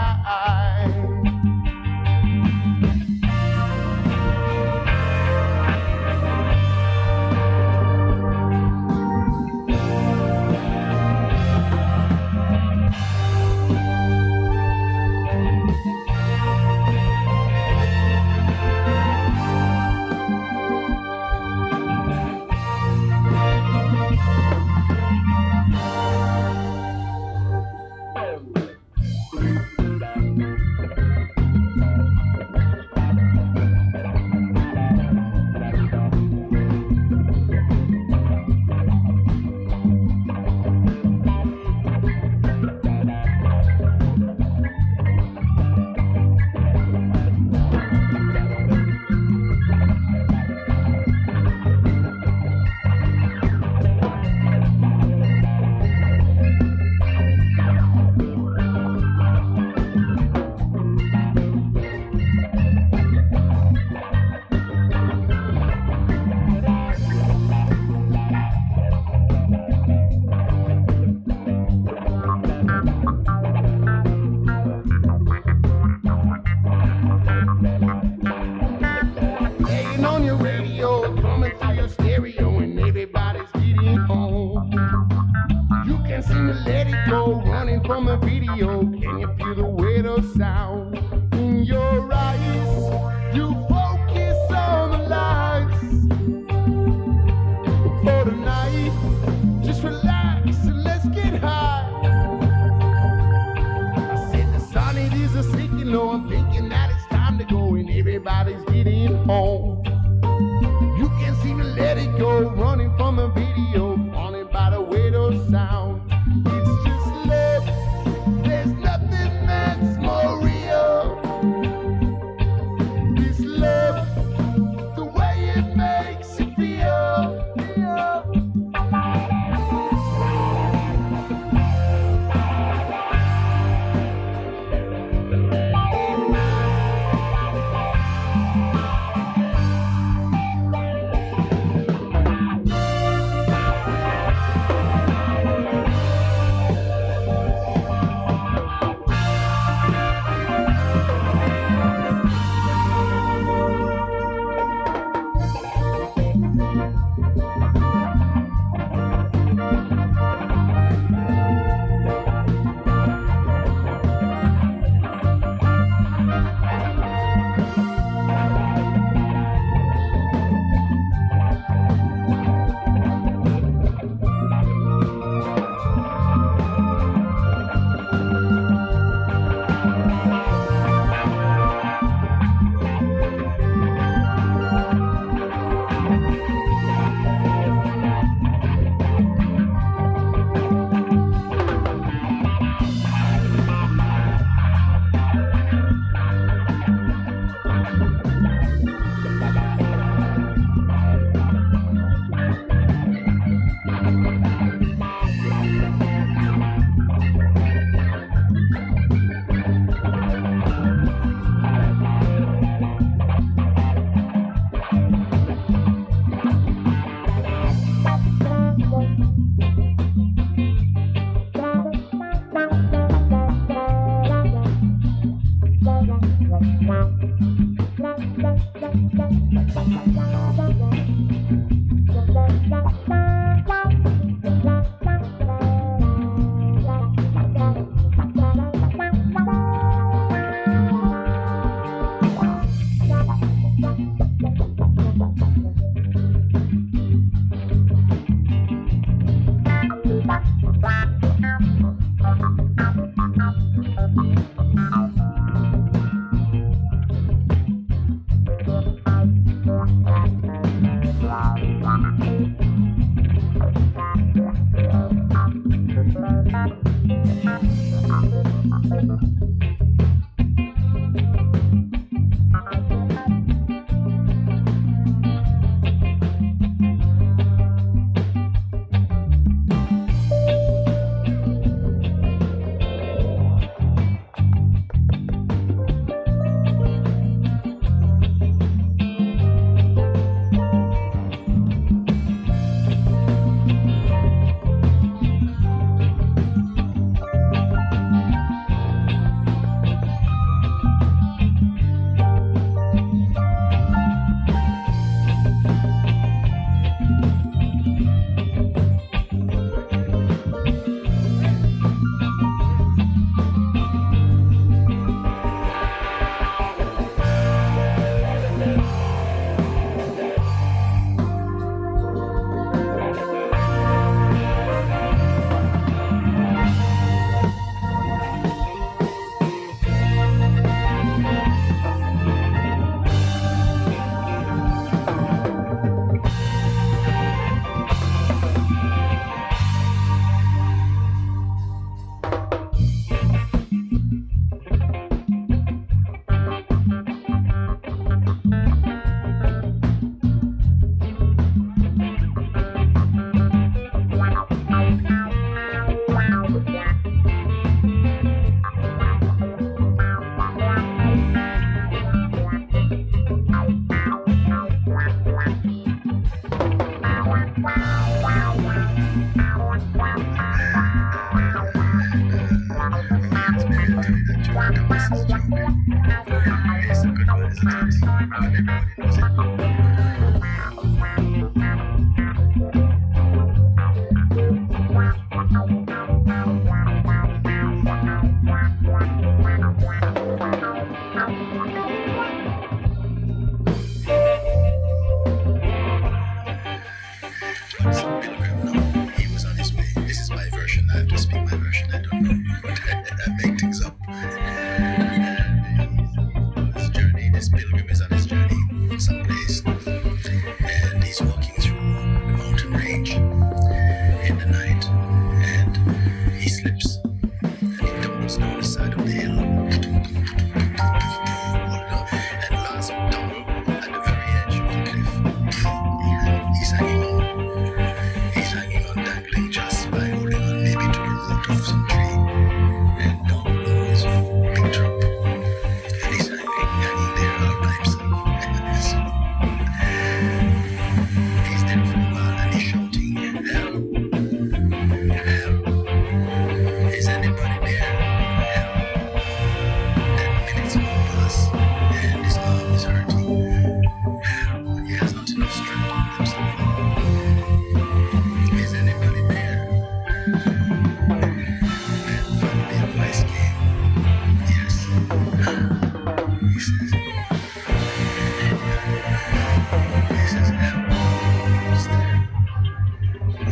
Speaker 5: Playing on your radio, coming through your stereo, and everybody's getting home. You can seem to let it go, running from a video. Can you feel the weight of sound in your eyes? You focus on the lights for tonight. Just relax and let's get high. I said the sonnet is a sinking low. I'm thinking that it's time to go, and everybody's getting home. You can't seem to let it go, running from a video, haunted by the weight of sound. It's just love, there's nothing that's more real. This love, the way it makes you feel.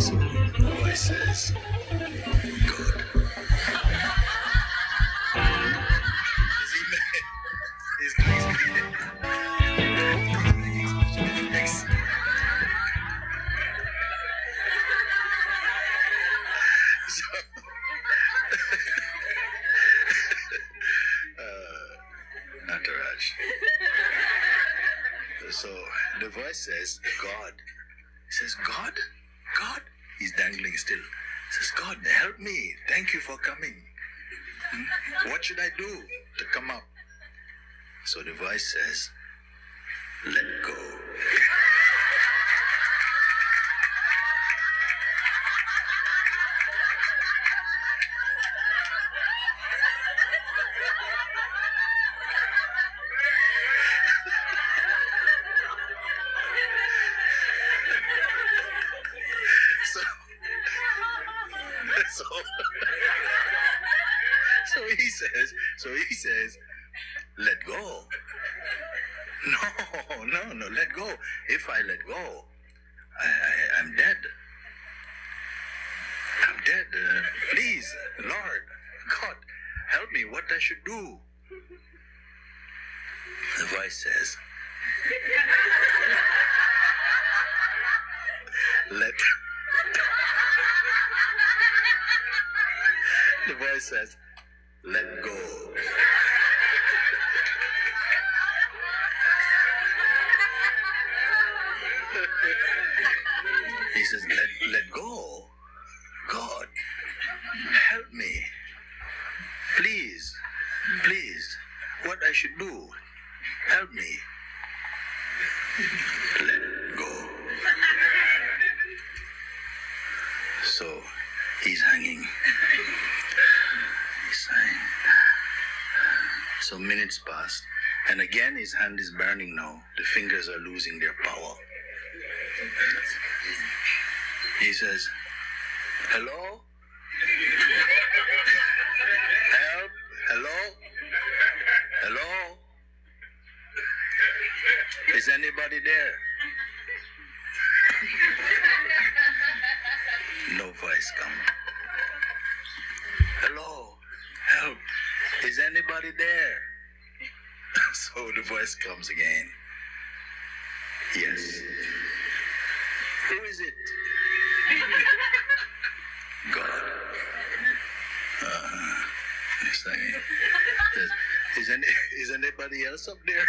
Speaker 6: So the voice says, God. Is he mad? He's next. Entourage. So the voice says, God. He says, God? God? He's dangling still. He says, God, help me. Thank you for coming. What should I do to come up? So the voice says, let go. So he says, let go. No, let go. If I let go, I'm dead. I'm dead. Please, Lord, God, help me. What I should do? The voice says, the voice says, let go. He says, let go. God, help me. Please, what I should do? Help me. Let go. So he's hanging. He's hanging. So minutes passed, and again his hand is burning now. The fingers are losing their power. He says, hello? Help? Hello? Hello? Is anybody there? No voice come. Hello? Help? Is anybody there? So the voice comes again. Yes. Who is it? God. It's like, is anybody else up there?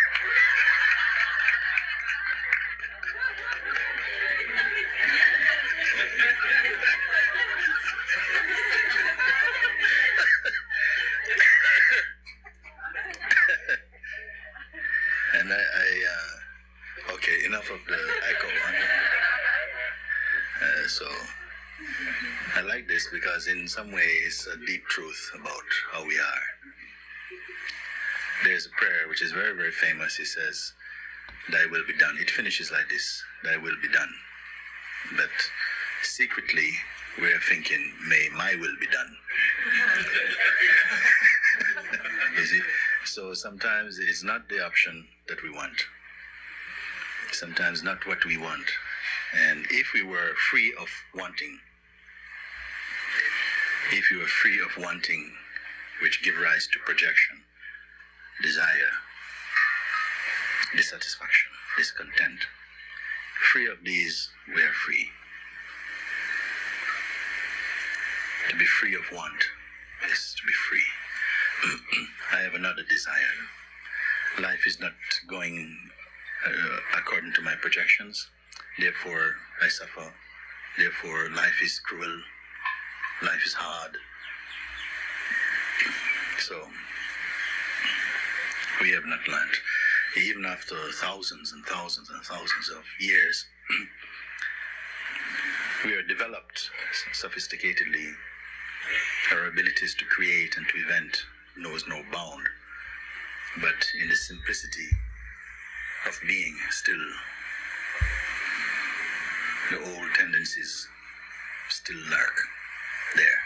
Speaker 6: And okay, enough of the echo. So I like this because in some way it's a deep truth about how we are. There's a prayer which is very, very famous. It says, thy will be done. It finishes like this, thy will be done. But secretly we're thinking, may my will be done. You see? So sometimes it's not the option that we want. Sometimes not what we want. And if we were free of wanting, which give rise to projection, desire, dissatisfaction, discontent, free of these, we are free. To be free of want is to be free. I have another desire. Life is not going according to my projections. Therefore, I suffer. Therefore, life is cruel. Life is hard. So, we have not learned. Even after thousands and thousands and thousands of years, we are developed sophisticatedly. Our abilities to create and to invent knows no bound. But in the simplicity of being, still the old tendencies still lurk there.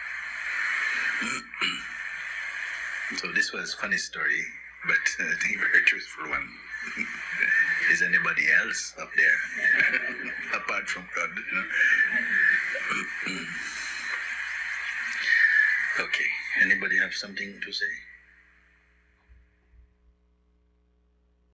Speaker 6: So this was a funny story, but I think a very truthful one. Is anybody else up there? Apart apart from God. Okay. Anybody have something to say?